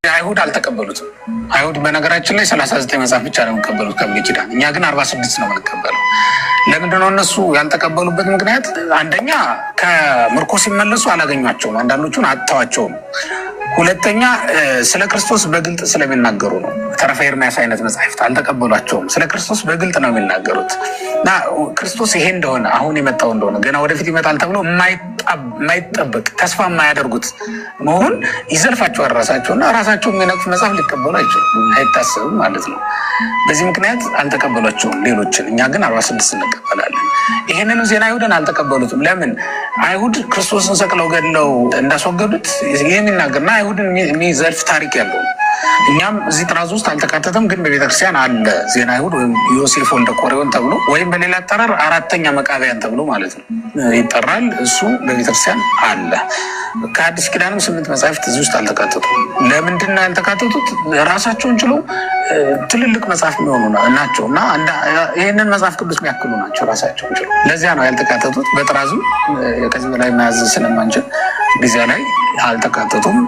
አይሁድ አልተቀበሉትም። አይሁድ በነገራችን ላይ 39 መጽሐፍ ብቻ ነው የሚቀበሉት ከብሉይ ኪዳን። እኛ ግን 46 ነው የምንቀበለው። ለምንድነው እነሱ ያልተቀበሉበት ምክንያት? አንደኛ ከምርኮ ሲመለሱ አላገኟቸውም፣ አንዳንዶቹን አጥተዋቸውም። ሁለተኛ ስለ ክርስቶስ በግልጥ ስለሚናገሩ ነው። ተረፈ ኤርምያስ አይነት መጽሐፍት አልተቀበሏቸውም። ስለ ክርስቶስ በግልጥ ነው የሚናገሩት እና ክርስቶስ ይሄ እንደሆነ አሁን የመጣው እንደሆነ ገና ወደፊት ይመጣል ተብሎ የማይጠበቅ ተስፋ የማያደርጉት መሆኑን ይዘልፋቸዋል ራሳቸው እና ራሳቸው የሚነቅፍ መጽሐፍ ሊቀበሉ አይችሉም፣ አይታሰብም ማለት ነው። በዚህ ምክንያት አልተቀበሏቸውም ሌሎችን። እኛ ግን 46 እንቀበላለን። ይህንንም ዜና አይሁድን አልተቀበሉትም። ለምን? አይሁድ ክርስቶስን ሰቅለው ገድለው እንዳስወገዱት ይህ የሚናገርና አይሁድን የሚዘልፍ ታሪክ ያለው እኛም እዚህ ጥራዝ ውስጥ አልተካተተም፣ ግን በቤተክርስቲያን አለ። ዜና አይሁድ ወይም ዮሴፍ ወልደ ቆሬዎን ተብሎ ወይም በሌላ አጠራር 4ኛ መቃብያን ተብሎ ማለት ነው ይጠራል። እሱ በቤተክርስቲያን አለ። ከአዲስ ኪዳንም 8 መጽሐፍት እዚህ ውስጥ አልተካተቱም። ለምንድን ነው ያልተካተቱት? ራሳቸውን ችለው ትልልቅ መጽሐፍ የሚሆኑ ናቸው እና ይህንን መጽሐፍ ቅዱስ የሚያክሉ ናቸው ራሳቸውን ችለው። ለዚያ ነው ያልተካተቱት። በጥራዙ ከዚህ በላይ መያዝ ስለማንችል ጊዜ ላይ አልተካተቱም።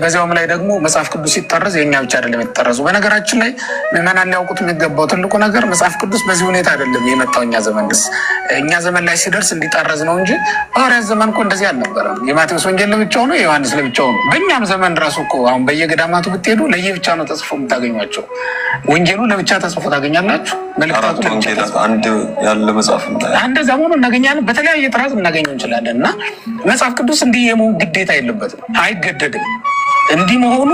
በዚያውም ላይ ደግሞ መጽሐፍ ቅዱስ ሲጠረዝ የኛ ብቻ አይደለም የተጠረዙ። በነገራችን ላይ ምዕመናን ሊያውቁት የሚገባው ትልቁ ነገር መጽሐፍ ቅዱስ በዚህ ሁኔታ አይደለም የመጣው። እኛ ዘመን ላይ ሲደርስ እንዲጠረዝ ነው እንጂ በሐዋርያት ዘመን እኮ እንደዚህ አልነበረም። የማቴዎስ ወንጌል ለብቻው ነው፣ የዮሐንስ ለብቻው ነው። በእኛም ዘመን ራሱ እኮ አሁን በየገዳማቱ ብትሄዱ ለየብቻ ነው ተጽፎ የምታገኟቸው። ወንጌሉ ለብቻ ተጽፎ ታገኛላችሁ። መልእክታቱ አንድ ያለ መጽሐፍ እንደዛ መሆኑ እናገኛለን። በተለያየ ጥራዝ እናገኘው እንችላለን እና መጽሐፍ ቅዱስ እንዲህ የመሆን ግዴታ የለበትም፣ አይገደድም። እንዲህ መሆኑ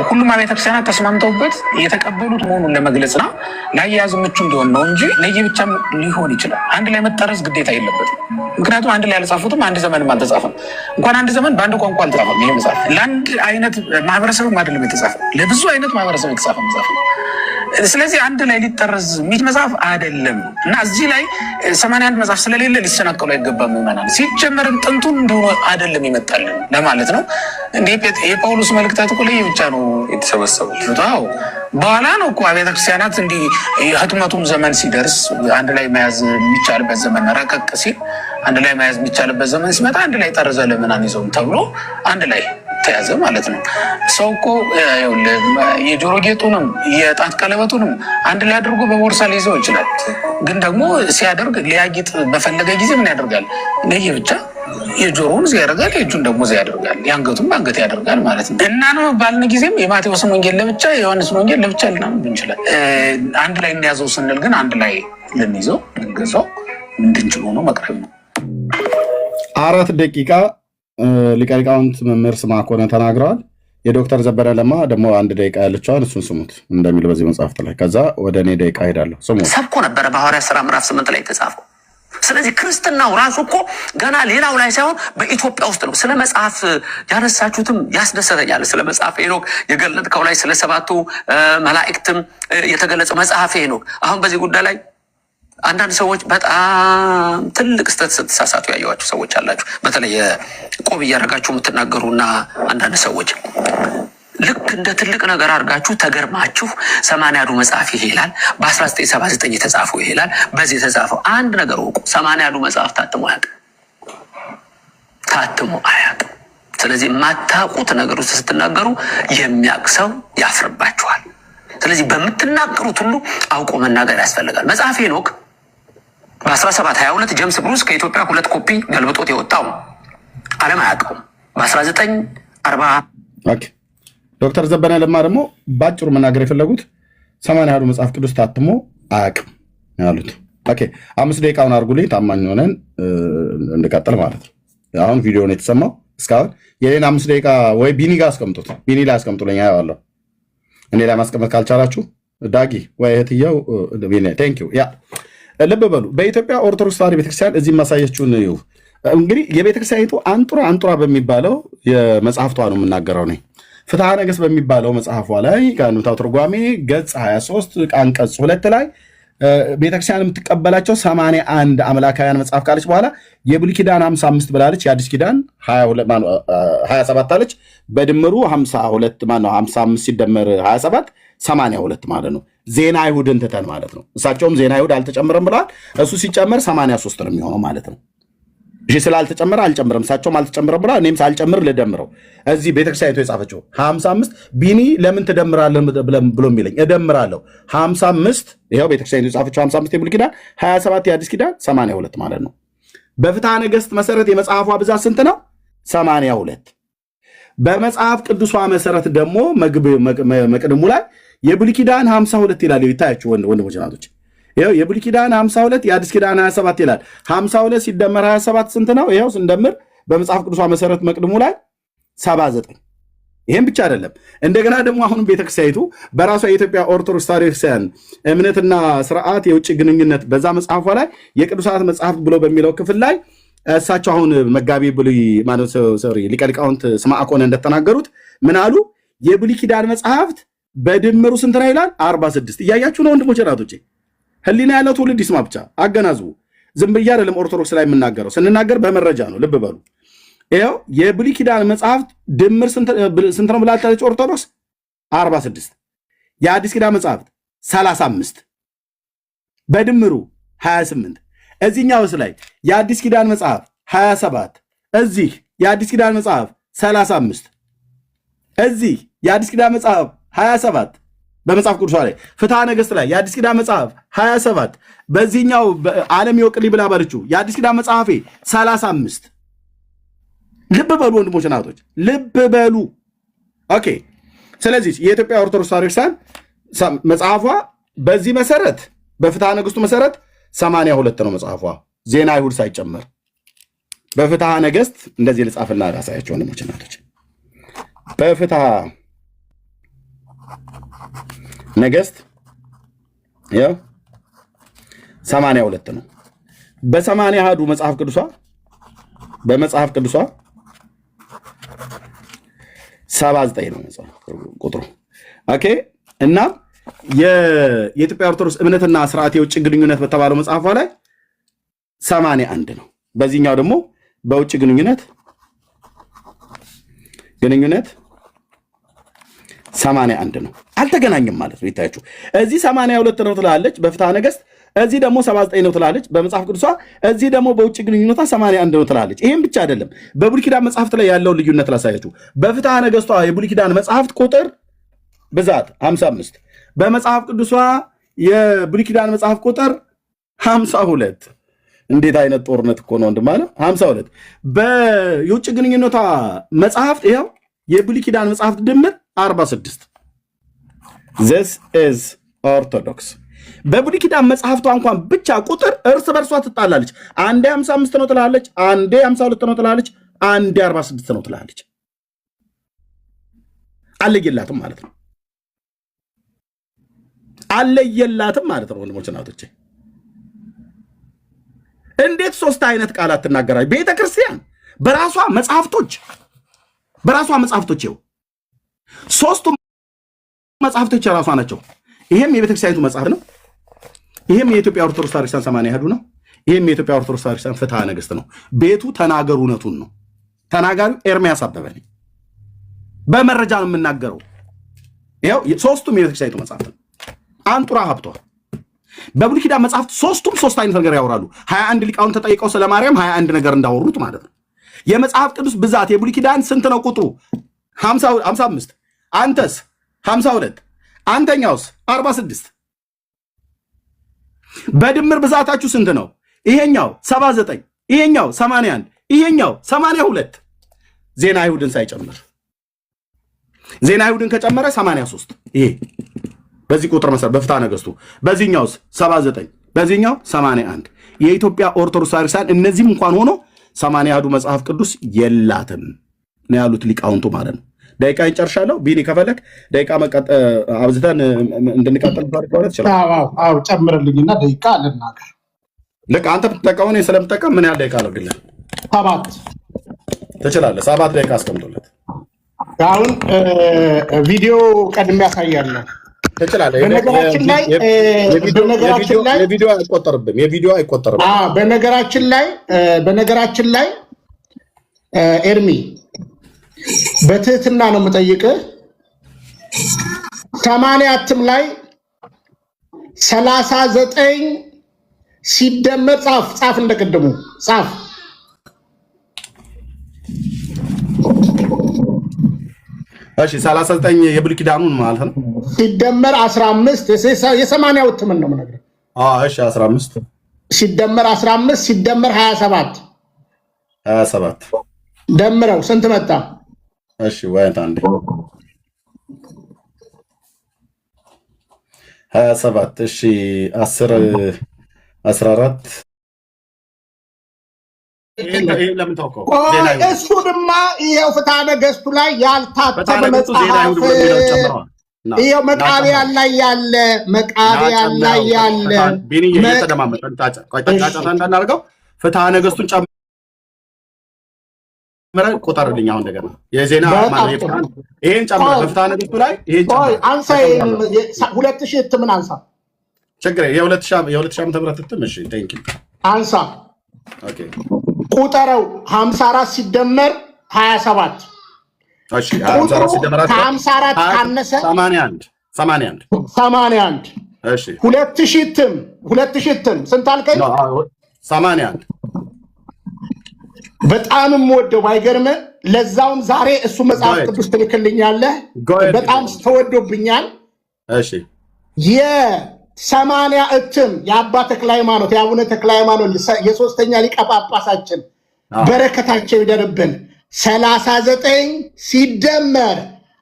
ሁሉም አብያተ ክርስቲያናት ተስማምተውበት የተቀበሉት መሆኑን ለመግለጽና ለአያያዝ ምቹ እንዲሆን ነው እንጂ ለየብቻም ሊሆን ይችላል። አንድ ላይ መጠረዝ ግዴታ የለበትም። ምክንያቱም አንድ ላይ አልጻፉትም፣ አንድ ዘመንም አልተጻፈም። እንኳን አንድ ዘመን በአንድ ቋንቋ አልተጻፈም። ይሄ መጽሐፍ ለአንድ አይነት ማህበረሰብም አይደለም የተጻፈ፣ ለብዙ አይነት ማህበረሰብ የተጻፈ መጽሐፍ ነው። ስለዚህ አንድ ላይ ሊጠረዝ የሚል መጽሐፍ አይደለም እና እዚህ ላይ 81 መጽሐፍ ስለሌለ ሊሰናከሉ አይገባም። ምዕመናን ሲጀመርም ጥንቱን እንደሆነ አይደለም ይመጣልን ለማለት ነው። የጳውሎስ መልእክታት እኮ ለየብቻ ነው የተሰበሰቡት። በኋላ ነው እኮ አብያተ ክርስቲያናት እንዲህ ህትመቱም ዘመን ሲደርስ አንድ ላይ መያዝ የሚቻልበት ዘመን ረቀቅ ሲል አንድ ላይ መያዝ የሚቻልበት ዘመን ሲመጣ አንድ ላይ ጠርዘ ለምን አንይዘውም ተብሎ አንድ ላይ ተያዘ ማለት ነው። ሰው እኮ የጆሮ ጌጡንም የጣት ቀለበቱንም አንድ ላይ አድርጎ በቦርሳ ሊይዘው ይችላል። ግን ደግሞ ሲያደርግ ሊያጌጥ በፈለገ ጊዜ ምን ያደርጋል? ለየብቻ የጆሮውን እዚህ ያደርጋል፣ የእጁን ደግሞ እዚህ ያደርጋል፣ የአንገቱን በአንገት ያደርጋል ማለት ነው። እና ነው ባልን ጊዜም የማቴዎስን ወንጌል ለብቻ የዮሐንስን ወንጌል ለብቻ ልናምን እንችላል። አንድ ላይ እንያዘው ስንል ግን አንድ ላይ ልንይዘው ልንገዛው እንድንችል ሆኖ መቅረብ ነው። 4 ደቂቃ ሊቀ ሊቃውንት መምህር ስምዐኮነ ተናግረዋል። የዶክተር ዘበነ ለማ ደግሞ 1 ደቂቃ ያለችዋን እሱን ስሙት እንደሚል በዚህ መጽሐፍት ላይ። ከዛ ወደ እኔ ደቂቃ ሄዳለሁ። ስሙት። ሰብኮ ነበረ በሐዋርያት ሥራ ምዕራፍ 8 ላይ የተጻፈው። ስለዚህ ክርስትናው ራሱ እኮ ገና ሌላው ላይ ሳይሆን በኢትዮጵያ ውስጥ ነው። ስለ መጽሐፍ ያነሳችሁትም ያስደሰተኛል። ስለ መጽሐፍ ሄኖክ የገለጥከው ላይ ስለ 7ቱ መላእክትም የተገለጸ መጽሐፍ ሄኖክ። አሁን በዚህ ጉዳይ ላይ አንዳንድ ሰዎች በጣም ትልቅ ስተት ስትሳሳቱ ያየዋችሁ ሰዎች አላችሁ። በተለይ ቆብ እያደረጋችሁ የምትናገሩና አንዳንድ ሰዎች ልክ እንደ ትልቅ ነገር አድርጋችሁ ተገርማችሁ 80ዱ መጽሐፍ ይሄ ይላል፣ በ1979 የተጻፈው ይሄ ይላል፣ በዚህ የተጻፈው አንድ ነገር ወቁ። 80ዱ መጽሐፍ ታትሞ አያውቅም። ስለዚህ የማታውቁት ነገር ውስጥ ስትናገሩ የሚያውቅ ሰው ያፍርባችኋል። ስለዚህ በምትናገሩት ሁሉ አውቆ መናገር ያስፈልጋል። መጽሐፍ ሄኖክ በ1722 ጀምስ ብሩስ ከኢትዮጵያ 2 ኮፒ ገልብጦት የወጣው ዓለም አያውቀውም። በ1940 ዶክተር ዘበነ ለማ ደግሞ ባጭሩ መናገር የፈለጉት 80ዱ መጽሐፍ ቅዱስ ታትሞ አያውቅም ያሉት። 5 ደቂቃውን አድርጉልኝ፣ ታማኝ ሆነን እንቀጥል ማለት ነው። አሁን ቪዲዮ ነው የተሰማው። እስካሁን የሌላ 5 ደቂቃ ወይ ቢኒ ጋር አስቀምጡት፣ ቢኒ ላይ አስቀምጡልኝ አየዋለሁ። እኔ ላይ ማስቀመጥ ካልቻላችሁ ዳጊ ወይ እህትየው ቴንክ ዩ። ያ ልብ በሉ። በኢትዮጵያ ኦርቶዶክስ ተዋሕዶ ቤተክርስቲያን እዚህ ማሳየችውን እዩ። እንግዲህ የቤተክርስቲያኒቱ አንጡራ በሚባለው የመጽሐፍቷ ነው የምናገረው ነኝ። ፍትሐ ነገሥት በሚባለው መጽሐፏ ላይ ከአንብታው ትርጓሜ ገጽ 23 አንቀጽ 2 ላይ ቤተክርስቲያን የምትቀበላቸው 81 አምላካውያን መጽሐፍ ካለች በኋላ የብሉይ ኪዳን 55 ብላለች፣ የአዲስ ኪዳን 27 አለች። በድምሩ 52 55 ሲደመር 27 82 ማለት ነው። ዜና አይሁድን ትተን ማለት ነው። እሳቸውም ዜና አይሁድ አልተጨመረም ብለዋል። እሱ ሲጨመር 83 ነው የሚሆነው ማለት ነው። እሺ ስላልተጨመረ አልጨምርም እሳቸውም አልተጨምረም ብላ እኔም ሳልጨምር ልደምረው እዚህ ቤተክርስቲያኒቱ የጻፈችው 55 ቢኒ ለምን ትደምራለህ ብሎ የሚለኝ እደምራለሁ 55 ይሄው ቤተክርስቲያኒቱ የጻፈችው 55 የብሉይ ኪዳን 27 የአዲስ ኪዳን 82 ማለት ነው። በፍትሐ ነገሥት መሰረት የመጽሐፏ ብዛት ስንት ነው? 82። በመጽሐፍ ቅዱሷ መሰረት ደግሞ መቅድሙ ላይ የብሉይ ኪዳን 52 ይላል። ይታያችሁ ወንድሞች ናቶች ይሄው የብሉይ ኪዳን 52 የአዲስ ኪዳን 27 ይላል። 52 ሲደመር 27 ስንት ነው? ይሄው ስንደምር በመጽሐፍ ቅዱሷ መሰረት መቅድሙ ላይ 79። ይሄም ብቻ አይደለም። እንደገና ደግሞ አሁንም ቤተክርስቲያኒቱ በራሷ የኢትዮጵያ ኦርቶዶክስ ተዋሕዶ እምነትና ስርዓት የውጭ ግንኙነት በዛ መጽሐፏ ላይ የቅዱሳት መጽሐፍት ብሎ በሚለው ክፍል ላይ እሳቸው አሁን መጋቢ ብሉይ ማለት ሊቀ ሊቃውንት ስምዐ ኮነ እንደተናገሩት ምን አሉ? የብሉይ ኪዳን መጽሐፍት በድምሩ ስንት ነው ይላል? 46። እያያችሁ ነው ወንድሞቼ ናቶቼ። ህሊና ያለው ትውልድ ይስማ ብቻ አገናዝቡ። ዝም ብዬ አይደለም ኦርቶዶክስ ላይ የምናገረው፣ ስንናገር በመረጃ ነው። ልብ በሉ። ይኸው የብሉይ ኪዳን መጽሐፍት ድምር ስንት ነው ብላለች ኦርቶዶክስ? 46። የአዲስ ኪዳን መጽሐፍት 35 በድምሩ 28። እዚህኛውስ ላይ የአዲስ ኪዳን መጽሐፍ 27፣ እዚህ የአዲስ ኪዳን መጽሐፍ 35፣ እዚህ የአዲስ ኪዳን መጽሐፍ 27 በመጽሐፍ ቅዱስ ላይ ፍትሐ ነገሥት ላይ የአዲስ ኪዳን መጽሐፍ 27 በዚህኛው ዓለም ይወቅልኝ ብላ ባለችው የአዲስ ኪዳን መጽሐፌ 35። ልብ በሉ ወንድሞች እናቶች፣ ልብ በሉ። ኦኬ። ስለዚህ የኢትዮጵያ ኦርቶዶክስ ተዋሕዶ ቤተክርስቲያን መጽሐፏ በዚህ መሰረት በፍትሐ ነገሥቱ መሰረት 82 ነው መጽሐፏ፣ ዜና አይሁድ ሳይጨመር። በፍትሐ ነገሥት እንደዚህ ልጻፍና ላሳያቸው ወንድሞች እናቶች። በፍትሐ ነገሥት ያው 82 ነው። በ80 አሐዱ መጽሐፍ ቅዱሷ በመጽሐፍ ቅዱሷ 79 ነው መጽሐፍ ቁጥሩ። ኦኬ። እና የኢትዮጵያ ኦርቶዶክስ እምነትና ስርዓት የውጭ ግንኙነት በተባለው መጽሐፏ ላይ 81 ነው። በዚህኛው ደግሞ በውጭ ግንኙነት 81 ነው። አልተገናኘም ማለት ነው። ይታያችሁ እዚህ 82 ነው ትላለች በፍትሐ ነገሥት፣ እዚህ ደግሞ 79 ነው ትላለች በመጽሐፍ ቅዱሷ፣ እዚህ ደግሞ በውጭ ግንኙነቷ 81 ነው ትላለች። ይሄም ብቻ አይደለም። በብሉይ ኪዳን መጽሐፍት ላይ ያለውን ልዩነት ላሳያችሁ። በፍትሐ ነገሥቷ የብሉይ ኪዳን መጽሐፍት ቁጥር ብዛት 55፣ በመጽሐፍ ቅዱሷ የብሉይ ኪዳን መጽሐፍ ቁጥር 52። እንዴት አይነት ጦርነት እኮ ነው ወንድም አለ። 52 በውጭ ግንኙነቷ መጽሐፍት ይኸው የብሉይ ኪዳን መጽሐፍት ድምር 46። this is orthodox። በብሉይ ኪዳን መጽሐፍቷ እንኳን ብቻ ቁጥር እርስ በርሷ ትጣላለች። አንዴ 55 ነው ትላለች፣ አንዴ 52 ነው ትላለች፣ አንዴ 46 ነው ትላለች። አለየላትም ማለት ነው። አለየላትም ማለት ነው ወንድሞች እናቶቼ። እንዴት ሶስት አይነት ቃላት ትናገራለች ቤተ ክርስቲያን? በራሷ መጽሐፍቶች ይኸው ሶስቱ መጽሐፍቶች የራሷ ናቸው። ይሄም የቤተ ክርስቲያኒቱ መጽሐፍ ነው። ይሄም የኢትዮጵያ ኦርቶዶክስ ተዋሕዶ ቤተክርስቲያን 80 አሐዱ ነው። ይሄም የኢትዮጵያ ኦርቶዶክስ ተዋሕዶ ቤተክርስቲያን ፍትሐ ነገሥት ነው። ቤቱ ተናገሩ እውነቱን ነው። ተናጋሪው ኤርምያስ አበበ ነኝ። በመረጃ ነው የምናገረው። ይኸው ሶስቱም የቤተ ክርስቲያኒቱ መጽሐፍ ነው። አንጡራ ሀብቷ በብሉይ ኪዳን መጽሐፍት ሶስቱም ሶስት አይነት ነገር ያወራሉ። 21 ሊቃውንት ተጠይቀው ስለ ማርያም 21 ነገር እንዳወሩት ማለት ነው። የመጽሐፍ ቅዱስ ብዛት የብሉይ ኪዳን ስንት ነው ቁጥሩ? 55። አንተስ 52፣ አንተኛውስ 46። በድምር ብዛታችሁ ስንት ነው? ይሄኛው 79፣ ይሄኛው 81፣ ይሄኛው 82። ዜና አይሁድን ሳይጨምር ዜና አይሁድን ከጨመረ 83። ይሄ በዚህ ቁጥር መሰረት በፍትሐ ነገሥቱ በዚህኛውስ 79፣ በዚህኛው 81። የኢትዮጵያ ኦርቶዶክስ ተዋሕዶ ቤተክርስቲያን እነዚህም እንኳን ሆኖ 80 አሐዱ መጽሐፍ ቅዱስ የላትም ነው ያሉት ሊቃውንቱ ማለት ነው። ደቂቃ ይጨርሻለሁ። ቢኒ ከፈለክ ደቂቃ አብዝተን እንድንቀጥል ከሆነ ትችላለህ። አዎ ጨምርልኝና ደቂቃ ልናገር። ልክ አንተ ብትጠቀመው እኔ ስለምጠቀም ምን ያህል ደቂቃ ነው ግለ 7 ትችላለህ። 7 ደቂቃ አስቀምጦለት አሁን ቪዲዮ ቀድሜ ያሳያለሁ። ትችላለህ። በነገራችን ላይ የቪዲዮ አይቆጠርብም። በነገራችን ላይ ኤርሚ በትህትና ነው የምጠይቅህ። 80 እትም ላይ 39 ሲደመር ጻፍ እንደቀደሙ ጻፍ እሺ 39 የብሉይ ኪዳኑን ማለት ነው ሲደመር 15 የ80 እትምን ነው የምነግርህ። እሺ 15 ሲደመር 15 ሲደመር 27 ደምረው ስንት መጣ? እሺ ወይት አንዴ 27 እሺ 10 14 ለምን ታውቀው? እሱ ድማ ይሄው ፍትሐ ነገሥቱ ላይ ያልታተመ መጽሐፍ ይሄው መቃብያን ላይ ያለ ቢኒ እየተደማመጠ ጫጫታ እንዳናደርገው ፍትሐ ነገሥቱን ጨምረን ቁጠርልኝ። አሁን እንደገና የዜና ማለት ይሄን ጨምረን በፍትሐ ነገሥቱ ላይ ይሄን ጨምረን አንሳ 2000 እትምን አንሳ። ችግር የ2000 ዓመተ ምህረት እትም እሺ ቴንክ ዩ አንሳ። ኦኬ ቁጠረው 54 ሲደመር 27 እሺ 54 ሲደመር 54 ካነሰ 81 እሺ 2000 እትም ስንት አልከኝ? 81 በጣም የምወደው ባይገርምህ፣ ለዛውም ዛሬ እሱ መጽሐፍ ቅዱስ ትልክልኛለህ። በጣም ተወዶብኛል። እሺ የ80 እትም የአባ ተክለ ሃይማኖት የአቡነ ተክለ ሃይማኖት የሶስተኛ ሊቀ ጳጳሳችን በረከታቸው ይደርብን 39 ሲደመር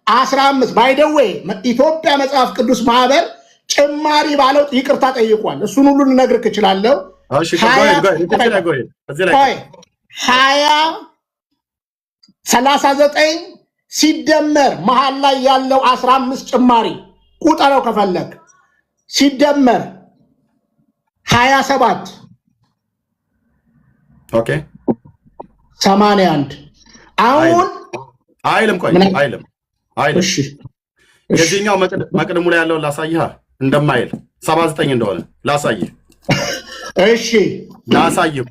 15 ባይደዌ ኢትዮጵያ መጽሐፍ ቅዱስ ማህበር ጭማሪ ባለው ይቅርታ ጠይቋል። እሱን ሁሉ ልነግርህ እችላለሁ። 39 ሲደመር መሃል ላይ ያለው 15 ጭማሪ ቁጠረው ከፈለግ ሲደመር 27 ኦኬ 81 አሁን አይልም። ቆይ አይልም። እሺ የዚህኛው መቅደሙ ላይ ያለውን ላሳይህ እንደማይል 79 እንደሆነ ላሳይህ። እሺ ላሳይህ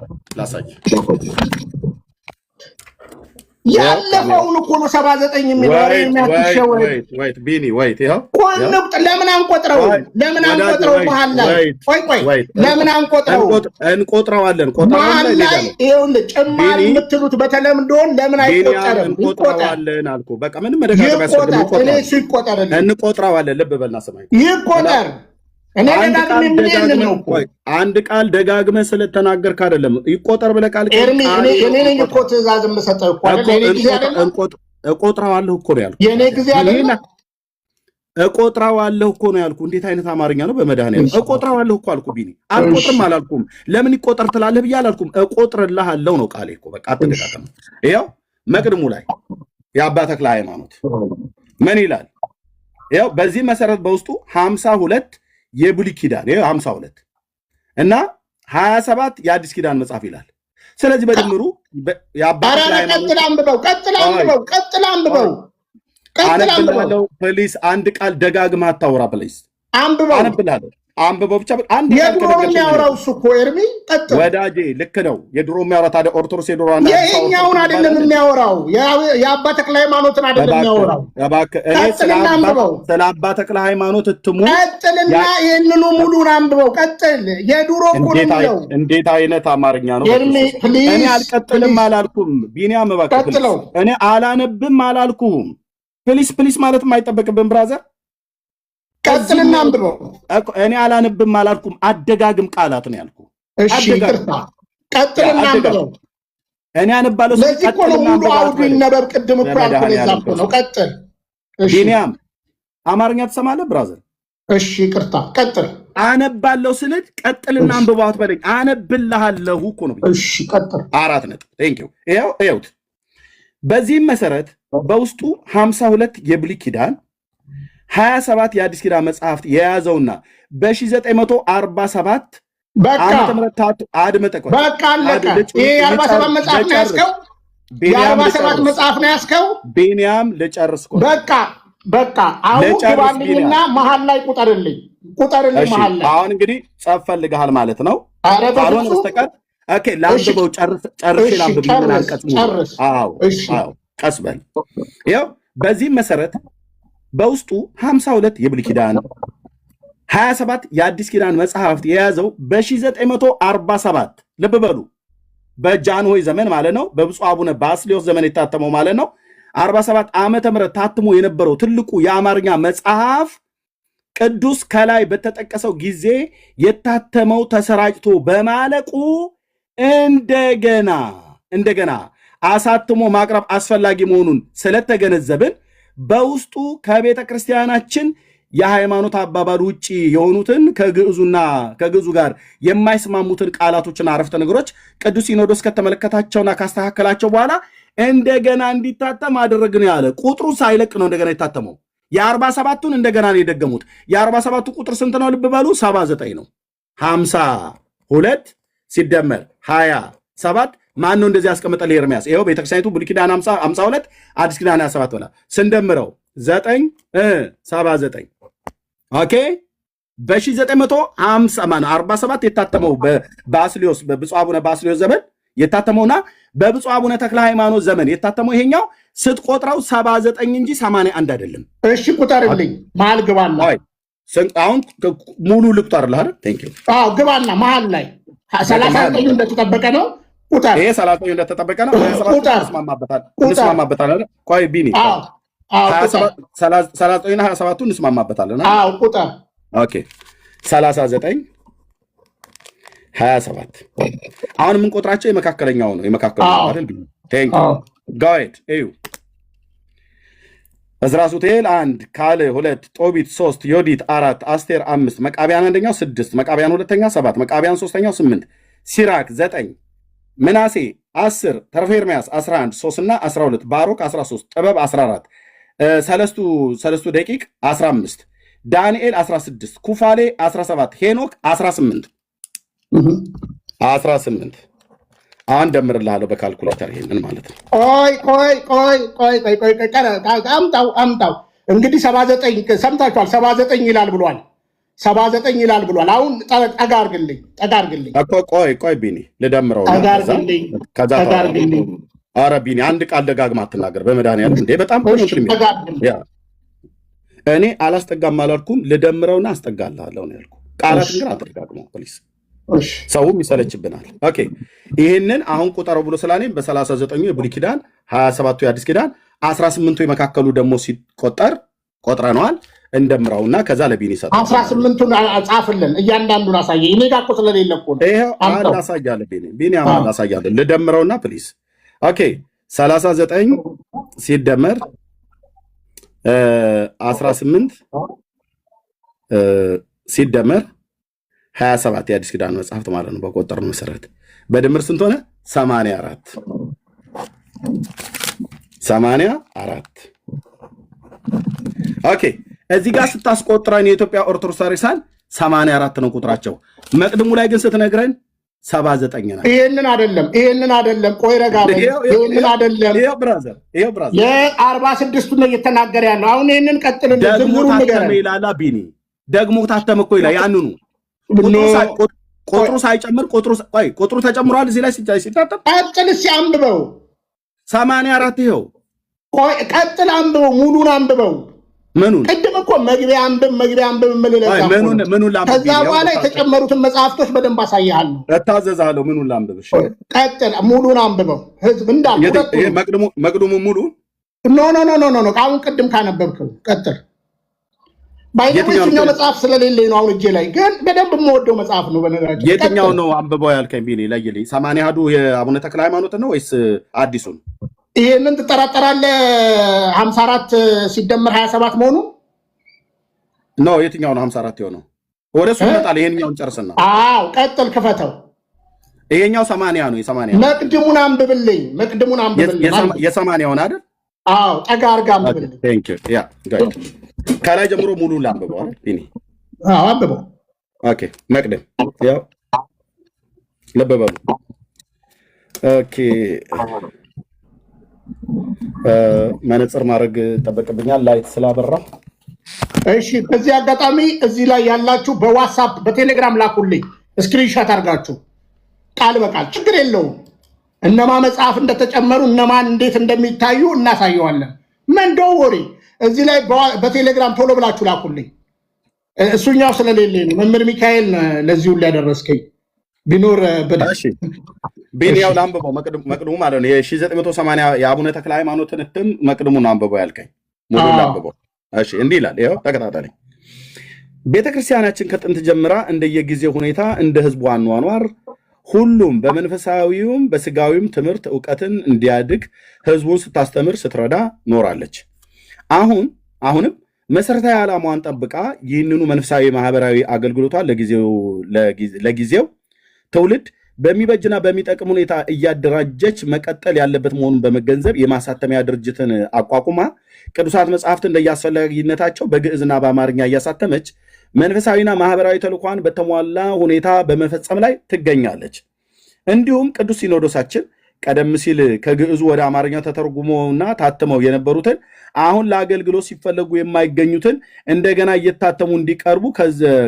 ያለፈውን እኮ ነው 79 የሚለው ወይት ቢኒ ወይት ይሄው ለምን አንቆጥረው? መሃል ላይ ቆይ ለምን አንቆጥረው? እንቆጥረዋለን። ላይ ይኸውልህ ጭማሪ የምትሉት በተለምዶ ለምን አይቆጠርም? እንቆጥረዋለን አልኩ። በቃ ምንም መደጋገም ያስፈልግ እንቆጥረዋለን። ልብ በልና ሰማይ ይቆጠር። አንድ ቃል ደጋግመህ ስለተናገርክ አይደለም ይቆጠር ብለህ ቃል እኔ እኮ ትእዛዝ የምሰጠው እኮ እቆጥረዋለሁ እኮ ነው ያልኩህ። የኔ ጊዜ አይደለም እቆጥረዋለሁ እኮ ነው ያልኩህ። እንዴት አይነት አማርኛ ነው በመድኃኒዓለም! እቆጥረዋለሁ እኮ አልኩህ ቢኒ። አልቆጥርም አላልኩም። ለምን ይቆጠር ትላለህ ብዬ አላልኩም። እቆጥርልሃለሁ ነው ቃሌ እኮ። በቃ አትደጋገም። ይኸው መቅድሙ ላይ የአባ ተክለ ሃይማኖት ምን ይላል? ይኸው በዚህ መሰረት በውስጡ 52 የብሉይ ኪዳን 52 እና 27 የአዲስ ኪዳን መጽሐፍ ይላል። ስለዚህ በድምሩ አነብልሃለሁ። ፕሊስ አንድ ቃል ደጋግመህ አታውራ። ፕሊስ አነብልሃለሁ። አንብበው ብቻ አንድ የድሮ የሚያወራው እሱ እኮ ኤርሚ ወዳጄ ልክ ነው። የድሮ የሚያወራ ታዲያ ኦርቶዶክስ የድሮ ይሄኛውን አይደለም የሚያወራው፣ የአባ ተክለ ሃይማኖትን አይደለም የሚያወራው። እኔ ስለ አባ ተክለ ሃይማኖት እትሙ ቀጥልና ይህንኑ ሙሉን አንብበው። ቀጥል። የድሮ እኮ ነው። እንዴት አይነት አማርኛ ነው? እኔ አልቀጥልም አላልኩም። ቢኒያም እባክህ እኔ አላነብም አላልኩም። ፕሊስ ማለት የማይጠበቅብን ብራዘር ቀጥልና አንብበው። እኔ አላነብም አላልኩም። አደጋግም ቃላት ነው ያልኩ። እሺ ይቅርታ፣ ቀጥልና አንብበው። እኔ አነባለሁ። ለዚህ እኮ ነው ሙሉ አውዱ ይነበብ። ቅድም እኮ ያልኩህ ለዛ እኮ ነው። ቀጥል። እሺ ቢኒያም አማርኛ ትሰማለህ ብራዘር? እሺ ይቅርታ፣ ቀጥል። አነባለሁ ስልህ ቀጥልና አንብበው አትበለኝ። አነብልሃለሁ እኮ ነው። እሺ ቀጥል። 4 ነጥብ። ቴንክ ዩ። ይኸውት በዚህም መሰረት በውስጡ 52 የብሉይ ኪዳን 27 የአዲስ ኪዳን መጽሐፍት የያዘውና በ1947 ዓመተ ምህረት አድምጠህ በቃ አለቀ። ይሄ 47 መጽሐፍ ነው ያዝከው? የ47 መጽሐፍ ነው ያዝከው? ቢኒያም ልጨርስ። በቃ አሁን ግባልኝና መሀል ላይ ቁጠርልኝ መሀል ላይ። አሁን እንግዲህ ጸብ ፈልገሃል ማለት ነው። ካልሆነ በስተቀር ኦኬ፣ ላንብበው። ጨርሼ ላንብብ። ምን አንቀጽ ነው? አዎ ቀስ በል። ይኸው በዚህም መሰረት በውስጡ 52 የብሉይ ኪዳን 27 የአዲስ ኪዳን መጽሐፍት የያዘው በ1947 ልብ በሉ፣ በጃንሆይ ዘመን ማለት ነው። በብፁዕ አቡነ ባስልዮስ ዘመን የታተመው ማለት ነው። 47 ዓመተ ምህረት ታትሞ የነበረው ትልቁ የአማርኛ መጽሐፍ ቅዱስ ከላይ በተጠቀሰው ጊዜ የታተመው ተሰራጭቶ በማለቁ እንደገና አሳትሞ ማቅረብ አስፈላጊ መሆኑን ስለተገነዘብን በውስጡ ከቤተ ክርስቲያናችን የሃይማኖት አባባል ውጪ የሆኑትን ከግዕዙ ጋር የማይስማሙትን ቃላቶችና አረፍተ ነገሮች ቅዱስ ሲኖዶስ ከተመለከታቸውና ካስተካከላቸው በኋላ እንደገና እንዲታተም አደረግን ያለ ቁጥሩ ሳይለቅ ነው እንደገና የታተመው። የ47ቱን እንደገና ነው የደገሙት። የ47ቱ ቁጥር ስንት ነው? ልብ በሉ 79 ነው። 52 ሲደመር 27 ማን ነው እንደዚህ ያስቀመጠል? ኤርሚያስ። ይኸው ቤተክርስቲያኒቱ ብሉይ ኪዳን 52 አዲስ ኪዳን 27 ብላ ስንደምረው 979 ኦኬ። በ1947 የታተመው በባስልዮስ በብፁዕ አቡነ ባስልዮስ ዘመን የታተመውና በብፁዕ አቡነ ተክለ ሃይማኖት ዘመን የታተመው ይሄኛው ስትቆጥረው 79 እንጂ 81 አይደለም። እሺ ቁጠርልኝ፣ መሀል ግባና አሁን ሙሉ ልቁጠርልህ አይደል? ቴንክ ዩ። አዎ ግባና መሀል ላይ 39 እንደተጠበቀ ነው ቁጠር። ይሄ 39 እንደተጠበቀ ነው። 27 እንስማማበታለን አይደል? ቆይ ቢኒ 39 እና 27 እንስማማበታለን። አዎ ቁጠር። ኦኬ 39 27 አሁን የምንቆጥራቸው የመካከለኛው ነው። የመካከለኛው አይደል? ቴንክ ዩ ጋይድ እዩ እዝራ ሱቱኤል 1 ካልዕ 2 ጦቢት 3 ዮዲት 4 አስቴር 5 መቃቢያን አንደኛው 6 መቃቢያን ሁለተኛ 7 መቃቢያን ሶስተኛው 8 ሲራክ 9 ምናሴ 10 ተርፈ ኤርምያስ 11 3 እና 12 ባሮክ 13 ጥበብ 14 ሰለስቱ ደቂቅ 15 ዳንኤል 16 ኩፋሌ 17 ሄኖክ 18 አሁን ደምርልሃለሁ በካልኩሌተር ይሄንን ማለት ነው። አምጣው እንግዲህ 79 ሰምታችኋል። 79 ይላል ብሏል። 79 ይላል ብሏል። አሁን ጠጋ አድርግልኝ እኮ ቆይ ቢኒ ልደምረው። ኧረ ቢኒ አንድ ቃል ደጋግማ አትናገር በመድኃኒዓለም እንዴ! በጣም እኔ አላስጠጋም አላልኩም። ልደምረውና አስጠጋልሃለሁ ነው ያልኩህ። ቃላት ግን አትደጋግመው ፕሊስ፣ ሰውም ይሰለችብናል። ኦኬ ይህንን አሁን ቁጠረው ብሎ ስላለኝ በ39ኙ የብሉይ ኪዳን 27ቱ የአዲስ ኪዳን 18ቱ የመካከሉ ደግሞ ሲቆጠር ቆጥረነዋል። እንደምረውና ከዛ ለቢኒ ሰጠ 18ቱን ጻፍልን፣ እያንዳንዱን አሳየኝ። እኔ ጋር እኮ ስለሌለ እኮ ነው። ይሄው አላሳያለሁ ቢኒ አላሳያለሁ። ልደምረውና ፕሊስ። ኦኬ 39 ሲደመር 18 ሲደመር 27 የአዲስ ኪዳን መጽሐፍት ማለት ነው። በቆጠር መሰረት በድምር ስንት ሆነ? 84። ኦኬ እዚህ ጋር ስታስቆጥረን የኢትዮጵያ ኦርቶዶክስ ሬሳን 84 ነው ቁጥራቸው። መቅድሙ ላይ ግን ስትነግረን 79 ነው። ይሄንን አይደለም። ቆይ ረጋ በል። ይሄንን አይደለም። ይሄው ብራዘር የ46 ነው እየተናገረ ያለው። አሁን ይሄንን ቀጥልን። ደግሞ ታተመ ይላል ቢኒ። ደግሞ ታተመ እኮ ይላል። ያንኑ ቁጥሩ ሳይጨምር ቁጥሩ ተጨምሯል። እዚህ ላይ ሲታተም ቀጥል። እስኪ አንብበው 84 ይኸው። ቆይ ቀጥል፣ አንብበው፣ ሙሉን አንብበው። ምኑን? ቅድም እኮ መግቢያ አንብብ ምኑን ላንብብ? ከዛ በኋላ የተጨመሩትን መጽሐፍቶች በደንብ አሳይሃለሁ። እታዘዛለሁ። ምኑን ላንብብ? እሺ ቀጥል፣ ሙሉን አንብበው። ህዝብ እንዳለ መቅድሙ ሙሉ ኖ አሁን ቅድም ካነበብከው ቀጥል። ባይደኛው መጽሐፍ ስለሌለኝ ነው አሁን እጄ ላይ፣ ግን በደንብ የምወደው መጽሐፍ ነው። በነገራችን የትኛው ነው አንብበው ያልከኝ ቢኒ? ለይልኝ። 81ዱ የአቡነ ተክለ ሃይማኖት ነው ወይስ አዲሱን? ይሄንን ትጠራጠራለህ? 54 ሲደመር 27 መሆኑ ነው። የትኛው ነው 54 የሆነው? ወደ እሱ ይመጣል። ይሄንኛውን ጨርስና አዎ ቀጥል፣ ክፈተው። ይሄኛው 80 ነው። የ80 መቅድሙን አንብብልኝ። የ80ውን አይደል? አዎ ጠጋ አድርጋ አንብብልኝ። ቴንክ ዩ ያ ጋይድ ከላይ ጀምሮ ሙሉ ላንብበው አይደል ቢኒ? አዎ አንብበው። ኦኬ መቅደም ያው ልብ በሉ። ኦኬ መነጽር ማድረግ ጠበቅብኛል ላይት ስላበራ። እሺ በዚህ አጋጣሚ እዚህ ላይ ያላችሁ በዋትስአፕ በቴሌግራም ላኩልኝ፣ ስክሪንሾት አድርጋችሁ ቃል በቃል ችግር የለውም። እነማ መጽሐፍ እንደተጨመሩ እነማን እንዴት እንደሚታዩ እናሳየዋለን። ምን ደወሪ እዚህ ላይ በቴሌግራም ቶሎ ብላችሁ ላኩልኝ። እሱኛው ስለሌለኝ መምህር ሚካኤል ለዚሁ ሊያደረስከኝ ቢኖር ቤንያው ላንብበው መቅድሙ ማለት ነው። የ1980 የአቡነ ተክለ ሃይማኖትን እትም መቅድሙን አንብበው ያልከኝ ሙሉ ላንብበው። እሺ እንዲህ ይላል። ይኸው ተከታተለኝ። ቤተክርስቲያናችን ከጥንት ጀምራ እንደየጊዜው ሁኔታ እንደ ህዝቡ አኗኗር ሁሉም በመንፈሳዊውም በስጋዊም ትምህርት እውቀትን እንዲያድግ ህዝቡን ስታስተምር ስትረዳ ኖራለች። አሁንም መሰረታዊ ዓላማዋን ጠብቃ ይህንኑ መንፈሳዊ ማህበራዊ አገልግሎቷን ለጊዜው ትውልድ በሚበጅና በሚጠቅም ሁኔታ እያደራጀች መቀጠል ያለበት መሆኑን በመገንዘብ የማሳተሚያ ድርጅትን አቋቁማ ቅዱሳት መጽሐፍት እንደየአስፈላጊነታቸው በግዕዝና በአማርኛ እያሳተመች መንፈሳዊና ማህበራዊ ተልኳን በተሟላ ሁኔታ በመፈጸም ላይ ትገኛለች። እንዲሁም ቅዱስ ሲኖዶሳችን ቀደም ሲል ከግዕዙ ወደ አማርኛ ተተርጉሞና ታትመው የነበሩትን አሁን ለአገልግሎት ሲፈለጉ የማይገኙትን እንደገና እየታተሙ እንዲቀርቡ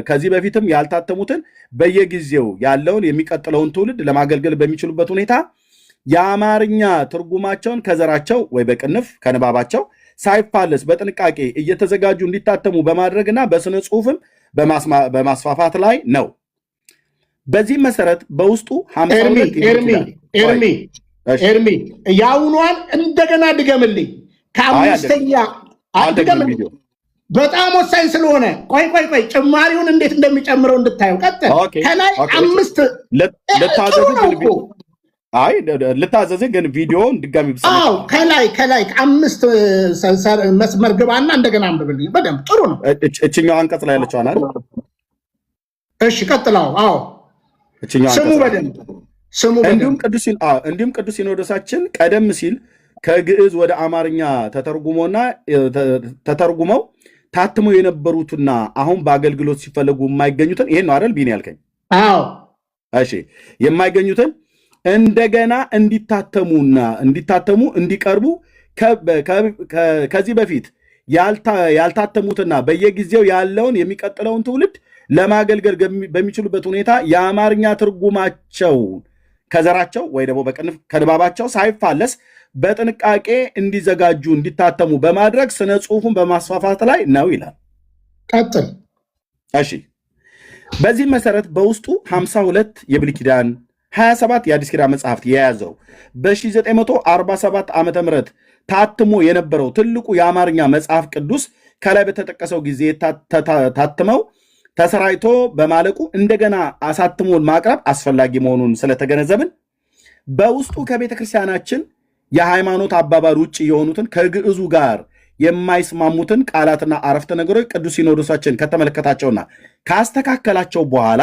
ከዚህ በፊትም ያልታተሙትን በየጊዜው ያለውን የሚቀጥለውን ትውልድ ለማገልገል በሚችሉበት ሁኔታ የአማርኛ ትርጉማቸውን ከዘራቸው ወይ በቅንፍ ከንባባቸው ሳይፋለስ በጥንቃቄ እየተዘጋጁ እንዲታተሙ በማድረግና በስነ ጽሁፍም በማስፋፋት ላይ ነው። በዚህም መሰረት በውስጡ ኤርሚ ያውኗን እንደገና ድገምልኝ። ከአምስተኛ አድገምልኝ፣ በጣም ወሳኝ ስለሆነ ቆይ ጭማሪውን እንዴት እንደሚጨምረው እንድታየው። ቀጥል። ከላይ አምስት ልታዘዝ ግን ቪዲዮውን ድጋሚ ከላይ አምስት መስመር ግባና እንደገና አንብብልኝ በደንብ። ጥሩ ነው። እችኛው አንቀጽ ላይ ያለችው አናል። እሺ ቀጥላው። አዎ ስሙ በደንብ ስሙ። እንዲሁም ቅዱስ ሲኖዶሳችን ቀደም ሲል ከግዕዝ ወደ አማርኛ ተተርጉመው ታትመው የነበሩትና አሁን በአገልግሎት ሲፈለጉ የማይገኙትን ይሄን ነው አይደል ቢኒ ያልከኝ? አዎ እሺ የማይገኙትን እንደገና እንዲታተሙ እንዲቀርቡ ከዚህ በፊት ያልታተሙትና በየጊዜው ያለውን የሚቀጥለውን ትውልድ ለማገልገል በሚችሉበት ሁኔታ የአማርኛ ትርጉማቸው ከዘራቸው ወይ ደግሞ በቅንፍ ከንባባቸው ሳይፋለስ በጥንቃቄ እንዲዘጋጁ እንዲታተሙ በማድረግ ስነ ጽሁፉን በማስፋፋት ላይ ነው ይላል። ቀጥል። እሺ በዚህም መሰረት በውስጡ 52 የብሉይ ኪዳን 27 የአዲስ ኪዳን መጽሐፍት የያዘው በ1947 ዓ.ም ታትሞ የነበረው ትልቁ የአማርኛ መጽሐፍ ቅዱስ ከላይ በተጠቀሰው ጊዜ ታትመው ተሰራይቶ በማለቁ እንደገና አሳትሞን ማቅረብ አስፈላጊ መሆኑን ስለተገነዘብን በውስጡ ከቤተ ክርስቲያናችን የሃይማኖት አባባል ውጭ የሆኑትን ከግዕዙ ጋር የማይስማሙትን ቃላትና አረፍተ ነገሮች ቅዱስ ሲኖዶሳችን ከተመለከታቸውና ካስተካከላቸው በኋላ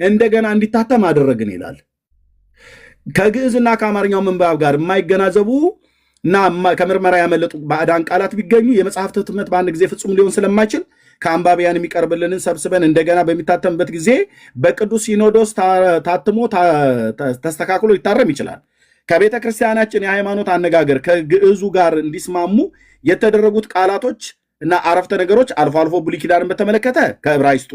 እንደገና እንዲታተም አደረግን ይላል። ከግዕዝና ከአማርኛው ምንባብ ጋር የማይገናዘቡ እና ከምርመራ ያመለጡ ባዕዳን ቃላት ቢገኙ የመጽሐፍት ህትመት በአንድ ጊዜ ፍጹም ሊሆን ስለማይችል ከአንባቢያን የሚቀርብልንን ሰብስበን እንደገና በሚታተምበት ጊዜ በቅዱስ ሲኖዶስ ታትሞ ተስተካክሎ ሊታረም ይችላል። ከቤተ ክርስቲያናችን የሃይማኖት አነጋገር ከግዕዙ ጋር እንዲስማሙ የተደረጉት ቃላቶች እና አረፍተ ነገሮች አልፎ አልፎ ብሉይ ኪዳንን በተመለከተ ከዕብራይስጡ፣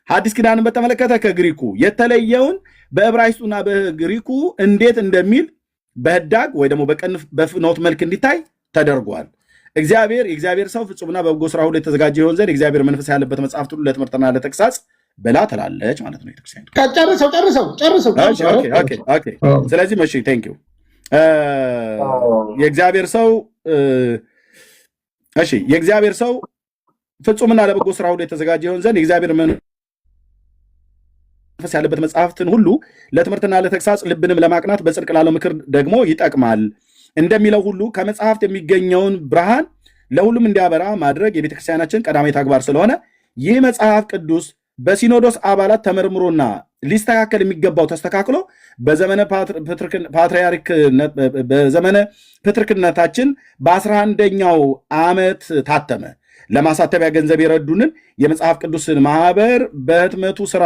ሐዲስ ኪዳንን በተመለከተ ከግሪኩ የተለየውን በዕብራይስጡና በግሪኩ እንዴት እንደሚል በህዳግ ወይ ደግሞ በፍኖት መልክ እንዲታይ ተደርጓል። የእግዚአብሔር ሰው ፍጹምና በበጎ ስራ ሁሉ የተዘጋጀ ይሆን ዘንድ የእግዚአብሔር መንፈስ ያለበት መጽሐፍት ሁሉ ለትምህርትና ለተግሳጽ ብላ ትላለች ማለት ነው ቤተክርስቲያን። ጨርሰው። ስለዚህ መቼ ቴንኪው የእግዚአብሔር ሰው ፍጹምና ለበጎ ስራ ሁሉ የተዘጋጀ ይሆን ዘንድ የእግዚአብሔር መንፈስ ያለበት መጽሐፍትን ሁሉ ለትምህርትና ለተግሳጽ ልብንም ለማቅናት በጽድቅ ላለው ምክር ደግሞ ይጠቅማል እንደሚለው ሁሉ ከመጽሐፍት የሚገኘውን ብርሃን ለሁሉም እንዲያበራ ማድረግ የቤተክርስቲያናችን ቀዳማዊ ተግባር ስለሆነ ይህ መጽሐፍ ቅዱስ በሲኖዶስ አባላት ተመርምሮና ሊስተካከል የሚገባው ተስተካክሎ በዘመነ ፕትርክነታችን በ11ኛው ዓመት ታተመ። ለማሳተቢያ ገንዘብ የረዱንን የመጽሐፍ ቅዱስን ማህበር በህትመቱ ስራ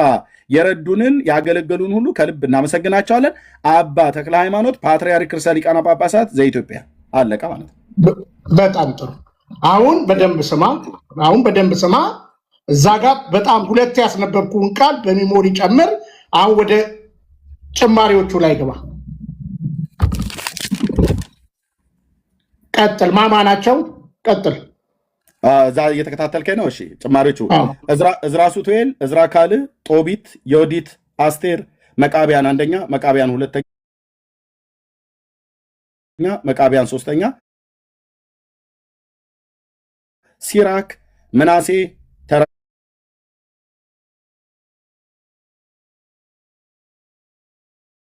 የረዱንን ያገለገሉን ሁሉ ከልብ እናመሰግናቸዋለን። አባ ተክለ ሃይማኖት ፓትርያርክ ርዕሰ ሊቃነ ጳጳሳት ዘኢትዮጵያ። አለቀ ማለት ነው። በጣም ጥሩ። አሁን በደንብ ስማ። እዛ ጋር በጣም ሁለት ያስነበብኩን ቃል በሚሞሪ ጨምር። አሁን ወደ ጭማሪዎቹ ላይ ግባ። ቀጥል። ማማ ናቸው? ቀጥል። እዛ እየተከታተልከኝ ነው? እሺ ጭማሪዎቹ እዝራ ሱቱኤል፣ እዝራ ካልዕ፣ ጦቢት፣ ዮዲት፣ አስቴር፣ መቃቢያን አንደኛ፣ መቃቢያን ሁለተኛ መቃቢያን 3ኛ፣ ሲራክ፣ ምናሴ፣ ተረፈ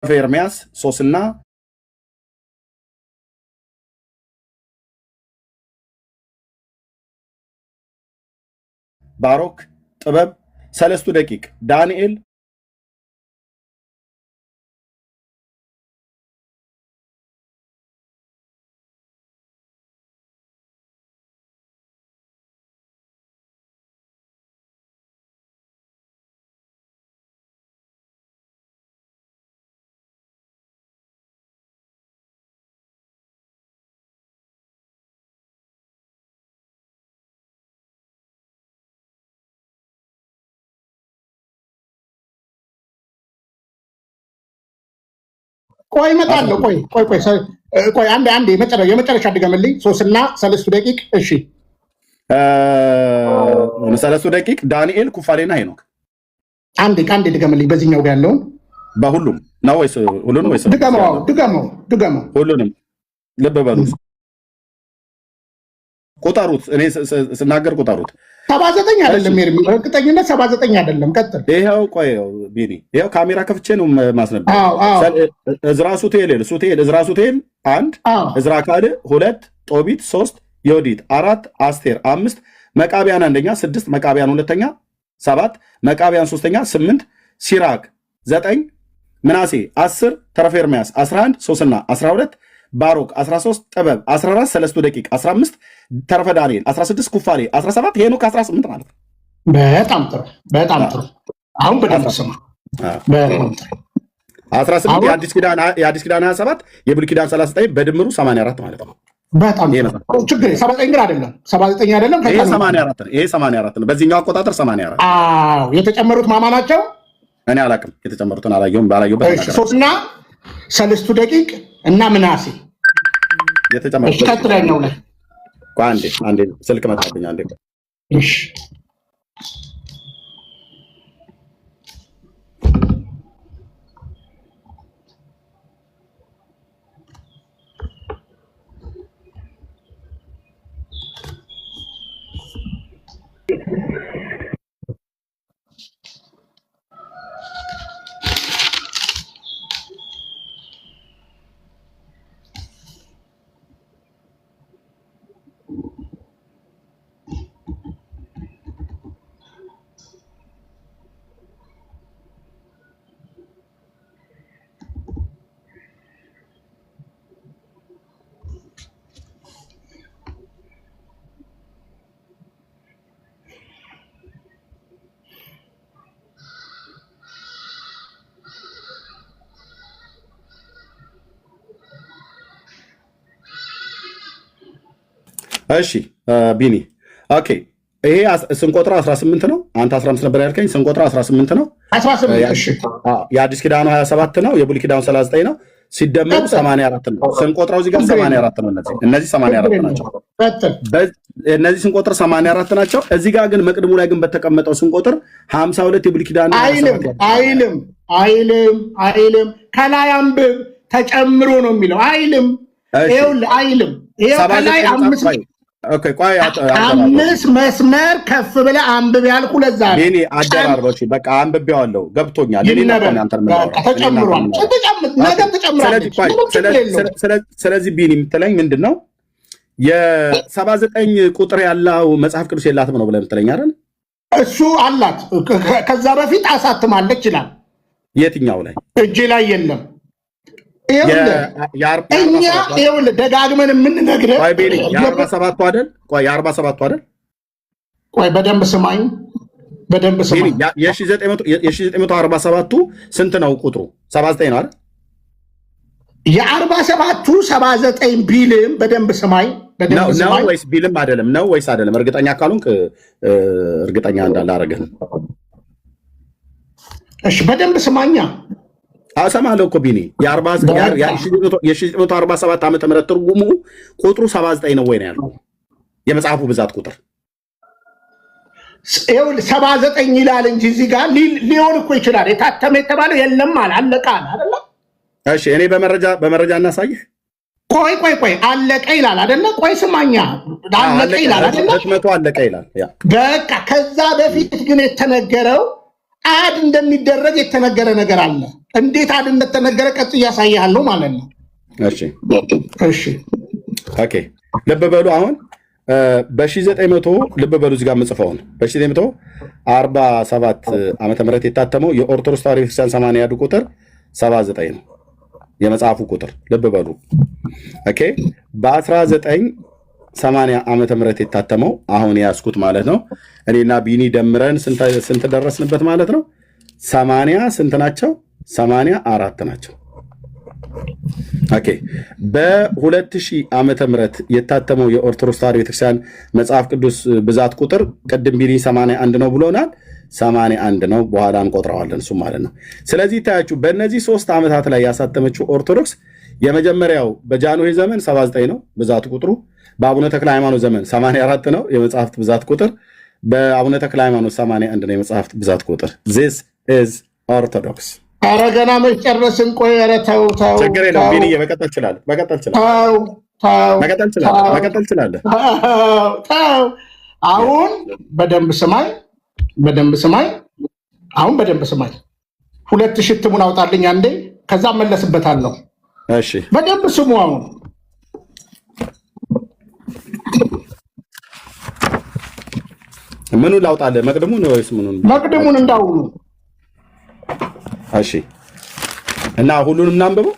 ኤርምያስ 3ና ባሮክ፣ ጥበብ፣ ሰለስቱ ደቂቅ፣ ዳንኤል፣ ቆይ እመጣለሁ። ቆይ አንዴ የመጨረሻ ድገምልኝ። 3ና ሰለስቱ ደቂቅ። እሺ ሰለስቱ ደቂቅ፣ ዳንኤል፣ ኩፋሌና ሄኖክ። አንዴ ድገምልኝ። በዚህኛው ጋር ያለውን በሁሉም ነው ወይስ ሁሉንም? ወይስ ድገመው። ሁሉንም ልብ በሉ፣ ቁጠሩት። እኔ ስናገር ቁጠሩት። 79 አይደለም ኤርሚ፣ እርግጠኝነት 79 አይደለም። ቀጥል። ይሄው ቆይ ቢኒ፣ ይሄው ካሜራ ከፍቼ ነው ማስነበር። እዝራ ሱቴል፣ እዝራ ሱቴል 1፣ እዝራ ካልዕ 2፣ ጦቢት 3፣ ዮዲት 4፣ አስቴር 5፣ መቃቢያን 1ኛ 6፣ መቃቢያን 2ኛ 7፣ መቃቢያን 3ኛ 8፣ ሲራክ 9፣ ምናሴ 10፣ ተረፈ ኤርምያስ 11፣ 3ና 12፣ ባሮክ 13፣ ጥበብ 14፣ ሰለስቱ ደቂቅ 15፣ ተረፈ ዳንኤል 16፣ ኩፋሌ 17፣ ሄኖክ 18 ማለት ነው። በጣም ጥሩ። አሁን በደንብ ስማ። 18 የአዲስ ኪዳን 27 የብሉይ ኪዳን 39 በድምሩ 84 ማለት ነው። በጣም ችግር 79 ግን አይደለም። 79 አይደለም። ይሄ 84 ነው። ይሄ 84 ነው። በዚህኛው አቆጣጠር 84። የተጨመሩት ማማ ናቸው። እኔ አላውቅም። የተጨመሩትን ባላየሁበት። 3ና ሰለስቱ ደቂቅ እና ምናሴ የተጨመሩት ቀጥለኛው ላይ አንዴ ስልክ መጣብኝ። አንዴ እሺ እሺ ቢኒ ኦኬ። ይሄ ስንቆጥር 18 ነው። አንተ 15 ነበር ያልከኝ። ስንቆጥር 18 ነው። 18 እሺ። የአዲስ ኪዳኑ 27 ነው። የብሉይ ኪዳኑ 39 ነው። ሲደመሩ 84 ነው። ስንቆጥረው እዚህ ጋር 84 ነው። እነዚህ 84 ናቸው። እነዚህ ስንቆጥር 84 ናቸው። እዚህ ጋር ግን መቅድሙ ላይ ግን በተቀመጠው ስንቆጥር 52 የብሉይ ኪዳን አይልም። ከላይ አንብብ ተጨምሮ ነው የሚለው። አይልም። አይልም። ከላይ 5 መስመር ከፍ ብለህ አንብብ ያልኩ ለዛ ነው። እኔ አደራርበሽ በቃ አንብቤዋለሁ፣ ገብቶኛል። ስለዚህ ቢኒ የምትለኝ ምንድን ነው? የ79 ቁጥር ያለው መጽሐፍ ቅዱስ የላትም ነው ብለህ የምትለኝ አይደል? እሱ አላት። ከዛ በፊት አሳትማለች ይላል። የትኛው ላይ? እጄ ላይ የለም። እኛ ደጋግመን የምንነግረህ የ47 አይደል? ቆይ የ47 አይደል? ቆይ በደንብ ስማኝ፣ በደንብ ስማኝ። የ1947ቱ ስንት ነው ቁጥሩ? 79 ነው አይደል? የ47ቱ 79 ቢልም በደንብ ስማኝ። ነው ወይስ ቢልም አይደለም? ነው ወይስ አይደለም? እርግጠኛ ካልሆንክ እርግጠኛ እንዳለ አደረግህ። እሺ በደንብ ስማኛ። አሰማለሁ እኮ ቢኒ። የ1947 ዓመተ ምህረት ትርጉሙ ቁጥሩ 79 ነው ወይ ነው ያልኩህ? የመጽሐፉ ብዛት ቁጥር 79 ይላል እንጂ እዚህ ጋር ሊሆን እኮ ይችላል። የታተመ የተባለው የለም አለ፣ አለቀ አለ አይደለ? እሺ እኔ በመረጃ እናሳይህ። ቆይ አለቀ ይላል አይደለ? ቆይ ስማኛ አለቀ ይላል አይደለ? ህትመቱ አለቀ ይላል። በቃ ከዛ በፊት ግን የተነገረው አድ እንደሚደረግ የተነገረ ነገር አለ። እንዴት አድ እንደተነገረ ቀጥ እያሳያለሁ ማለት ነው። እሺ ኦኬ። ልብ በሉ አሁን በ1900 ልብ በሉ እዚህ ጋር የምጽፈውን በ1947 ዓመተ ምህረት የታተመው የኦርቶዶክስ ተዋሕዶ ቤተክርስቲያን 80 ቁጥር 79 ነው የመጽሐፉ ቁጥር። ልብ በሉ ኦኬ። በ1980 ዓመተ ምህረት የታተመው አሁን ያስኩት ማለት ነው። እኔና ቢኒ ደምረን ስንት ደረስንበት ማለት ነው? 80 ስንት ናቸው? 84 ናቸው። ኦኬ። በ2000 ዓመተ ምህረት የታተመው የኦርቶዶክስ ተዋሕዶ ቤተክርስቲያን መጽሐፍ ቅዱስ ብዛት ቁጥር ቅድም ቢኒ 81 ነው ብሎናል። 81 ነው። በኋላ እንቆጥረዋለን እሱ ማለት ነው። ስለዚህ ታያችሁ በእነዚህ 3 ዓመታት ላይ ያሳተመችው ኦርቶዶክስ የመጀመሪያው በጃንሆይ ዘመን 79 ነው ብዛት ቁጥሩ። በአቡነ ተክለ ሃይማኖት ዘመን 84 ነው የመጽሐፍት ብዛት ቁጥር። በአቡነ ተክለ ሃይማኖት 81 ነው የመጽሐፍት ብዛት ቁጥር። this is orthodox። ኧረ ገና መጨረስን። ቆይ ኧረ ተው። ችግር የለውም ቢኒዬ፣ መቀጠል ትችላለህ። አሁን በደንብ ስማኝ። አሁን በደንብ ስማኝ። 2000 እትሙን አውጣልኝ አንዴ፣ ከዛ መለስበታለሁ። እሺ በደንብ ስሙ። አሁን ምኑን ላውጣልህ? መቅድሙን ወይስ ምኑን? መቅድሙን እንዳውኑ። እሺ እና ሁሉንም እናንብበው።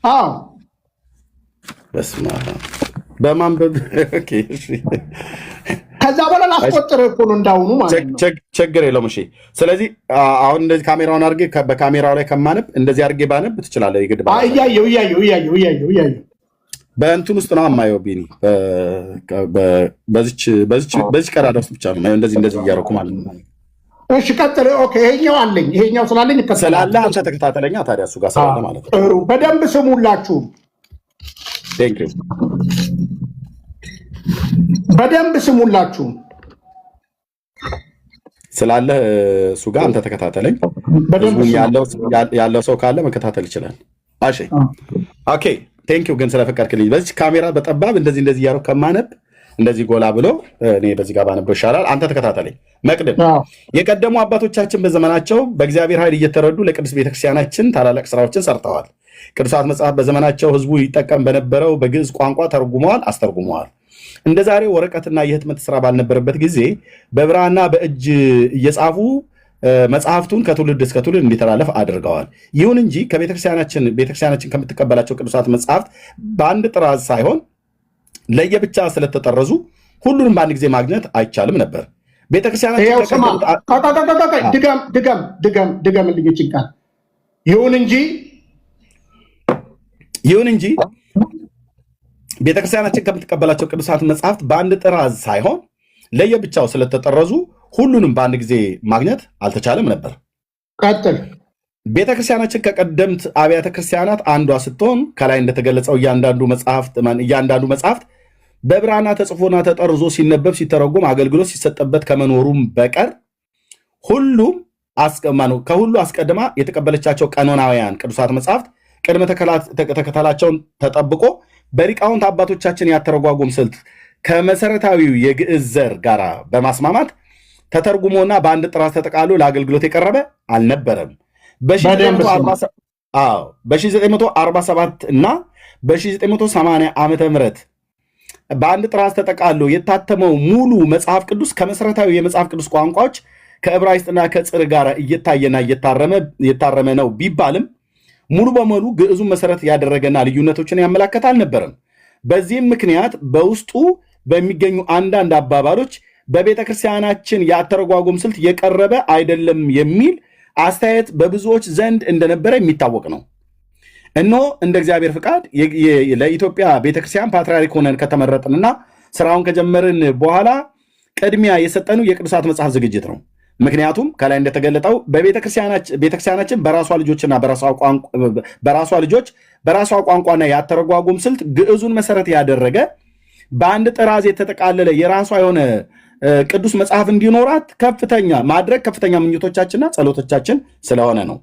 አዎ በስመ አብ በማንበብ ኦኬ። እሺ ከዛ በኋላ ላስቆጥር እኮ ነው እንዳውኑ ማለት ነው። ችግር የለውም። እሺ ስለዚህ አሁን እንደዚህ ካሜራውን አድርጌ በካሜራው ላይ ከማነብ እንደዚህ አድርጌ ባነብ ትችላለህ። ይግድ እያየው በእንትን ውስጥ ነው የማየው ቢኒ። በዚች ቀዳዳ ውስጥ ብቻ ነው እንደዚህ እያደረኩ ማለት ነው። እሺ ቀጥል። ኦኬ ይሄኛው አለኝ። ይሄኛው ስላለኝ ስላለ አንተ ተከታተለኛ። ታዲያ እሱ ጋር ስላለ ማለት ነው። ጥሩ በደንብ ስሙላችሁ። ቴንክ ዩ በደንብ ስሙላችሁ ስላለ እሱ ጋር አንተ ተከታተለኝ። ያለው ሰው ካለ መከታተል ይችላል። እሺ ኦኬ ቴንክ ዩ ግን ስለፈቀድክልኝ። በዚህ ካሜራ በጠባብ እንደዚህ እያደረኩ ከማነብ እንደዚህ ጎላ ብሎ እኔ በዚህ ጋር ባነበው ይሻላል። አንተ ተከታተለኝ። መቅድም የቀደሙ አባቶቻችን በዘመናቸው በእግዚአብሔር ኃይል እየተረዱ ለቅድስት ቤተክርስቲያናችን ታላላቅ ስራዎችን ሰርተዋል። ቅዱሳት መጽሐፍ በዘመናቸው ህዝቡ ይጠቀም በነበረው በግዕዝ ቋንቋ ተርጉመዋል፣ አስተርጉመዋል። እንደ ዛሬው ወረቀትና የህትመት ስራ ባልነበረበት ጊዜ በብራና በእጅ እየጻፉ መጽሐፍቱን ከትውልድ እስከ ትውልድ እንዲተላለፍ አድርገዋል። ይሁን እንጂ ቤተክርስቲያናችን ከምትቀበላቸው ቅዱሳት መጽሐፍት በአንድ ጥራዝ ሳይሆን ለየብቻ ስለተጠረዙ ሁሉንም በአንድ ጊዜ ማግኘት አይቻልም ነበር። ቤተክርስቲያናችን ድገም ልኝ ጭንቃል። ይሁን እንጂ ቤተክርስቲያናችን ከምትቀበላቸው ቅዱሳት መጽሐፍት በአንድ ጥራዝ ሳይሆን ለየብቻው ስለተጠረዙ ሁሉንም በአንድ ጊዜ ማግኘት አልተቻለም ነበር። ቀጥል። ቤተክርስቲያናችን ከቀደምት አብያተ ክርስቲያናት አንዷ ስትሆን ከላይ እንደተገለጸው እያንዳንዱ መጽሐፍት በብራና ተጽፎና ተጠርዞ ሲነበብ ሲተረጎም አገልግሎት ሲሰጠበት ከመኖሩም በቀር ከሁሉ አስቀድማ የተቀበለቻቸው ቀኖናውያን ቅዱሳት መጽሐፍት ቅድመ ተከተላቸውን ተጠብቆ በሊቃውንት አባቶቻችን ያተረጓጎም ስልት ከመሰረታዊው የግዕዝ ዘር ጋር በማስማማት ተተርጉሞና በአንድ ጥራዝ ተጠቃሎ ለአገልግሎት የቀረበ አልነበረም። በ1947 እና በ1980 ዓመተ ምህረት በአንድ ጥራዝ ተጠቃሎ የታተመው ሙሉ መጽሐፍ ቅዱስ ከመሰረታዊ የመጽሐፍ ቅዱስ ቋንቋዎች ከዕብራይስጥና ከጽር ጋር እየታየና እየታረመ ነው ቢባልም ሙሉ በሙሉ ግዕዙን መሰረት ያደረገና ልዩነቶችን ያመላከት አልነበረም። በዚህም ምክንያት በውስጡ በሚገኙ አንዳንድ አባባሎች በቤተክርስቲያናችን የአተረጓጎም ስልት የቀረበ አይደለም የሚል አስተያየት በብዙዎች ዘንድ እንደነበረ የሚታወቅ ነው። እነሆ እንደ እግዚአብሔር ፍቃድ ለኢትዮጵያ ቤተክርስቲያን ፓትርያርክ ሆነን ከተመረጥንና ስራውን ከጀመርን በኋላ ቅድሚያ የሰጠኑ የቅዱሳት መጽሐፍ ዝግጅት ነው። ምክንያቱም ከላይ እንደተገለጠው ቤተክርስቲያናችን በራሷ ልጆችና በራሷ ቋንቋና የአተረጓጎም ስልት ግዕዙን መሰረት ያደረገ በአንድ ጥራዝ የተጠቃለለ የራሷ የሆነ ቅዱስ መጽሐፍ እንዲኖራት ከፍተኛ ምኞቶቻችንና ጸሎቶቻችን ስለሆነ ነው።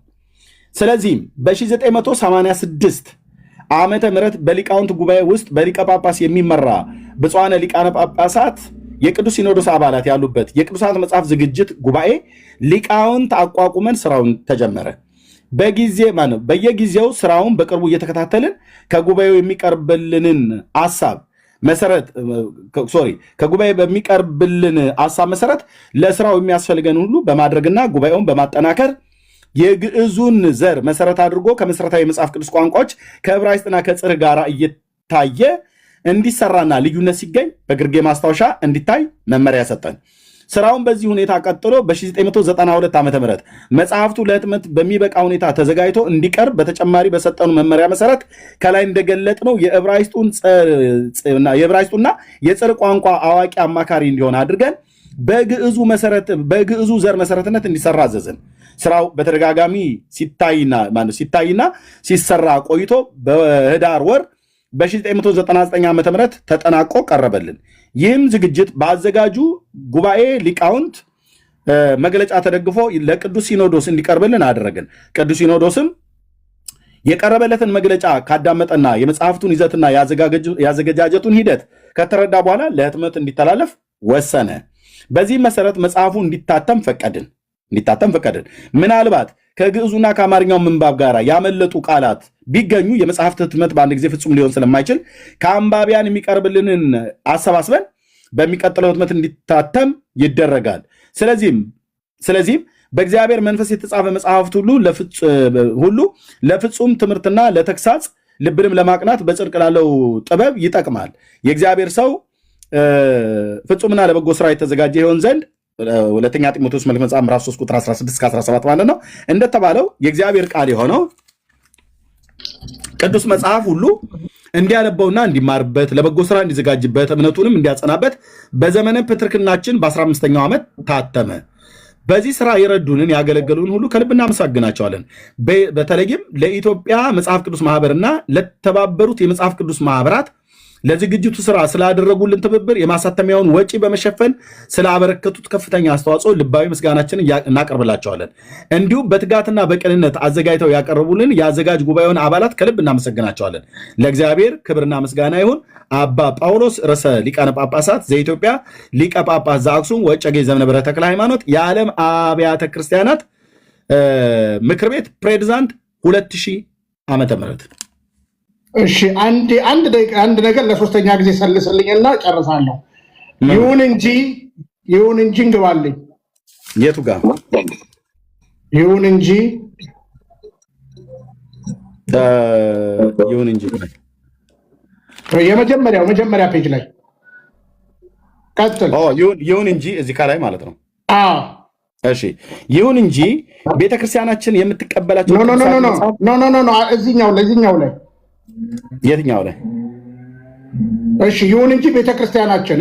ስለዚህም በ1986 ዓመተ ምህረት በሊቃውንት ጉባኤ ውስጥ በሊቀ ጳጳስ የሚመራ ብፁዓነ ሊቃነ ጳጳሳት የቅዱስ ሲኖዶስ አባላት ያሉበት የቅዱሳት መጽሐፍ ዝግጅት ጉባኤ ሊቃውንት አቋቁመን ስራውን ተጀመረ። በየጊዜው ስራውን በቅርቡ እየተከታተልን ከጉባኤው የሚቀርብልንን ሐሳብ መሰረት ከጉባኤ በሚቀርብልን ሐሳብ መሰረት ለስራው የሚያስፈልገን ሁሉ በማድረግና ጉባኤውን በማጠናከር የግዕዙን ዘር መሰረት አድርጎ ከመሰረታዊ መጽሐፍ ቅዱስ ቋንቋዎች ከዕብራይስጥና ከጽርዕ ጋር እየታየ እንዲሰራና ልዩነት ሲገኝ በግርጌ ማስታወሻ እንዲታይ መመሪያ ሰጠን። ስራውን በዚህ ሁኔታ ቀጥሎ በ1992 ዓ.ም መጽሐፍቱ ለህትመት በሚበቃ ሁኔታ ተዘጋጅቶ እንዲቀርብ በተጨማሪ በሰጠኑ መመሪያ መሰረት ከላይ እንደገለጥነው የዕብራይስጡና የጽርዕ ቋንቋ አዋቂ አማካሪ እንዲሆን አድርገን በግዕዙ ዘር መሰረትነት እንዲሰራ አዘዝን። ስራው በተደጋጋሚ ሲታይና ሲሰራ ቆይቶ በህዳር ወር በ1999 ዓ.ም ተጠናቆ ቀረበልን። ይህም ዝግጅት በአዘጋጁ ጉባኤ ሊቃውንት መግለጫ ተደግፎ ለቅዱስ ሲኖዶስ እንዲቀርብልን አደረግን። ቅዱስ ሲኖዶስም የቀረበለትን መግለጫ ካዳመጠና የመጽሐፍቱን ይዘትና ያዘገጃጀቱን ሂደት ከተረዳ በኋላ ለህትመት እንዲተላለፍ ወሰነ። በዚህም መሰረት መጽሐፉ እንዲታተም ፈቀድን። ምናልባት ከግዕዙና ከአማርኛው ምንባብ ጋር ያመለጡ ቃላት ቢገኙ የመጽሐፍት ህትመት በአንድ ጊዜ ፍጹም ሊሆን ስለማይችል ከአንባቢያን የሚቀርብልንን አሰባስበን በሚቀጥለው ህትመት እንዲታተም ይደረጋል። ስለዚህም በእግዚአብሔር መንፈስ የተጻፈ መጽሐፍት ሁሉ ለፍጹም ትምህርትና ለተግሳጽ ልብንም ለማቅናት በጽድቅ ላለው ጥበብ ይጠቅማል። የእግዚአብሔር ሰው ፍጹምና ለበጎ ስራ የተዘጋጀ ይሆን ዘንድ ሁለተኛ ጢሞቴዎስ መልእክት መጽሐፍ ምዕራፍ 3 ቁጥር 16-17 ማለት ነው። እንደተባለው የእግዚአብሔር ቃል የሆነው ቅዱስ መጽሐፍ ሁሉ እንዲያነበውና እንዲማርበት ለበጎ ስራ እንዲዘጋጅበት እምነቱንም እንዲያጸናበት በዘመነ ፕትርክናችን በ15ኛው ዓመት ታተመ። በዚህ ስራ የረዱንን ያገለገሉን ሁሉ ከልብ እናመሰግናቸዋለን። በተለይም ለኢትዮጵያ መጽሐፍ ቅዱስ ማህበርና ለተባበሩት የመጽሐፍ ቅዱስ ማህበራት ለዝግጅቱ ስራ ስላደረጉልን ትብብር የማሳተሚያውን ወጪ በመሸፈን ስላበረከቱት ከፍተኛ አስተዋጽኦ ልባዊ ምስጋናችንን እናቀርብላቸዋለን። እንዲሁም በትጋትና በቅንነት አዘጋጅተው ያቀረቡልን የአዘጋጅ ጉባኤውን አባላት ከልብ እናመሰግናቸዋለን። ለእግዚአብሔር ክብርና ምስጋና ይሁን። አባ ጳውሎስ ርዕሰ ሊቃነ ጳጳሳት ዘኢትዮጵያ ሊቀ ጳጳስ ዘአክሱም ወዕጨጌ ዘመንበረ ተክለ ሃይማኖት የዓለም አብያተ ክርስቲያናት ምክር ቤት ፕሬዚዳንት 2000 ዓመተ ምህረት። እሺ አንድ ነገር ለሶስተኛ ጊዜ ሰልስልኝና ጨርሳለሁ። ይሁን እንጂ እንግባልኝ። የቱ ጋር ይሁን እንጂ የመጀመሪያ ፔጅ ላይ ቀጥል። ይሁን እንጂ እዚህ ከላይ ማለት ነው። እሺ ይሁን እንጂ ቤተክርስቲያናችን የምትቀበላቸው እዚህኛው ላይ የትኛው ላይ? እሺ ይሁን እንጂ ቤተክርስቲያናችን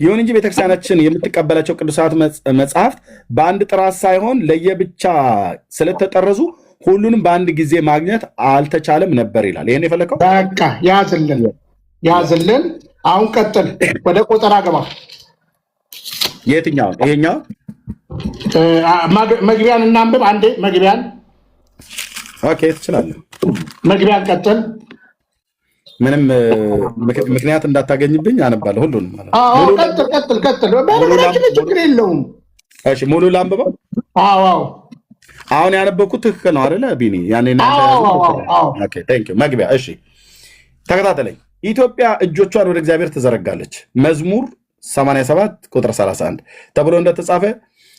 ይሁን እንጂ ቤተክርስቲያናችን የምትቀበላቸው ቅዱሳት መጽሐፍት በአንድ ጥራት ሳይሆን ለየብቻ ስለተጠረዙ ሁሉንም በአንድ ጊዜ ማግኘት አልተቻለም ነበር ይላል። ይሄን የፈለከው? በቃ ያዝልን። አሁን ቀጥል፣ ወደ ቆጠራ ገባ። የትኛው? ይሄኛው መግቢያን እናንብብ አንዴ። መግቢያን ኦኬ፣ ትችላለህ። መግቢያን ቀጥል። ምንም ምክንያት እንዳታገኝብኝ አነባለሁ ሁሉንም ማለት ነው። ቀጥል። በነገራችን ችግር የለውም። እሺ ሙሉ ላንብበው። አሁን ያነበብኩት ትክክል ነው አይደለ ቢኒ? ኦኬ ቴንክ ዩ። መግቢያ። እሺ ተከታተለኝ። ኢትዮጵያ እጆቿን ወደ እግዚአብሔር ትዘረጋለች፣ መዝሙር 87 ቁጥር 31 ተብሎ እንደተጻፈ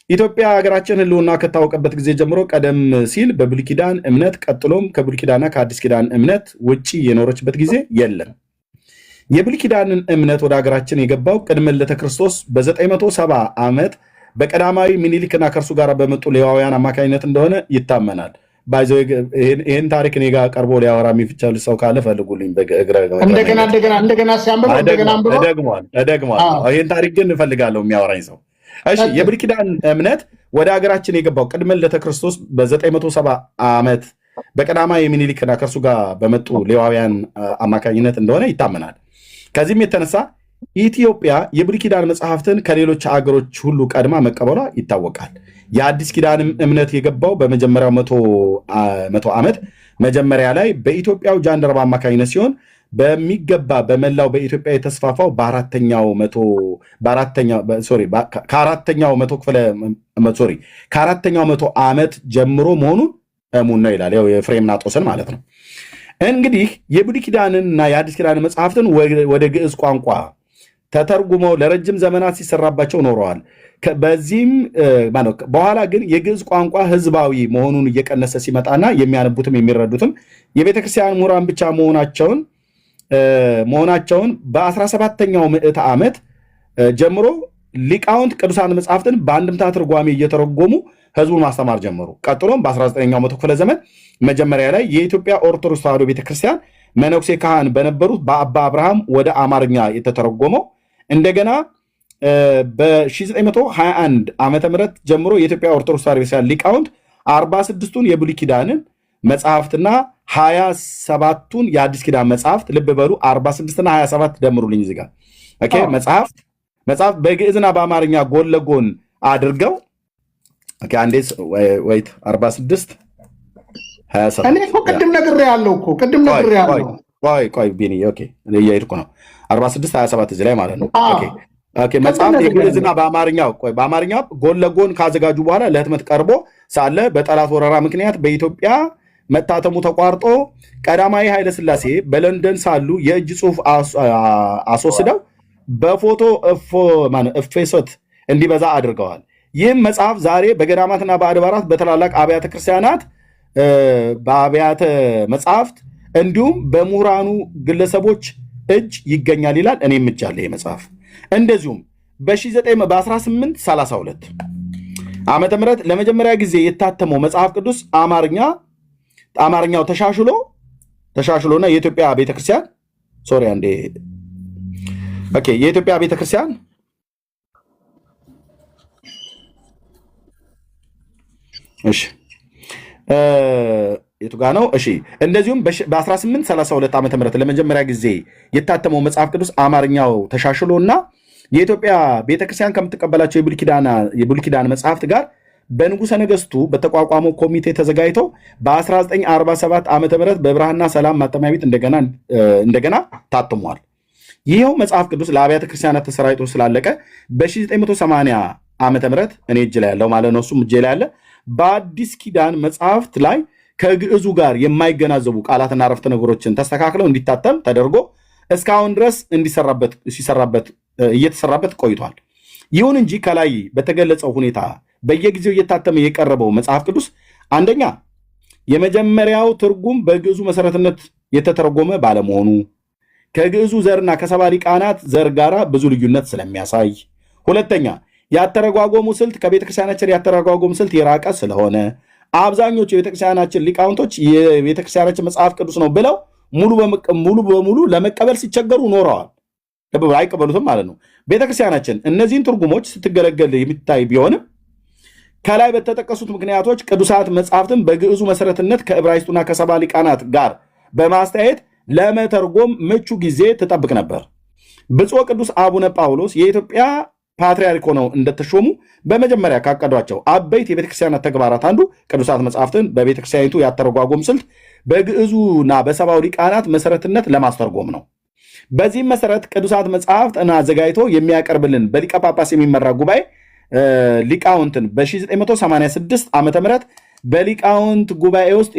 ኢትዮጵያ ሀገራችን ሕልውና ከታወቀበት ጊዜ ጀምሮ ቀደም ሲል በብሉይ ኪዳን እምነት ቀጥሎም ከብሉይ ኪዳንና ከአዲስ ኪዳን እምነት ውጪ የኖረችበት ጊዜ የለም። የብሉይ ኪዳንን እምነት ወደ ሀገራችን የገባው ቅድመ ልደተ ክርስቶስ በ970 ዓመት በቀዳማዊ ምኒልክና ከእርሱ ጋር በመጡ ሌዋውያን አማካኝነት እንደሆነ ይታመናል። ይህን ታሪክ እኔ ጋር ቀርቦ ሊያወራ የሚችል ሰው ካለ ፈልጉልኝ። እንደገና ሲያንብብ እደግመዋል። ይህን ታሪክ ግን እፈልጋለሁ የሚያወራኝ ሰው። እሺ የብሉይ ኪዳን እምነት ወደ ሀገራችን የገባው ቅድመ ልደተ ክርስቶስ በ970 ዓመት በቀዳማዊ ምኒልክና ከእርሱ ጋር በመጡ ሌዋውያን አማካኝነት እንደሆነ ይታመናል። ከዚህም የተነሳ ኢትዮጵያ የብሉይ ኪዳን መጽሐፍትን ከሌሎች አገሮች ሁሉ ቀድማ መቀበሏ ይታወቃል። የአዲስ ኪዳን እምነት የገባው በመጀመሪያው መቶ ዓመት መጀመሪያ ላይ በኢትዮጵያው ጃንደረባ አማካኝነት ሲሆን በሚገባ በመላው በኢትዮጵያ የተስፋፋው ከአራተኛው መቶ ዓመት ጀምሮ መሆኑን እሙን ነው ይላል። ያው የፍሬምናጦስን ማለት ነው። እንግዲህ የብሉይ ኪዳንንና የአዲስ ኪዳን መጽሐፍትን ወደ ግዕዝ ቋንቋ ተተርጉመው ለረጅም ዘመናት ሲሰራባቸው ኖረዋል። በዚህም በኋላ ግን የግዕዝ ቋንቋ ህዝባዊ መሆኑን እየቀነሰ ሲመጣና የሚያነቡትም የሚረዱትም የቤተክርስቲያን ምሁራን ብቻ መሆናቸውን በ17ኛው ምዕተ ዓመት ጀምሮ ሊቃውንት ቅዱሳን መጽሐፍትን በአንድምታ ትርጓሜ እየተረጎሙ ህዝቡን ማስተማር ጀመሩ። ቀጥሎም በ19ኛው መቶ ክፍለ ዘመን መጀመሪያ ላይ የኢትዮጵያ ኦርቶዶክስ ተዋሕዶ ቤተክርስቲያን መነኩሴ ካህን በነበሩት በአባ አብርሃም ወደ አማርኛ የተተረጎመው እንደገና በ1921 ዓመተ ምህረት ጀምሮ የኢትዮጵያ ኦርቶዶክስ ተዋሕዶ ቤተክርስቲያን ሊቃውንት 46ቱን የብሉይ ኪዳንን መጽሐፍትና 27ቱን የአዲስ ኪዳን መጽሐፍት ልብ በሉ 46 እና 27 ደምሩልኝ እዚህ ጋር ኦኬ መጽሐፍት በግዕዝና በአማርኛ ጎን ለጎን አድርገው ኦኬ አንዴ ወይት 46 27 እኔ እኮ ቅድም ነግሬያለሁ ቆይ ቢኒ ኦኬ እየሄድኩ ነው 46 27 እዚህ ላይ ማለት ነው ኦኬ መጽሐፍ የግዕዝና በአማርኛ ጎን ለጎን ካዘጋጁ በኋላ ለህትመት ቀርቦ ሳለ በጠላት ወረራ ምክንያት በኢትዮጵያ መታተሙ ተቋርጦ ቀዳማዊ ኃይለ ሥላሴ በለንደን ሳሉ የእጅ ጽሑፍ አስወስደው በፎቶ እፌሶት እንዲበዛ አድርገዋል። ይህም መጽሐፍ ዛሬ በገዳማትና በአድባራት በተላላቅ አብያተ ክርስቲያናት በአብያተ መጽሐፍት እንዲሁም በምሁራኑ ግለሰቦች እጅ ይገኛል ይላል። እኔም እጅ አለ ይህ መጽሐፍ። እንደዚሁም በ1832 ዓመተ ምህረት ለመጀመሪያ ጊዜ የታተመው መጽሐፍ ቅዱስ አማርኛው ተሻሽሎና የኢትዮጵያ ቤተክርስቲያን የኢትዮጵያ ቤተክርስቲያን እሺ የቱ ጋ ነው? እሺ እንደዚሁም በ1832 ዓመተ ምህረት ለመጀመሪያ ጊዜ የታተመው መጽሐፍ ቅዱስ አማርኛው ተሻሽሎና የኢትዮጵያ ቤተክርስቲያን ከምትቀበላቸው የብሉይ ኪዳን መጽሐፍት ጋር በንጉሠ ነገሥቱ በተቋቋመው ኮሚቴ ተዘጋጅቶ በ1947 ዓመተ ምህረት በብርሃንና ሰላም ማተሚያ ቤት እንደገና ታትሟል። ይኸው መጽሐፍ ቅዱስ ለአብያተ ክርስቲያናት ተሰራጭቶ ስላለቀ በ1980 ዓመተ ምህረት እኔ እጅ ላይ ያለው ማለት ነው እሱም እጅ ላይ ያለ በአዲስ ኪዳን መጽሐፍት ላይ ከግዕዙ ጋር የማይገናዘቡ ቃላትና አረፍተ ነገሮችን ተስተካክለው እንዲታተም ተደርጎ እስካሁን ድረስ እየተሰራበት ቆይቷል። ይሁን እንጂ ከላይ በተገለጸው ሁኔታ በየጊዜው እየታተመ የቀረበው መጽሐፍ ቅዱስ አንደኛ የመጀመሪያው ትርጉም በግዕዙ መሰረትነት የተተረጎመ ባለመሆኑ ከግዕዙ ዘርና ከሰባ ሊቃናት ዘር ጋር ብዙ ልዩነት ስለሚያሳይ፣ ሁለተኛ ያተረጓጎሙ ስልት ከቤተክርስቲያናችን ያተረጓጎሙ ስልት የራቀ ስለሆነ አብዛኞቹ የቤተክርስቲያናችን ሊቃውንቶች የቤተክርስቲያናችን መጽሐፍ ቅዱስ ነው ብለው ሙሉ በሙሉ ለመቀበል ሲቸገሩ ኖረዋል። አይቀበሉትም ማለት ነው። ቤተክርስቲያናችን እነዚህን ትርጉሞች ስትገለገል የሚታይ ቢሆንም ከላይ በተጠቀሱት ምክንያቶች ቅዱሳት መጽሐፍትን በግዕዙ መሰረትነት ከዕብራይስጡና ከሰባ ሊቃናት ጋር በማስተያየት ለመተርጎም ምቹ ጊዜ ትጠብቅ ነበር። ብፁዕ ቅዱስ አቡነ ጳውሎስ የኢትዮጵያ ፓትርያርክ ሆነው እንደተሾሙ በመጀመሪያ ካቀዷቸው አበይት የቤተክርስቲያናት ተግባራት አንዱ ቅዱሳት መጽሐፍትን በቤተክርስቲያኒቱ ያተረጓጎም ስልት በግዕዙና በሰባው ሊቃናት መሰረትነት ለማስተርጎም ነው። በዚህም መሰረት ቅዱሳት መጽሐፍትን አዘጋጅቶ የሚያቀርብልን በሊቀ ጳጳስ የሚመራ ጉባኤ ሊቃውንትን በ1986 ዓመተ ምህረት በሊቃውንት ጉባኤ ውስጥ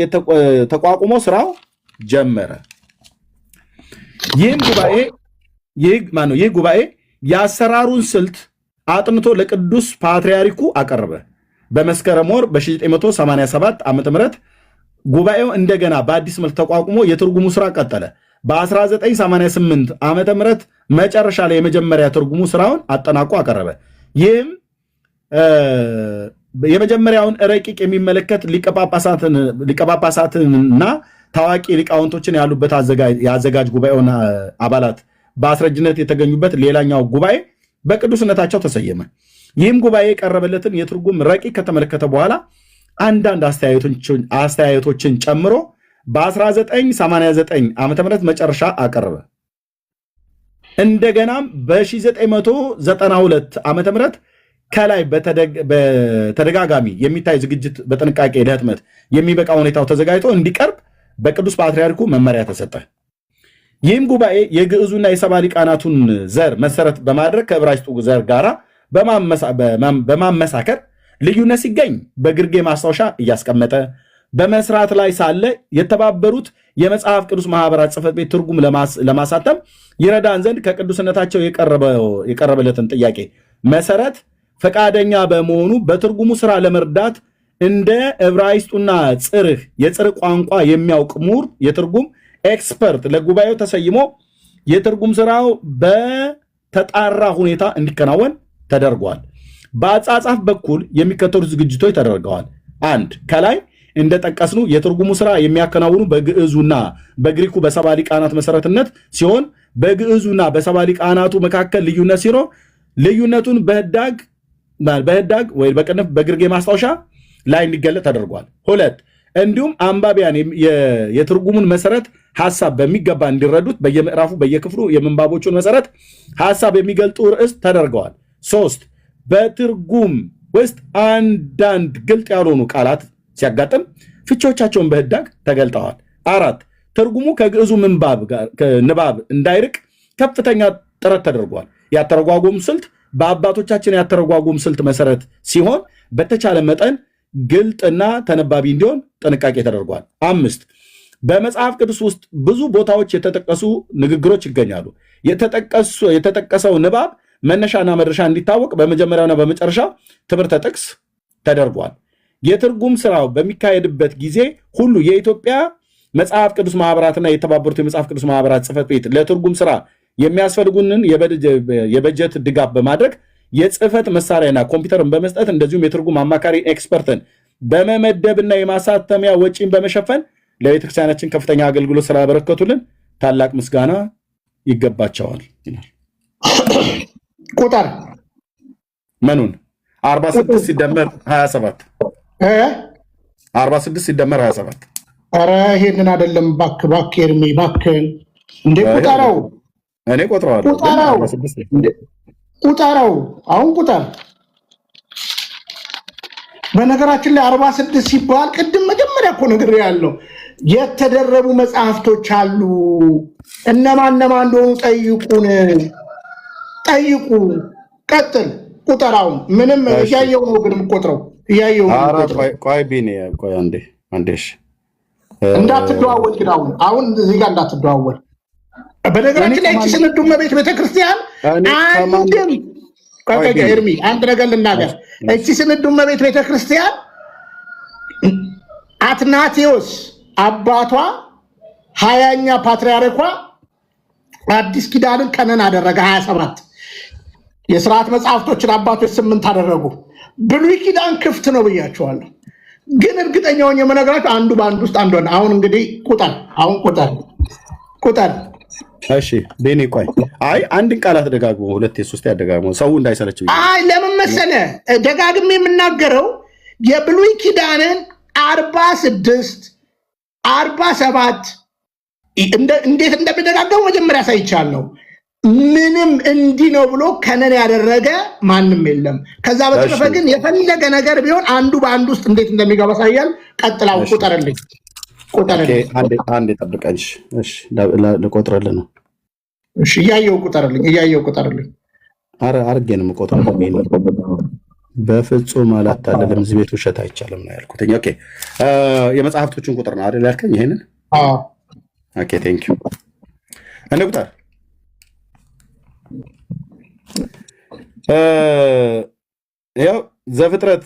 ተቋቁሞ ስራው ጀመረ። ይህ ጉባኤ የአሰራሩን ስልት አጥንቶ ለቅዱስ ፓትርያርኩ አቀረበ። በመስከረም ወር በ1987 ዓመተ ምህረት ጉባኤው እንደገና በአዲስ መልክ ተቋቁሞ የትርጉሙ ስራ ቀጠለ። በ1988 ዓመተ ምህረት መጨረሻ ላይ የመጀመሪያ ትርጉሙ ስራውን አጠናቆ አቀረበ። ይህም የመጀመሪያውን ረቂቅ የሚመለከት ሊቀጳጳሳትንና ታዋቂ ሊቃውንቶችን ያሉበት የአዘጋጅ ጉባኤውን አባላት በአስረጅነት የተገኙበት ሌላኛው ጉባኤ በቅዱስነታቸው ተሰየመ። ይህም ጉባኤ የቀረበለትን የትርጉም ረቂቅ ከተመለከተ በኋላ አንዳንድ አስተያየቶችን ጨምሮ በ1989 ዓ.ም መጨረሻ አቀረበ። እንደገናም በ1992 ዓ.ም ከላይ በተደጋጋሚ የሚታይ ዝግጅት በጥንቃቄ ለህትመት የሚበቃ ሁኔታው ተዘጋጅቶ እንዲቀርብ በቅዱስ ፓትርያርኩ መመሪያ ተሰጠ። ይህም ጉባኤ የግዕዙና የሰባ ሊቃናቱን ዘር መሰረት በማድረግ ከዕብራይስጡ ዘር ጋራ በማመሳከር ልዩነት ሲገኝ በግርጌ ማስታወሻ እያስቀመጠ በመስራት ላይ ሳለ የተባበሩት የመጽሐፍ ቅዱስ ማህበራት ጽሕፈት ቤት ትርጉም ለማሳተም ይረዳን ዘንድ ከቅዱስነታቸው የቀረበለትን ጥያቄ መሰረት ፈቃደኛ በመሆኑ በትርጉሙ ስራ ለመርዳት እንደ ዕብራይስጡና ጽርህ የጽርህ ቋንቋ የሚያውቅ ምሁር የትርጉም ኤክስፐርት ለጉባኤው ተሰይሞ የትርጉም ስራው በተጣራ ሁኔታ እንዲከናወን ተደርጓል። በአጻጻፍ በኩል የሚከተሉት ዝግጅቶች ተደርገዋል። 1. ከላይ እንደጠቀስነው የትርጉሙ ስራ የሚያከናውኑ በግዕዙና በግሪኩ በሰባ ሊቃናት መሰረትነት ሲሆን በግዕዙና በሰባ ሊቃናቱ መካከል ልዩነት ሲኖር ልዩነቱን በህዳግ ወይ በቅንፍ በግርጌ ማስታወሻ ላይ እንዲገለጥ ተደርጓል። 2. እንዲሁም አንባቢያን የትርጉሙን መሰረት ሐሳብ በሚገባ እንዲረዱት በየምዕራፉ በየክፍሉ የምንባቦቹን መሰረት ሐሳብ የሚገልጡ ርዕስ ተደርገዋል። 3. በትርጉም ውስጥ አንዳንድ ግልጥ ያልሆኑ ቃላት ሲያጋጥም ፍቾቻቸውን በህዳግ ተገልጠዋል። 4. ትርጉሙ ከግዕዙ ንባብ እንዳይርቅ ከፍተኛ ጥረት ተደርጓል። ያተረጓጎም ስልት በአባቶቻችን ያተረጓጎም ስልት መሰረት ሲሆን በተቻለ መጠን ግልጥና ተነባቢ እንዲሆን ጥንቃቄ ተደርጓል። 5. በመጽሐፍ ቅዱስ ውስጥ ብዙ ቦታዎች የተጠቀሱ ንግግሮች ይገኛሉ። የተጠቀሰው ንባብ መነሻና መድረሻ እንዲታወቅ በመጀመሪያውና በመጨረሻ ትምህርተ ጥቅስ ተደርጓል። የትርጉም ስራው በሚካሄድበት ጊዜ ሁሉ የኢትዮጵያ መጽሐፍ ቅዱስ ማህበራትና የተባበሩት የመጽሐፍ ቅዱስ ማህበራት ጽሕፈት ቤት ለትርጉም ስራ የሚያስፈልጉንን የበጀት ድጋፍ በማድረግ የጽሕፈት መሳሪያና ኮምፒውተርን በመስጠት እንደዚሁም የትርጉም አማካሪ ኤክስፐርትን በመመደብና የማሳተሚያ ወጪን በመሸፈን ለቤተክርስቲያናችን ከፍተኛ አገልግሎት ስላበረከቱልን ታላቅ ምስጋና ይገባቸዋል ይላል። ቁጥር ምኑን 46 ሲደመር 27 46 ሲደመር 27 ኧረ ይሄንን አይደለም እባክህ ኤርሚ እባክህ እንዴ ቁጠረው። እኔ ቆጥረዋለሁ። ቁጠረው አሁን ቁጠር። በነገራችን ላይ 46 ሲባል ቅድም መጀመሪያ እኮ ነገር ያለው የተደረቡ መጽሐፍቶች አሉ። እነማን እንደሆኑ ጠይቁ። ቀጥል ቁጠራው። ምንም እያየው ነው ግን የምቆጥረው እያየው ነው። ቆይ ቢኒ ቆይ አንዴሽ እንዳትደዋወል ግን አሁን እዚህ ጋር እንዳትደዋወል። በነገራችን ላይ ስንዱ እመቤት ቤተክርስቲያን አንድም ኤርሚ አንድ ነገር ልናገር። እቺ ስንዱ እመቤት ቤተክርስቲያን አትናቴዎስ አባቷ 20ኛ ፓትርያርኳ አዲስ ኪዳንን ከነን አደረገ 27 የሥርዓት መጽሐፍቶችን አባቶች 8 አደረጉ። ብሉይ ኪዳን ክፍት ነው ብያቸዋለሁ። ግን እርግጠኛውን የምነግራችሁ አንዱ በአንድ ውስጥ አንዱ ነው። አሁን እንግዲህ ቁጠር። እሺ ቤኔ ቆይ አንድን ቃላት ደጋግሞ 2 3 ያደጋግሞ ሰው እንዳይሰለችው። ለምን መሰለ ደጋግሜ የምናገረው የብሉይ ኪዳንን 46 47 እንዴት እንደሚደጋገሙ መጀመሪያ ሳይቻለሁ። ምንም እንዲህ ነው ብሎ ከነን ያደረገ ማንም የለም። ከዛ በተረፈ ግን የፈለገ ነገር ቢሆን አንዱ በአንዱ ውስጥ እንዴት እንደሚገባ ሳያል ቀጥላው ቁጠርልኝ። አንዴ ጠብቀኝ። እሺ ልቆጥርልህ ነው። እሺ እያየው ቁጠርልኝ። አረ አርጌ ነው የምቆጥርልህ። በፍጹም አላታለልም። እዚህ ቤት ውሸት አይቻልም ነው ያልኩት። ኦኬ የመጽሐፍቶቹን ቁጥር ነው አይደል ያልከኝ? ይሄንን ኦኬ ቴንክ ዩ። እንቁጠር። ያው ዘፍጥረት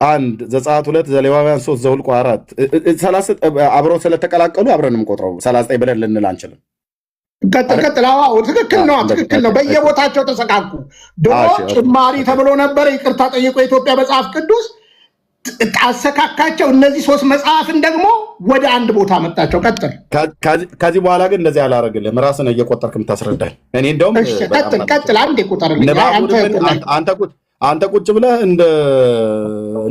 1 ዘጸአት 2 ዘሌዋውያን 3 ዘኍልቍ 4 30 አብረው ስለተቀላቀሉ አብረንም ቆጥረው 39 ብለን ልንል አንችልም። ቀጥል። ትክክል ነው። በየቦታቸው ተሰቃቁ። ድሮ ጭማሪ ተብሎ ነበር። ይቅርታ ጠይቆ የኢትዮጵያ መጽሐፍ ቅዱስ አሰካካቸው። እነዚህ 3 መጽሐፍን ደግሞ ወደ አንድ ቦታ መጣቸው። ቀጥል። ከዚህ በኋላ ግን እንደዚህ አላረግልህም። ራስን እየቆጠርክ የምታስረዳኝ እኔ እንደውም ቀጥል። አንዴ ቁጠርልኝ። አንተ ቁጭ ብለህ እንደ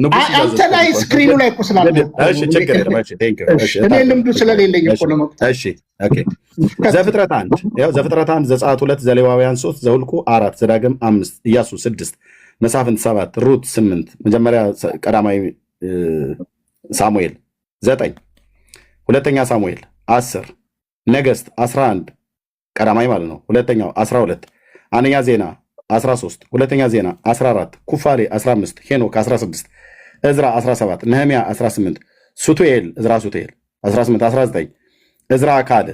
ንጉስ አንተ ላይ ስክሪኑ ላይ እኮ ስላለ ችግር የለም። እኔ ልምዱ ስለሌለኝ እኮ ነው። ዘፍጥረት 1 ዘጸአት 2 ዘሌዋውያን 3 ዘኍልቍ 4 ዘዳግም 5 ኢያሱ 6 መሳፍንት 7 ሩት 8 መጀመሪያ ቀዳማዊ ሳሙኤል 9 ሁለተኛ ሳሙኤል 10 ነገስት 11 ቀዳማዊ ማለት ነው። ሁለተኛው 12 አንደኛ ዜና 13 ሁለተኛ ዜና 14 ኩፋሌ 15 ሄኖክ 16 እዝራ 17 ነህሚያ 18 ሱቱኤል እዝራ ሱቱኤል 18 19 እዝራ ካል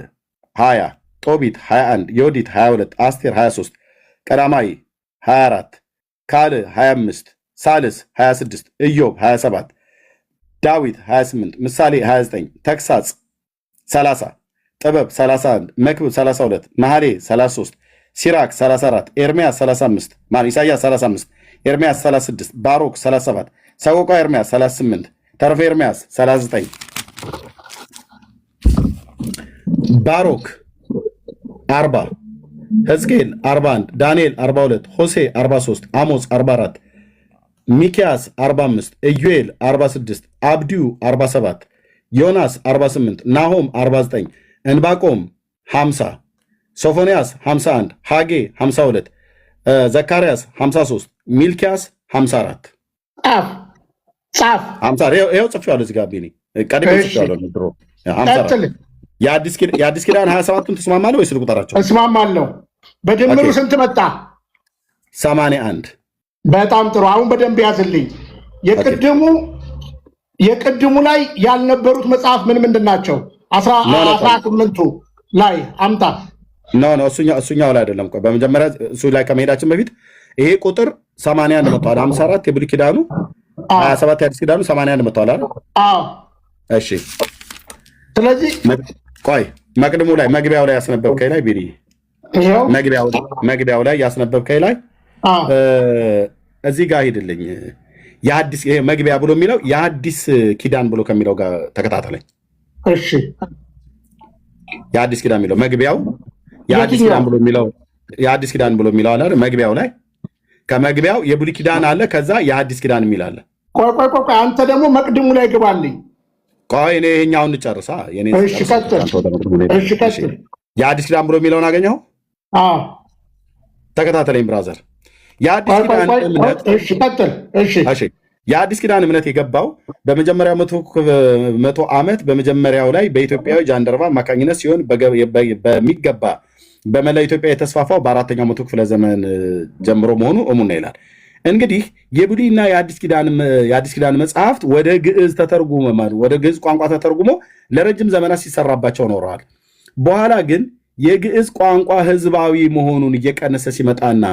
20 ጦቢት 21 ዮዲት 22 አስቴር 23 ቀዳማዊ 24 ካል 25 ሳልስ 26 ኢዮብ 27 ዳዊት 28 ምሳሌ 29 ተግሳጽ 30 ጥበብ 31 መክብብ 32 መኃሌ 33 ሲራክ 34 ኤርምያስ 35 ኢሳያስ 35 ኤርምያስ 36 ባሮክ 37 ሰቆቃ ኤርምያስ 38 ተረፈ ኤርምያስ 39 ባሮክ 40 ሕዝቅኤል 41 ዳንኤል 42 ሆሴ 43 አሞጽ 44 ሚኪያስ 45 ኢዩኤል 46 አብዲዩ 47 ዮናስ 48 ናሆም 49 እንባቆም 50 ሶፎንያስ 51 ሐጌ 52 ዘካርያስ 53 ሚልኪያስ 54 ጻፍ 50 ይኸው ጽፌዋለሁ። እዚህ ጋር ቢኒ ቀድሜ ጽፌዋለሁ። ድሮ 54 የአዲስ ኪዳን 27ቱን ተስማማለህ ወይስ ልቁጠራቸው? እስማማለሁ። በድምሩ ስንት መጣ? 81 በጣም ጥሩ። አሁን በደንብ ያዝልኝ። የቅድሙ ላይ ያልነበሩት መጽሐፍ ምንድን ናቸው? 18ቱ ላይ አምጣ። ኖ እሱኛው ላይ አይደለም። ቆይ በመጀመሪያ እሱ ላይ ከመሄዳችን በፊት ይሄ ቁጥር 81 መጥቷል። 54 የብሉይ ኪዳኑ 27 የአዲስ ኪዳኑ 81 መጥቷል አይደል? አዎ። እሺ ስለዚህ ቆይ መቅድሙ ላይ መግቢያው ላይ ያስነበብከኝ ላይ ቢሪ መግቢያው ላይ ያስነበብከኝ ላይ እዚህ ጋር ሂድልኝ። የአዲስ ይሄ መግቢያ ብሎ የሚለው የአዲስ ኪዳን ብሎ ከሚለው ጋር ተከታተለኝ። እሺ የአዲስ ኪዳን የሚለው መግቢያው የአዲስ ኪዳን ብሎ የሚለው የአዲስ ኪዳን ብሎ የሚለው አለ መግቢያው ላይ ከመግቢያው የብሉይ ኪዳን አለ፣ ከዛ የአዲስ ኪዳን የሚል አለ። ቆይ አንተ ደግሞ መቅድሙ ላይ ግባልኝ። ቆይ እኔ ይሄኛውን እንጨርሳ። እሺ ቀጥል። የአዲስ ኪዳን ብሎ የሚለውን አገኘኸው? አዎ ተከታተለኝ ብራዘር። የአዲስ ኪዳን እምነት የአዲስ ኪዳን እምነት የገባው በመጀመሪያው መቶ ዓመት በመጀመሪያው ላይ በኢትዮጵያዊ ጃንደረባ አማካኝነት ሲሆን በሚገባ በመላ ኢትዮጵያ የተስፋፋው በአራተኛው መቶ ክፍለ ዘመን ጀምሮ መሆኑ እሙን ነው ይላል። እንግዲህ የብሉይና የአዲስ ኪዳን መጽሐፍት ወደ ግዕዝ ወደ ግዕዝ ቋንቋ ተተርጉሞ ለረጅም ዘመናት ሲሰራባቸው ኖረዋል። በኋላ ግን የግዕዝ ቋንቋ ህዝባዊ መሆኑን እየቀነሰ ሲመጣና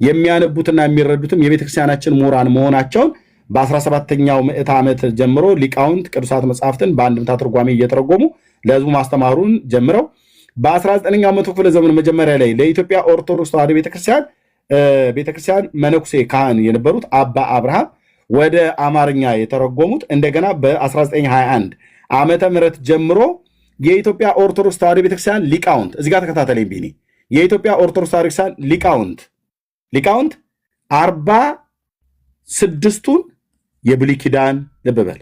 የሚያነቡትና የሚረዱትም የቤተክርስቲያናችን ምሁራን መሆናቸውን በ17ኛው ምዕተ ዓመት ጀምሮ ሊቃውንት ቅዱሳት መጽሐፍትን በአንድምታ ትርጓሜ እየተረጎሙ ለህዝቡ ማስተማሩን ጀምረው በ19ኛው መቶ ክፍለ ዘመን መጀመሪያ ላይ ለኢትዮጵያ ኦርቶዶክስ ተዋሕዶ ቤተክርስቲያን መነኩሴ ካህን የነበሩት አባ አብርሃም ወደ አማርኛ የተረጎሙት እንደገና በ1921 ዓመተ ምህረት ጀምሮ የኢትዮጵያ ኦርቶዶክስ ተዋሕዶ ቤተክርስቲያን ሊቃውንት እዚህ ጋር ተከታተለኝ ቢኒ። የኢትዮጵያ ኦርቶዶክስ ተዋሕዶ ቤተክርስቲያን ሊቃውንት 46ቱን የብሉይ ኪዳን ልብ በል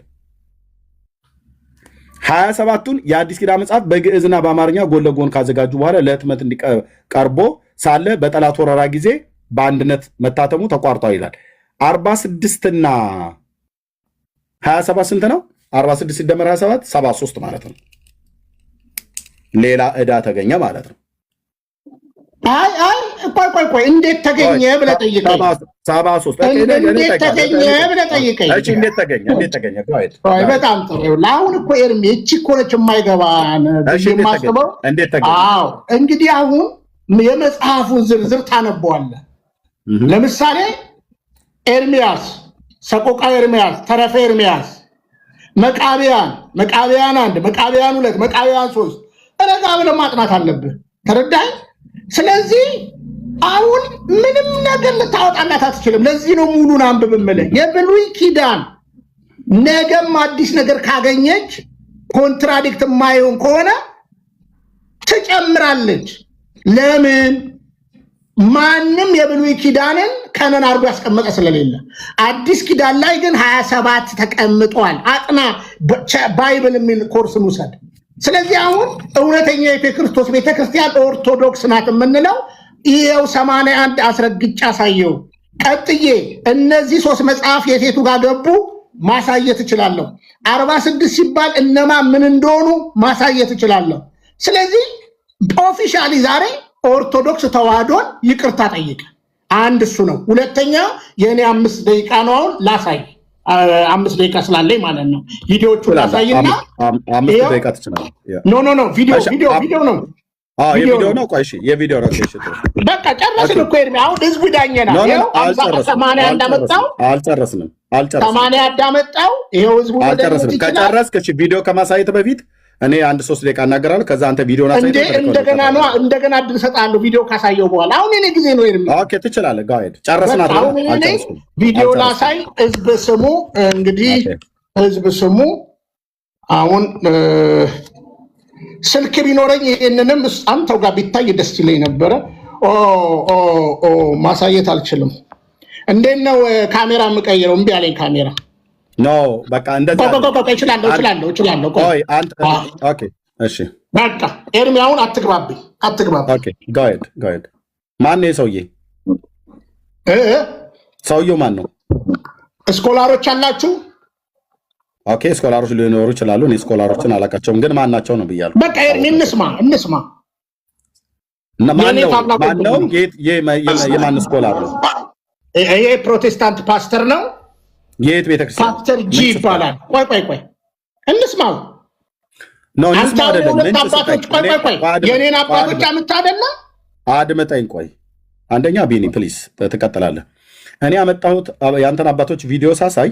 27ቱን የአዲስ ኪዳን መጽሐፍ በግዕዝና በአማርኛ ጎን ለጎን ካዘጋጁ በኋላ ለህትመት እንዲቀርቦ ሳለ በጠላት ወረራ ጊዜ በአንድነት መታተሙ ተቋርጧል ይላል። 46ና 27 ስንት ነው? 46 ሲደመር 27 73 ማለት ነው። ሌላ ዕዳ ተገኘ ማለት ነው። ቆይ እንዴት ተገኘ ብለህ ጠይቀኝ። 73 እንዴት ተገኘ ብለህ ጠይቀኝ። እሺ እንዴት ተገኘ? በጣም ጥሩ። አሁን እኮ ኤርሚ እቺ እኮ ነች የማይገባን የማስበው። እንዴት ተገኘ? አዎ እንግዲህ አሁን የመጽሐፉን ዝርዝር ታነበዋለህ። ለምሳሌ ኤርሚያስ፣ ሰቆቃ ኤርሚያስ፣ ተረፈ ኤርሚያስ፣ መቃብያን 1፣ መቃብያን 2፣ መቃብያን 3 ረጋ ብለህ ማጥናት አለብህ። ተረዳኝ? ስለዚህ አሁን ምንም ነገር ልታወጣላት አትችልም። ለዚህ ነው ሙሉን አንብብ የምልህ። የብሉይ ኪዳን ነገም አዲስ ነገር ካገኘች ኮንትራዲክት የማይሆን ከሆነ ትጨምራለች። ለምን? ማንም የብሉይ ኪዳንን ከነን አድርጎ ያስቀመጠ ስለሌለ፣ አዲስ ኪዳን ላይ ግን 27 ተቀምጧል። አጥና ባይብል የሚል ኮርስን ውሰድ። ስለዚህ አሁን እውነተኛ የክርስቶስ ቤተክርስቲያን ኦርቶዶክስ ናት የምንለው ይሄው 81 አስረግጫ ሳየው ቀጥዬ እነዚህ 3 መጽሐፍ የሴቱ ጋር ገቡ ማሳየት እችላለሁ። 46 ሲባል እነማ ምን እንደሆኑ ማሳየት እችላለሁ። ስለዚህ ኦፊሻሊ ዛሬ ኦርቶዶክስ ተዋህዶን ይቅርታ ጠይቀ። አንድ እሱ ነው። ሁለተኛ የእኔ 5 ደቂቃ ነው አሁን ላሳይ። 5 ደቂቃ ስላለኝ ማለት ነው። ቪዲዮቹ ላሳይና 5 ደቂቃ ትችላለህ። ኖ ቪዲዮ ነው። የቪዲዮ ነው። ቆይ እሺ፣ የቪዲዮ ነው። እሺ፣ በቃ ጨረስን እኮ ኤርሚ። አሁን ህዝቡ ዳኘና ይሄው 80 እንዳመጣው አልጨረስንም። 80 እንዳመጣው ይሄው ህዝቡ አልጨረስንም። ከጨረስክ እሺ፣ ቪዲዮ ከማሳየት በፊት እኔ 1-3 ደቂቃ እናገራለሁ። ከዛ አንተ ቪዲዮን አሳይተህ እንደገና እድል እሰጥሃለሁ ቪዲዮ ካሳየው በኋላ። አሁን እኔ ጊዜ ነው ኤርሚ። ኦኬ፣ ትችላለህ። ጋር ሄድ ጨረስን። አልጨረስኩም። ቪዲዮ ላሳይ። ህዝብ ስሙ፣ እንግዲህ ህዝብ ስሙ። አሁን ስልክ ቢኖረኝ ይሄንንም አንተው ጋር ቢታይ ደስ ይለኝ ነበረ። ማሳየት አልችልም። እንዴት ነው ካሜራ የምቀይረው? እምቢ አለኝ ካሜራ። ኖ በቃ እንደዛ እችላለሁ። ኦኬ እሺ፣ በቃ ኤርሚ አሁን አትግባብኝ። ኦኬ go ahead። ማን ነው ሰውዬ? ሰውዬው ማን ነው? ስኮላሮች አላችሁ? ኦኬ፣ ስኮላሮች ሊኖሩ ይችላሉ። እኔ ስኮላሮችን አላውቃቸውም፣ ግን ማናቸው ነው ብያለሁ። በቃ ኤርሚ እንስማ። ማነው? የማን ስኮላር ነው? ይሄ ፕሮቴስታንት ፓስተር ነው። የት ቤተክርስቲያን? ፓስተር ጂ ይባላል። ቆይ እንስማው። አንተ አይደለም የኔን አባቶች አምታደለ አድመጠኝ። ቆይ አንደኛ ቢኒ ፕሊስ ትቀጥላለህ። እኔ ያመጣሁት የአንተን አባቶች ቪዲዮ ሳሳይ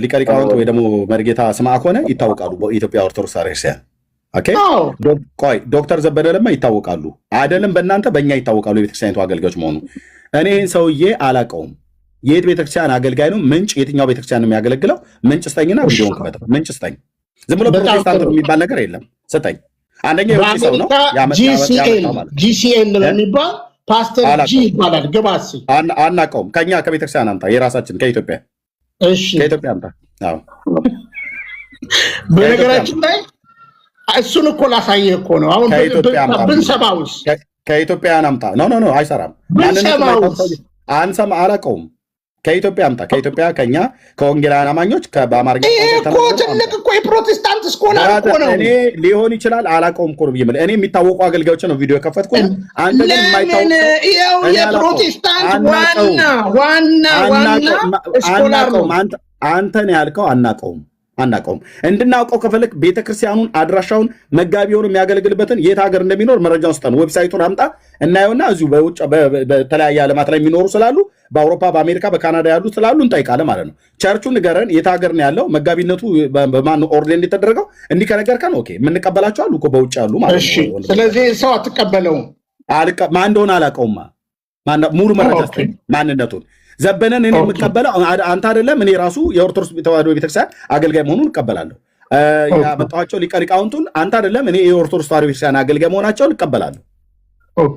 ሊቀ ሊቃውንት ወይ ደግሞ መርጌታ ስምዐ ኮነ ይታወቃሉ። በኢትዮጵያ ኦርቶዶክስ ክርስቲያን ኦኬ። ቆይ ዶክተር ዘበነ ለማ ይታወቃሉ አይደለም? በእናንተ በእኛ ይታወቃሉ የቤተክርስቲያኒቱ አገልጋዮች መሆኑ። እኔ ይህን ሰውዬ አላውቀውም። የት ቤተክርስቲያን አገልጋይ ነው? ምንጭ የትኛው ቤተክርስቲያን ነው የሚያገለግለው? ምንጭ ስጠኝና ቪዲዮን ክፈተው። ምንጭ ስጠኝ። ዝም ብሎ ፕሮቴስታንት የሚባል ነገር የለም። ስጠኝ። አንደኛ የውጭ ሰው ነው። ጂሲኤን ለሚባል ፓስተር ጂ ይባላል። ግባሲ አናውቀውም። ከኛ ከቤተክርስቲያን አምጣ፣ የራሳችን ከኢትዮጵያ። እሺ ከኢትዮጵያ አምጣ። አዎ በነገራችን ላይ እሱን እኮ ላሳየህ እኮ ነው። አሁን ብንሰማውስ ከኢትዮጵያን አምጣ። ኖ አይሰራም። አንሰማ አላውቀውም። ከኢትዮጵያ አምጣ። ከኢትዮጵያ ከኛ ከወንጌላውያን አማኞች በአማርኛ እኮ ትልቅ እኮ የፕሮቴስታንት ስኮላር እኮ ነው። እኔ ሊሆን ይችላል አላውቀውም እኮ ነው ብዬ እኔ የሚታወቁ አገልጋዮች ነው ቪዲዮ የከፈትኩት። አንተ ግን የማይታወቅ የፕሮቴስታንት ዋና ስኮላር ነው። አንተን ያልከው አናውቀውም። እንድናውቀው ከፈለክ ቤተክርስቲያኑን አድራሻውን መጋቢ ሆኖ የሚያገለግልበትን የት ሀገር እንደሚኖር መረጃውን ስጠን። ዌብሳይቱን አምጣ እናየውና እዚሁ በውጭ በተለያየ ዓለማት ላይ የሚኖሩ ስላሉ በአውሮፓ፣ በአሜሪካ፣ በካናዳ ያሉ ስላሉ እንጠይቃለን ማለት ነው። ቸርቹን ንገረን፣ የት ሀገር ነው ያለው፣ መጋቢነቱ በማን ኦርዴን እንደተደረገው እንዲህ ከነገርከን ኦኬ። የምንቀበላቸው አሉ እኮ በውጭ ያሉ ማለት ነው። ስለዚህ ሰው አትቀበለውም። ማን እንደሆነ አላውቀውም። ሙሉ መረጃ ስጠኝ ማንነቱን። ዘበነን እኔ የምቀበለው አንተ አይደለም። እኔ ራሱ የኦርቶዶክስ ተዋህዶ ቤተክርስቲያን አገልጋይ መሆኑን እቀበላለሁ። ያመጣኋቸው ሊቀ ሊቃውንቱን አንተ አይደለም። እኔ የኦርቶዶክስ ተዋህዶ ቤተክርስቲያን አገልጋይ መሆናቸውን እቀበላለሁ።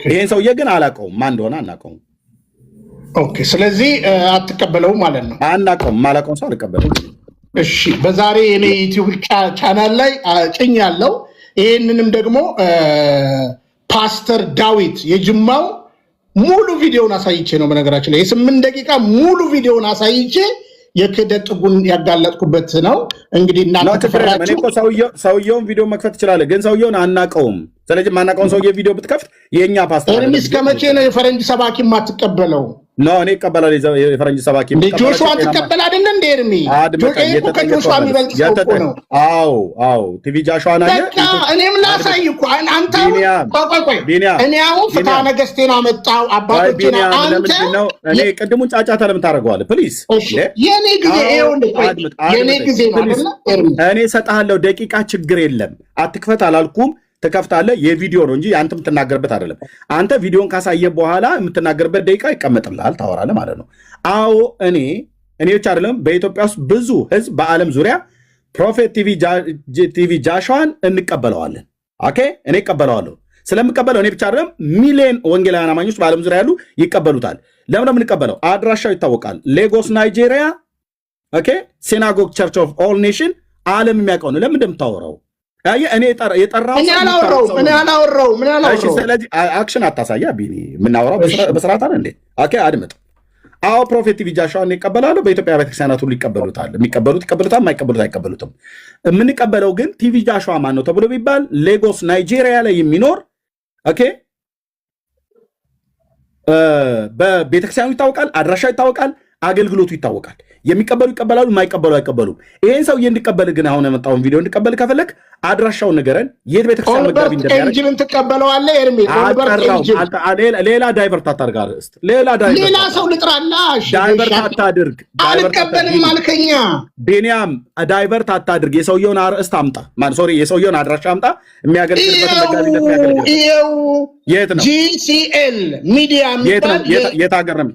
ይሄን ሰውዬ ግን አላውቀውም። ማን እንደሆነ አናውቀውም። ኦኬ፣ ስለዚህ አትቀበለውም ማለት ነው። አናውቀውም። ማላውቀውን ሰው አልቀበለውም። እሺ፣ በዛሬ እኔ ዩቲዩብ ቻናል ላይ ጭኛለሁ። ይሄንንም ደግሞ ፓስተር ዳዊት የጅማው ሙሉ ቪዲዮውን አሳይቼ ነው። በነገራችን ላይ የ8 ደቂቃ ሙሉ ቪዲዮውን አሳይቼ የክህደት ጥጉን ያጋለጥኩበት ነው። እንግዲህ እናንተ ተፈራችሁ። ሰውየውን ቪዲዮ መክፈት ትችላለህ፣ ግን ሰውየውን አናውቀውም። ስለዚህ ማናውቀውን ሰውዬ ቪዲዮ ብትከፍት የእኛ ፓስተር ኤርሚ፣ እስከ መቼ ነው የፈረንጅ ሰባኪ የማትቀበለው? ኖ እኔ እቀበላለሁ። የፈረንጅ ሰባኪ ጆሹዋ ትቀበል አይደለ እንደ ኤርሚ? ከጆሹዋ የሚበልጥ ሰው እኮ ነው። አዎ ቲቪ ጃሹዋ ና እኔም ላሳይ እኮ አንተ ቆይ እኔ አሁን ፍትሐ ነገሥቴን አመጣው አባቶችን አንተ እኔ ቅድሙን ጫጫታ ለምን ታደርገዋለህ? ፕሊዝ የኔ ጊዜ የኔ ጊዜ ነው አይደለ ኤርሚ? እኔ እሰጥሃለሁ ደቂቃ፣ ችግር የለም። አትክፈት አላልኩም። ትከፍታለህ። የቪዲዮ ነው እንጂ አንተ የምትናገርበት አይደለም። አንተ ቪዲዮን ካሳየ በኋላ የምትናገርበት ደቂቃ ይቀመጥልሃል፣ ታወራለህ ማለት ነው። አዎ እኔ ብቻ አይደለም፣ በኢትዮጵያ ውስጥ ብዙ ህዝብ በዓለም ዙሪያ ፕሮፌት ቲቪ ጃሹዋን እንቀበለዋለን። ኦኬ፣ እኔ እቀበለዋለሁ። ስለምቀበለው እኔ ብቻ አይደለም፣ ሚሊዮን ወንጌላውያን አማኞች በዓለም ዙሪያ ያሉ ይቀበሉታል። ለምን የምንቀበለው? አድራሻው ይታወቃል። ሌጎስ ናይጄሪያ። ኦኬ፣ ሲናጎግ ቸርች ኦፍ ኦል ኔሽን፣ ዓለም የሚያውቀው ነው። ለምን እንደምታወራው እኔ አላወራሁም። ስለዚህ አክሽን አታሳያ ቢኒ። የምናወራው በስርዓት አለ እንዴ? ኦኬ፣ አድምጥ። አዎ ፕሮፌት ቲቪ ጃሽዋን ይቀበላሉ። በኢትዮጵያ ቤተክርስቲያናት ሁሉ ይቀበሉታል። የሚቀበሉት ይቀበሉታል፣ የማይቀበሉት አይቀበሉትም። የምንቀበለው ግን ቲቪ ጃሽዋ ማን ነው ተብሎ ቢባል ሌጎስ ናይጄሪያ ላይ የሚኖር ኦኬ፣ በቤተክርስቲያኑ ይታወቃል፣ አድራሻው ይታወቃል፣ አገልግሎቱ ይታወቃል። የሚቀበሉ ይቀበላሉ፣ የማይቀበሉ አይቀበሉም። ይሄን ሰውዬ እንዲቀበል ግን አሁን የመጣውን ቪዲዮ እንዲቀበል ከፈለክ አድራሻውን ንገረን። የት ቤተክርስቲያን መጋቢ እንደሚያደርግ ኤንጅልን ትቀበለዋለህ? ኤርሚ ሌላ ዳይቨርት አታድርግ። አርዕስት ሌላ ሰው ልጥራላ። ዳይቨርት አታድርግ። አልቀበልም አልከኛ። ቤንያም ዳይቨርት አታድርግ። የሰውየውን አርዕስት አምጣ። ሶሪ የሰውየውን አድራሻ አምጣ። የሚያገለግልበት መጋቢ እንደሚያገለግል የት ነው? ጂሲኤል ሚዲያ የት ሀገር ነው?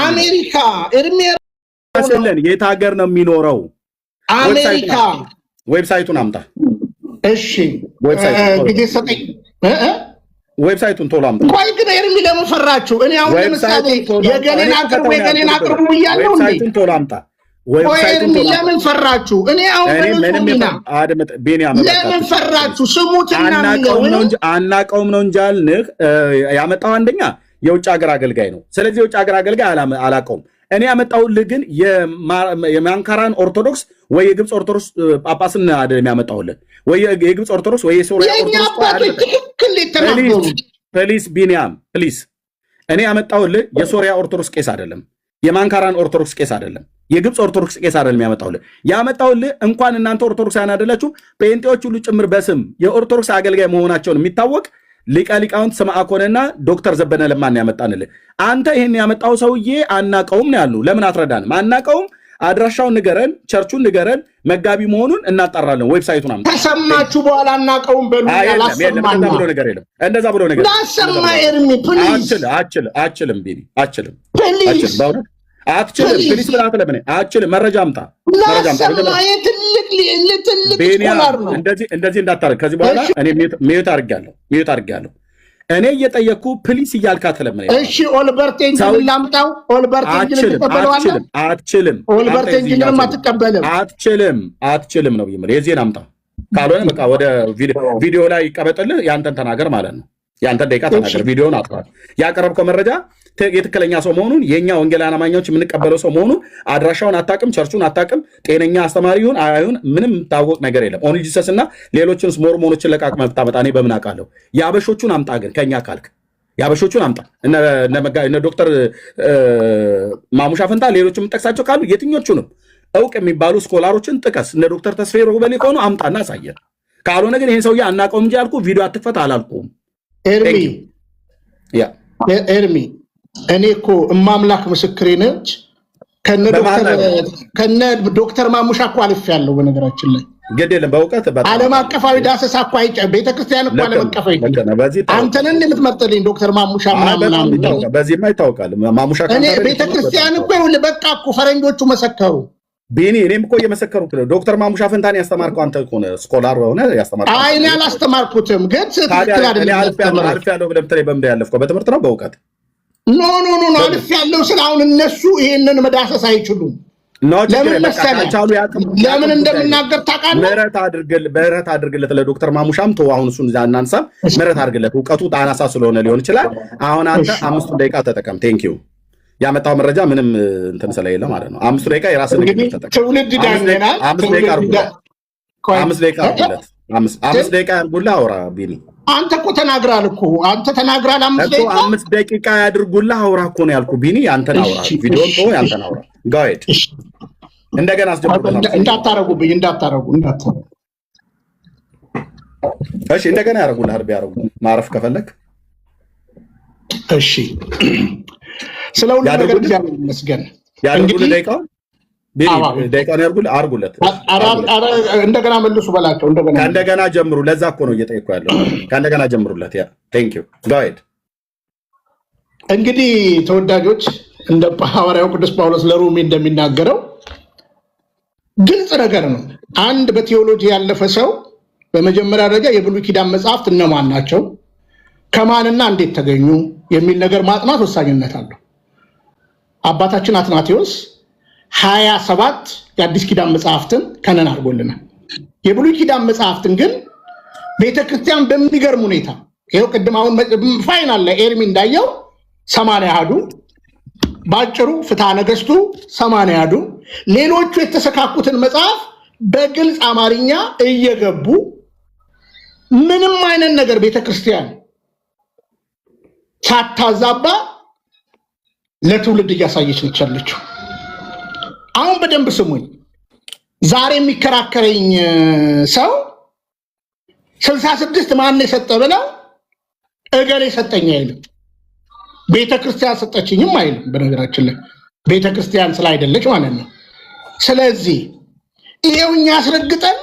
አሜሪካ። ኤርሚ የት ሀገር ነው የሚኖረው? አሜሪካ። ዌብሳይቱን አምጣ። እሺ ዌብሳይቱን ቶሎ አምጣ። ቆይ ግን ኤርሚ ለምን ፈራችሁ? እኔ አሁን ለምሳሌ የገሌን አቅርቡ እያለሁ ዌብሳይቱን ቶሎ አምጣ። ኤርሚ ለምን ፈራችሁ? እኔ አሁን ለምን ፈራችሁ? ስሙትና አናቀውም ነው እንጂ አልንህ። ያመጣው አንደኛ የውጭ ሀገር አገልጋይ ነው። ስለዚህ የውጭ ሀገር አገልጋይ አላቀውም። እኔ ያመጣሁልህ ግን የማንካራን ኦርቶዶክስ ወይ የግብፅ ኦርቶዶክስ ጳጳስን አይደለም ያመጣሁልህ፣ ወይ የግብፅ ኦርቶዶክስ ወይ የሶሪያ ኦርቶዶክስ። ፕሊስ ቢኒያም ፕሊስ፣ እኔ ያመጣሁልህ የሶሪያ ኦርቶዶክስ ቄስ አይደለም፣ የማንካራን ኦርቶዶክስ ቄስ አይደለም፣ የግብፅ ኦርቶዶክስ ቄስ አይደለም ያመጣሁልህ። እንኳን እናንተ ኦርቶዶክሳውያን አይደላችሁ ጴንጤዎች ሁሉ ጭምር በስም የኦርቶዶክስ አገልጋይ መሆናቸውን የሚታወቅ ሊቀ ሊቃውንት ስምዐኮንና ዶክተር ዘበነ ለማን ያመጣንልህ። አንተ ይሄን ያመጣው ሰውዬ አናቀውም ነው ያሉ። ለምን አትረዳንም? አናቀውም፣ አድራሻውን ንገረን፣ ቸርቹን ንገረን፣ መጋቢ መሆኑን እናጣራለን። ዌብሳይቱን አምጣ። ከሰማችሁ በኋላ አናቀውም በሉ። እንደዛ ብሎ ነገር የለም። እንደዛ ብሎ ነገር ላሰማ ኤርሚ ፕሊዝ። አችልም ቢኒ አችልም በእውነት አትችልም። ፕሊስ ብላት ለምን አትችልም? መረጃ አምጣ። እንደዚህ እንዳታረግ ከዚህ በኋላ እኔ ሚዩት አድርጌያለሁ። እኔ እየጠየቅኩ ፕሊስ እያልካት ለምን? እሺ ኦልበርት ኤንጅልን ላምጣው? ኦልበርት ኤንጅልን ትቀበለዋለህ? አትችልም። ኦልበርት ኤንጅልን አትቀበልም? አትችልም ነው የምልህ። የዚህን አምጣ። ካልሆነ በቃ ወደ ቪዲዮ ላይ ይቀበጥልህ። ያንተን ተናገር ማለት ነው። ያንተን ደቂቃ ተናገር። ቪዲዮውን አጥፋል። ያቀረብከው መረጃ የትክክለኛ ሰው መሆኑን የኛ ወንጌላውያን አማኞች የምንቀበለው ሰው መሆኑን አድራሻውን አታውቅም፣ ቸርቹን አታውቅም፣ ጤነኛ አስተማሪ ይሁን አይሁን ምንም ታወቅ ነገር የለም። ኦንሊ ጂሰስ እና ሌሎችንስ ሞርሞኖችን ለቃቅመህ ብታመጣ እኔ በምን አውቃለሁ? የአበሾቹን አምጣ። ግን ከኛ ካልክ የአበሾቹን አምጣ። እነ ዶክተር ማሙሻ ፈንታ ሌሎች የምጠቅሳቸው ካሉ የትኞቹንም እውቅ የሚባሉ ስኮላሮችን ጥቀስ። እነ ዶክተር ተስፋዬ ሮበሌ ከሆኑ አምጣና አሳየን። ካልሆነ ግን ይህን ሰውዬ አናውቀውም እንጂ ያልኩህ ቪዲዮ አትክፈት አላልኩም። ኤርሚ እኔ እኮ እማምላክ ምስክሬ ነች። ከነ ዶክተር ማሙሻ እኮ አልፌያለሁ። በነገራችን ላይ ግድ የለም በእውቀት ዓለም አቀፋዊ ዳሰሳ እኮ ቤተክርስቲያን እኮ ዓለም አቀፋዊ አንተንን የምትመጥልኝ ዶክተር ማሙሻ በዚህማ ይታወቃል። ማሙሻ እኔ ቤተክርስቲያን እኮ ይኸውልህ በቃ እኮ ፈረንጆቹ መሰከሩ። ቢኒ እኔም እኮ እየመሰከሩት ነው። ዶክተር ማሙሻ ፈንታን ያስተማርከው አንተ እኮ ነህ፣ ስኮላር ሆነ ያስተማርከው። አይ እኔ አላስተማርኩትም፣ ግን ትክክል አይደለም። አልፌያለሁ ብለህ ብትለኝ በምንድን ያለፍከው? በትምህርት ነው በእውቀት? ኖ አልፌያለሁ ስለ አሁን እነሱ ይሄንን መዳሰስ አይችሉም። ለምን መሰለህ? ለምን እንደምናገር ታውቃለህ? ምህረት አድርግለት ለዶክተር ማሙሻም ተው። አሁን እሱን እናንሳም። ምህረት አድርግለት። እውቀቱ አናሳ ስለሆነ ሊሆን ይችላል። አሁን አንተ 5 ደቂቃ ተጠቀም። ቴንኪው። ያመጣው መረጃ ምንም እንትን ስለሌለ ማለት ነው። 5 ደቂቃ የራስን ንግግር ተጠቀም። ትውልድ ዳንገናል። 5 ደቂቃ አድርጉለት። 5 ደቂቃ አድርጉልህ። አውራ ቢኒ። አንተ እኮ ተናግራል እኮ አንተ ተናግራል። 5 ደቂቃ ያድርጉልህ። አውራ እኮ ነው ያልኩህ ቢኒ። አንተን አውራ። ቪዲዮን ተው፣ ያንተን አውራ። ጋይድ እንደገና አስጀምሩልህ። እንዳታረጉብኝ እንዳታረጉ። እሺ እንደገና ያደርጉልህ። ቢያደርጉ ማረፍ ከፈለክ እሺ። ስለ ሁሉ ነገር እግዚአብሔር ይመስገን። ያድርጉልህ። ደቂቃውን ያድርጉልህ። አድርጉለት። እንደገና መልሱ በላቸው። ከእንደገና ጀምሩ። ለዛ እኮ ነው እየጠየኩህ ያለው። ከእንደገና ጀምሩለት። ያ ቴንክ ዩ ጋይድ። እንግዲህ ተወዳጆች እንደ ሐዋርያው ቅዱስ ጳውሎስ ለሮሜ እንደሚናገረው ግልጽ ነገር ነው። አንድ በቴዎሎጂ ያለፈ ሰው በመጀመሪያ ደረጃ የብሉይ ኪዳን መጽሐፍት እነማን ናቸው፣ ከማንና እንዴት ተገኙ የሚል ነገር ማጥናት ወሳኝነት አለው። አባታችን አትናቴዎስ 27 የአዲስ ኪዳን መጽሐፍትን ከነን አድርጎልናል። የብሉይ ኪዳን መጽሐፍትን ግን ቤተክርስቲያን በሚገርም ሁኔታ ይኸው ቅድም አሁን ፋይናል ላይ ኤርሚ እንዳየው 80 አሐዱ ባጭሩ ፍትሐ ነገሥቱ 80 ሌሎቹ የተሰካኩትን መጽሐፍ በግልጽ አማርኛ እየገቡ ምንም አይነት ነገር ቤተክርስቲያን ሳታዛባ ለትውልድ እያሳየች ነች። አሁን በደንብ ስሙኝ። ዛሬ የሚከራከረኝ ሰው 66 ማን የሰጠ ብለው እገሌ ሰጠኝ አይልም። ቤተክርስቲያን ሰጠችኝም አይልም። በነገራችን ላይ ቤተክርስቲያን ስላይደለች ማለት ነው። ስለዚህ ይሄው እኛ አስረግጠን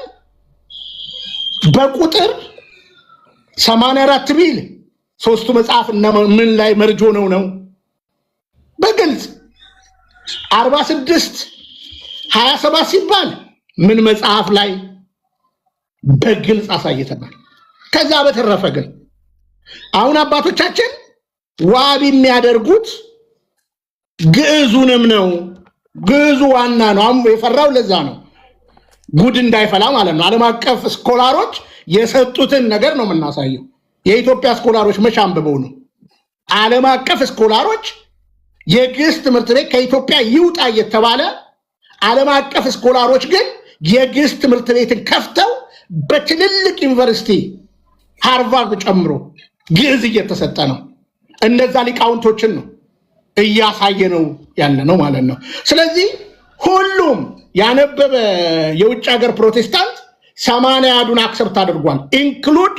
በቁጥር 84 ቢል ሶስቱ መጽሐፍ እና ምን ላይ መርጆ ነው በግልጽ 46 27 ሲባል ምን መጽሐፍ ላይ በግልጽ አሳይተናል። ከዛ በተረፈ ግን አሁን አባቶቻችን ዋቢ የሚያደርጉት ግዕዙንም ነው። ግዕዙ ዋና ነው። አሁን የፈራው ለዛ ነው፣ ጉድ እንዳይፈላ ማለት ነው። ዓለም አቀፍ ስኮላሮች የሰጡትን ነገር ነው የምናሳየው። የኢትዮጵያ ስኮላሮች መቼ አንብበው ነው? ዓለም አቀፍ ስኮላሮች የግዕዝ ትምህርት ቤት ከኢትዮጵያ ይውጣ እየተባለ ዓለም አቀፍ ስኮላሮች ግን የግዕዝ ትምህርት ቤትን ከፍተው በትልልቅ ዩኒቨርሲቲ ሃርቫርድ ጨምሮ ግዕዝ እየተሰጠ ነው። እነዛ ሊቃውንቶችን ነው እያሳየ ነው ያለ ነው ማለት ነው። ስለዚህ ሁሉም ያነበበ የውጭ ሀገር ፕሮቴስታንት 80 አክሰፕት አድርጓል። ኢንክሉድ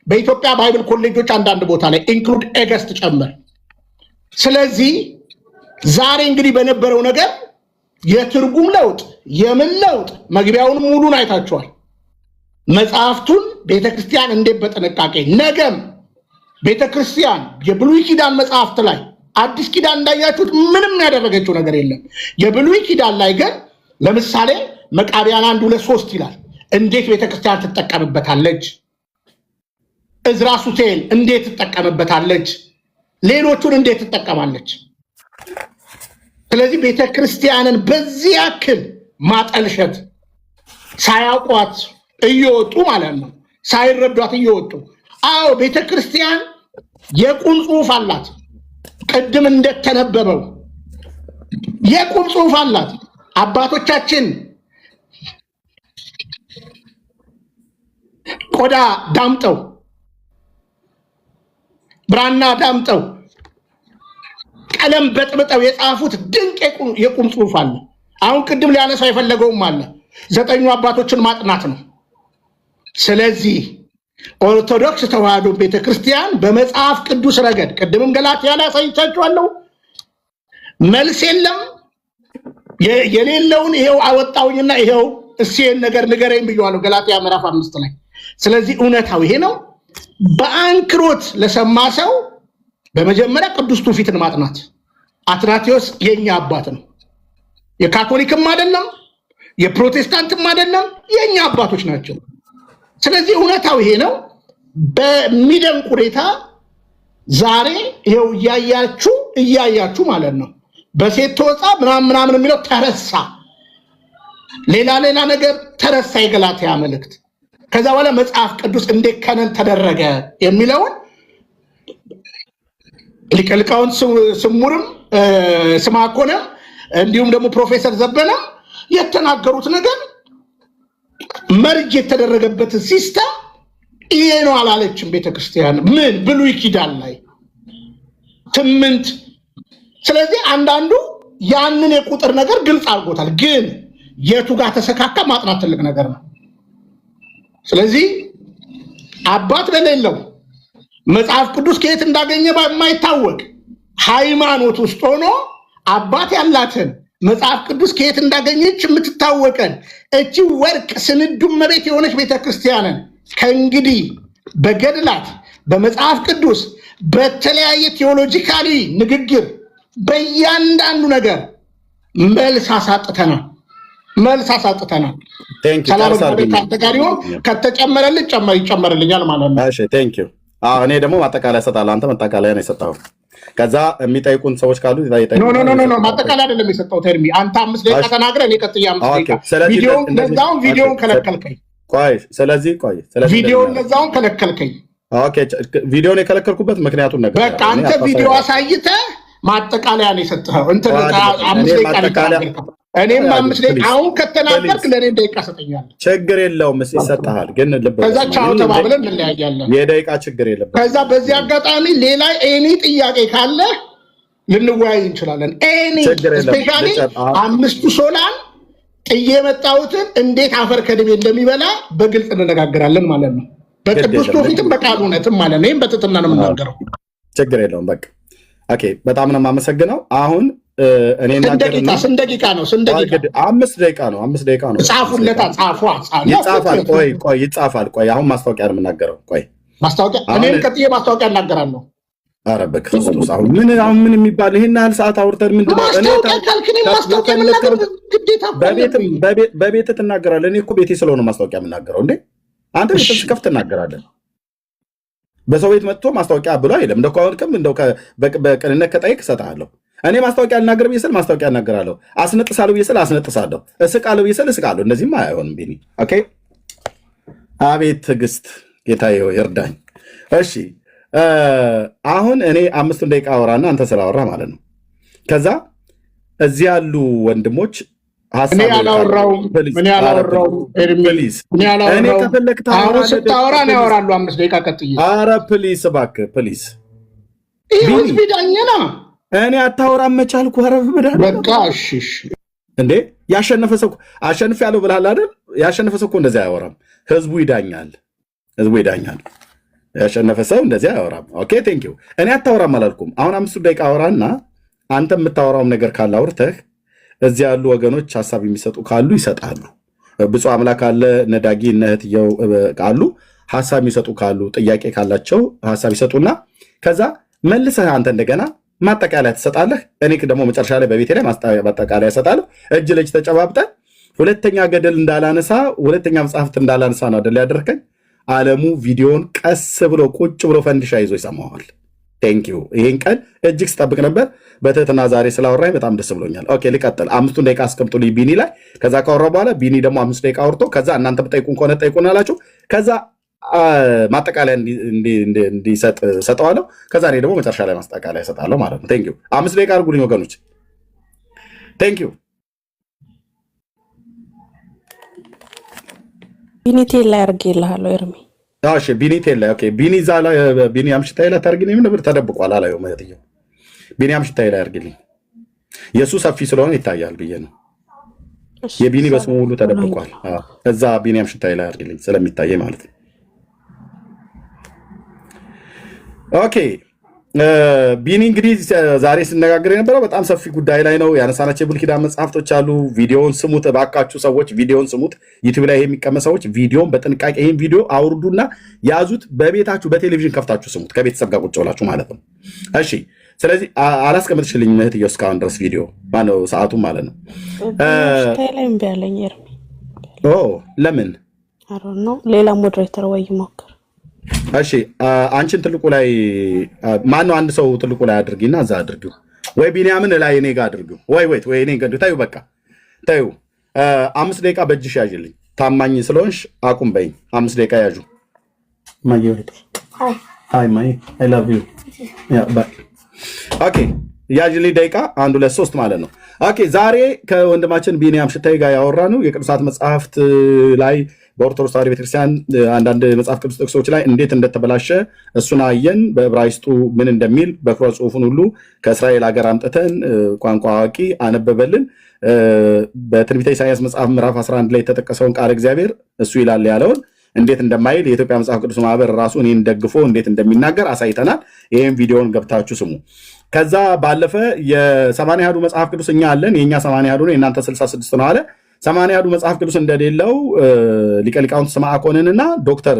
በኢትዮጵያ ባይብል ኮሌጆች አንዳንድ ቦታ ላይ ኢንክሉድ ኤገስት ጨምር። ስለዚህ ዛሬ እንግዲህ በነበረው ነገር የትርጉም ለውጥ የምን ለውጥ መግቢያውን ሙሉን አይታችኋል። መጽሐፍቱን ቤተክርስቲያን እንዴት በጥንቃቄ ነገም ቤተክርስቲያን የብሉይ ኪዳን መጽሐፍት ላይ አዲስ ኪዳን እንዳያችሁት ምንም ያደረገችው ነገር የለም። የብሉይ ኪዳን ላይ ግን ለምሳሌ መቃብያን 1 2 3 ይላል። እንዴት ቤተክርስቲያን ትጠቀምበታለች? እዝራ ሱቴል እንዴት ትጠቀምበታለች? ሌሎቹን እንዴት ትጠቀማለች? ስለዚህ ቤተክርስቲያንን በዚህ ያክል ማጠልሸት ሳያውቋት እየወጡ ማለት ነው፣ ሳይረዷት እየወጡ አዎ ቤተክርስቲያን የቁም ጽሑፍ አላት። ቅድም እንደተነበበው የቁም ጽሑፍ አላት። አባቶቻችን ቆዳ ዳምጠው ብራና ዳምጠው ቀለም በጥብጠው የጻፉት ድንቅ የቁም ጽሑፍ አለ። አሁን ቅድም ሊያነሳው የፈለገውም አለ። 9 አባቶችን ማጥናት ነው። ስለዚህ ኦርቶዶክስ ተዋሕዶ ቤተክርስቲያን በመጽሐፍ ቅዱስ ረገድ ቅድምም ገላትያ ላይ አሳይቻችኋለሁ፣ መልስ የለም። የሌለውን ይሄው አወጣውኝና ይሄው እሴን ነገር ንገረኝ ብየዋለሁ ገላትያ ምዕራፍ 5 ላይ። ስለዚህ እውነታው ይሄ ነው። በአንክሮት ለሰማ ሰው በመጀመሪያ ቅዱስ ትውፊትን ማጥናት። አትናቴዎስ የኛ አባት ነው። የካቶሊክም አይደለም የፕሮቴስታንትም አይደለም፣ የኛ አባቶች ናቸው። ስለዚህ እውነታው ይሄ ነው። በሚደንቅ ሁኔታ ዛሬ ይሄው እያያችሁ ማለት ነው። በሴት ተወጣ ምናምን የሚለው ተረሳ። ሌላ ነገር ተረሳ። የገላትያ መልእክት ከዛ በኋላ መጽሐፍ ቅዱስ እንዴት ከነን ተደረገ የሚለውን ሊቀልቃውን ስሙርም ስማኮነም እንዲሁም ደግሞ ፕሮፌሰር ዘበነ የተናገሩት ነገር መርጅ የተደረገበት ሲስተም ይሄ ነው አላለችም ቤተክርስቲያን። ምን ብሉይ ኪዳን ላይ 8። ስለዚህ አንዳንዱ ያንን የቁጥር ነገር ግልጽ አድርጎታል፣ ግን የቱ ጋር ተሰካካ ማጥናት ትልቅ ነገር ነው። ስለዚህ አባት ለሌለው መጽሐፍ ቅዱስ ከየት እንዳገኘ በማይታወቅ ሃይማኖት ውስጥ ሆኖ አባት ያላትን መጽሐፍ ቅዱስ ከየት እንዳገኘች የምትታወቀን እቺ ወርቅ ስንዱ መቤት የሆነች ቤተክርስቲያንን ከእንግዲህ በገድላት በመጽሐፍ ቅዱስ በተለያየ ቴዎሎጂካሊ ንግግር በእያንዳንዱ ነገር መልስ አሳጥተናል። ሰላም ተጋሪው ከተጨመረልኝ ይጨመርልኛል ማለት ነው። እሺ ቴንክ ዩ። እኔ ደግሞ ማጠቃለያ እሰጣለሁ። አንተ ማጠቃለያ ነው የሰጠኸው። ከዛ የሚጠይቁን ሰዎች ካሉ ኖ ማጠቃለያ አይደለም የሰጠው ተርሚ። አንተ 5 ደቂቃ ተናግረህ እኔ ቀጥያ 5 ደቂቃ ቪዲዮውን ከለከልከኝ። ስለዚህ ቪዲዮውን ለዛውን ከለከልከኝ። ቪዲዮውን የከለከልኩበት ምክንያቱም ነገር በቃ አንተ ቪዲዮ አሳይተህ ማጠቃለያ ነው የሰጠኸው። እንትን 5 ደቂቃ ነው። እኔም 5 ደቂቃ አሁን ከተናገርክ ለኔ ደቂቃ ሰጠኛለህ። ችግር የለውም ይሰጣል። ግን ልብ ከዛ ቻው ተባብለን እንለያያለን። የደቂቃ ችግር የለበትም። ከዛ በዚህ አጋጣሚ ሌላ ኤኒ ጥያቄ ካለ ልንወያይ እንችላለን። ኤኒ ስፔሻሊ 5 ሶላን ጥዬ የመጣሁትን እንዴት አፈር ከድሜ እንደሚበላ በግልጽ እንነጋገራለን ማለት ነው። በቅዱስ ፊትም በቃል እውነትም ማለት ነው። ይህም በትትና ነው የምናገረው። ችግር የለውም። በቃ ኦኬ። በጣም ነው የማመሰግነው። አሁን እኔ ስንት ደቂቃ ነው? 5 ደቂቃ ነው። 5 ደቂቃ ነው። ጻፉለታ። ይጻፋል። ቆይ ይጻፋል። ቆይ አሁን ማስታወቂያ ነው የምናገረው። ቆይ ማስታወቂያ እኔም ቀጥዬ ማስታወቂያ እናገራለሁ። ኧረ በክርስቶስ አሁን ምን የሚባል ይሄን ያህል ሰዓት አውርተን ምንድን ነው? በቤት ትናገራለህ። እኔ እኮ ቤቴ ስለሆነ ማስታወቂያ የምናገረው እንዴ። አንተ ቤት ስከፍት ትናገራለህ። በሰው ቤት መጥቶ ማስታወቂያ ብሎ አይደለም። እንደው ከሆንክም እንደው በቅንነት ከጠይቅ እሰጥሃለሁ። እኔ ማስታወቂያ ልናገር ብዬ ስል ማስታወቂያ እናገራለሁ። አስነጥሳለሁ ብዬ ስል አስነጥሳለሁ። እስቃለሁ ብዬ ስል እስቃለሁ። እነዚህማ አይሆንም ቢኒ። ኦኬ። አቤት ትዕግስት፣ ጌታዬ ይርዳኝ። እሺ አሁን እኔ 5 ደቂቃ አወራና አንተ ስላወራ ማለት ነው። ከዛ እዚህ ያሉ ወንድሞች እኔ አላወራውም። አሁን ስታወራ ነው ያወራሉ። 5 ደቂቃ ቀጥዬ። ኧረ ፕሊስ እባክህ ፕሊስ። ይህ ህዝብ ዳኘና እኔ አታወራም መቻልኩ። ኧረ በቃ እሺ። እንዴ ያሸነፈ ሰው አሸንፍ ያለው ብለሃል አይደል? ያሸነፈ ሰው እኮ እንደዚህ አያወራም። ህዝቡ ይዳኛል። ያሸነፈ ሰው እንደዚህ አያወራም። ኦኬ ቴንክ ዩ። እኔ አታወራም አላልኩም። አሁን 5 ደቂቃ አወራና አንተ የምታወራውም ነገር ካለ አውርተህ እዚህ ያሉ ወገኖች ሀሳብ የሚሰጡ ካሉ ይሰጣሉ። ብፁዕ አምላክ አለ፣ ነዳጊ እነህትየው ካሉ ሀሳብ የሚሰጡ ካሉ ጥያቄ ካላቸው ሀሳብ ይሰጡና ከዛ መልሰህ አንተ እንደገና ማጠቃለያ ትሰጣለህ። እኔ ደግሞ መጨረሻ ላይ በቤቴ ላይ ማጠቃለያ እሰጣለሁ። እጅ ለእጅ ተጨባብጠን ሁለተኛ ገደል እንዳላነሳ፣ ሁለተኛ መጽሐፍት እንዳላነሳ ነው አይደል ያደረከኝ። ዓለሙ ቪዲዮን ቀስ ብሎ ቁጭ ብሎ ፈንድሻ ይዞ ይሰማዋል። ቴንኪዩ። ይሄን ቀን እጅግ ስጠብቅ ነበር። በትህትና ዛሬ ስላወራኝ በጣም ደስ ብሎኛል። ኦኬ ልቀጥል። 5 ደቂቃ አስቀምጡልኝ ቢኒ ላይ። ከዛ ካወራ በኋላ ቢኒ ደግሞ 5 ደቂቃ አውርቶ ከዛ እናንተ ብጠይቁን ከሆነ ጠይቁን አላችሁ። ከዛ ማጠቃለያ እንዲሰጥ ሰጠዋለሁ። ከዛ እኔ ደግሞ መጨረሻ ላይ ማጠቃለያ እሰጣለሁ ማለት ነው። ቴንኪዩ። 5 ደቂቃ አድርጉልኝ ወገኖች። ቴንኪዩ። ቢኒ ቴል ላይ አድርጌልሃለሁ ኤርሚ። እሺ ቢኒ ቴል ላይ ኦኬ። ቢኒ ዛላ ቢኒ አምሽታይ ላይ ታርግልኝ። ምን ነበር ተደብቋል አላየው ማለት ነው። ቢኒ አምሽታይ ላይ አድርግልኝ። የሱ ሰፊ ስለሆነ ይታያል ብዬ ነው። የቢኒ በስሙ ሁሉ ተደብቋል። እዛ ቢኒ አምሽታይ ላይ አድርግልኝ ስለሚታየ ማለት ነው። ኦኬ ቢኒ እንግዲህ ዛሬ ስነጋገር የነበረው በጣም ሰፊ ጉዳይ ላይ ነው። ያነሳናቸው የብሉይ ኪዳን መጽሐፍቶች አሉ። ቪዲዮውን ስሙት እባካችሁ ሰዎች፣ ቪዲዮውን ስሙት። ዩቲዩብ ላይ የሚቀመጥ ሰዎች ቪዲዮውን በጥንቃቄ ይህን ቪዲዮ አውርዱና ያዙት። በቤታችሁ በቴሌቪዥን ከፍታችሁ ስሙት፣ ከቤተሰብ ጋር ቁጭ ብላችሁ ማለት ነው። እሺ ስለዚህ አላስቀምጥሽልኝ እህትዬ እስካሁን ድረስ ቪዲዮ ማነው ሰዓቱ ማለት ነው። ለምን ሌላ ሞዴሬተር ወይ ሞክር። እሺ አንቺን ትልቁ ላይ ማነው አንድ ሰው ትልቁ ላይ አድርጊና እዛ አድርጊው፣ ወይ ቢኒያምን ላይ እኔ ጋር አድርጊው። ወይ እኔ ጋር ታዩ። በቃ ታዩ። 5 ደቂቃ በእጅሽ ያዥልኝ። ታማኝ ስለሆንሽ አቁም በይኝ። 5 ደቂቃ ያዡ። አይ ማይ አይ ላቭ ዩ ያ ባይ ኦኬ። ያዥልኝ ደቂቃ 1 2 3 ማለት ነው። ኦኬ ዛሬ ከወንድማችን ቢኒያም ሽታይ ጋር ያወራነው የቅዱሳት መጽሐፍት ላይ በኦርቶዶክስ ተዋሕዶ ቤተክርስቲያን አንዳንድ መጽሐፍ ቅዱስ ጥቅሶች ላይ እንዴት እንደተበላሸ እሱን አየን። በዕብራይስጡ ምን እንደሚል በኩረ ጽሑፉን ሁሉ ከእስራኤል ሀገር አምጥተን ቋንቋ አዋቂ አነበበልን። በትንቢተ ኢሳይያስ መጽሐፍ ምዕራፍ 11 ላይ የተጠቀሰውን ቃል እግዚአብሔር እሱ ይላል ያለውን እንዴት እንደማይል የኢትዮጵያ መጽሐፍ ቅዱስ ማህበር ራሱ እኔን ደግፎ እንዴት እንደሚናገር አሳይተናል። ይህም ቪዲዮን ገብታችሁ ስሙ። ከዛ ባለፈ የ80 አሐዱ መጽሐፍ ቅዱስ እኛ አለን። የእኛ 80 አሐዱ ነው፣ የእናንተ 66 ነው አለ። 80 አሐዱ መጽሐፍ ቅዱስ እንደሌለው ሊቀ ሊቃውንት ስምዐኮንንና ዶክተር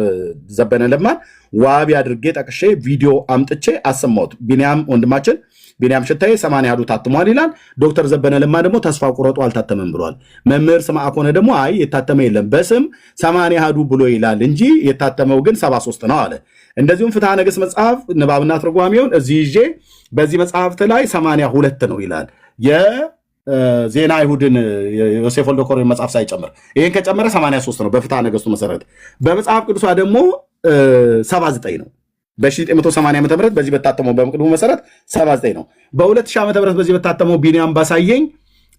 ዘበነ ለማን ዋቢ አድርጌ ጠቅሼ ቪዲዮ አምጥቼ አሰማሁት። ቢኒያም ወንድማችን ቢኒያም ሽታዬ 80 አሐዱ ታትሟል ይላል። ዶክተር ዘበነ ለማ ደግሞ ተስፋ ቁረጡ አልታተመም ብሏል። መምህር ስምዐኮን ደግሞ አይ የታተመ የለም በስም 80 አሐዱ ብሎ ይላል እንጂ የታተመው ግን 73 ነው አለ። እንደዚሁም ፍትሐ ነገሥት መጽሐፍ ንባብና ትርጓሜውን እዚህ ይዤ በዚህ መጽሐፍት ላይ 82 ነው ይላል። የዜና አይሁድን ዮሴፍ ወልደ ኮሬን መጽሐፍ ሳይጨምር ይህን ከጨመረ 83 ነው በፍትሐ ነገሥቱ መሰረት። በመጽሐፍ ቅዱሷ ደግሞ 79 ነው። በ1980 ዓመተ ምህረት በዚህ በታተመው በመቅድሙ መሰረት 79 ነው። በ2000 ዓመተ ምህረት በዚህ በታተመው ቢኒያም ባሳየኝ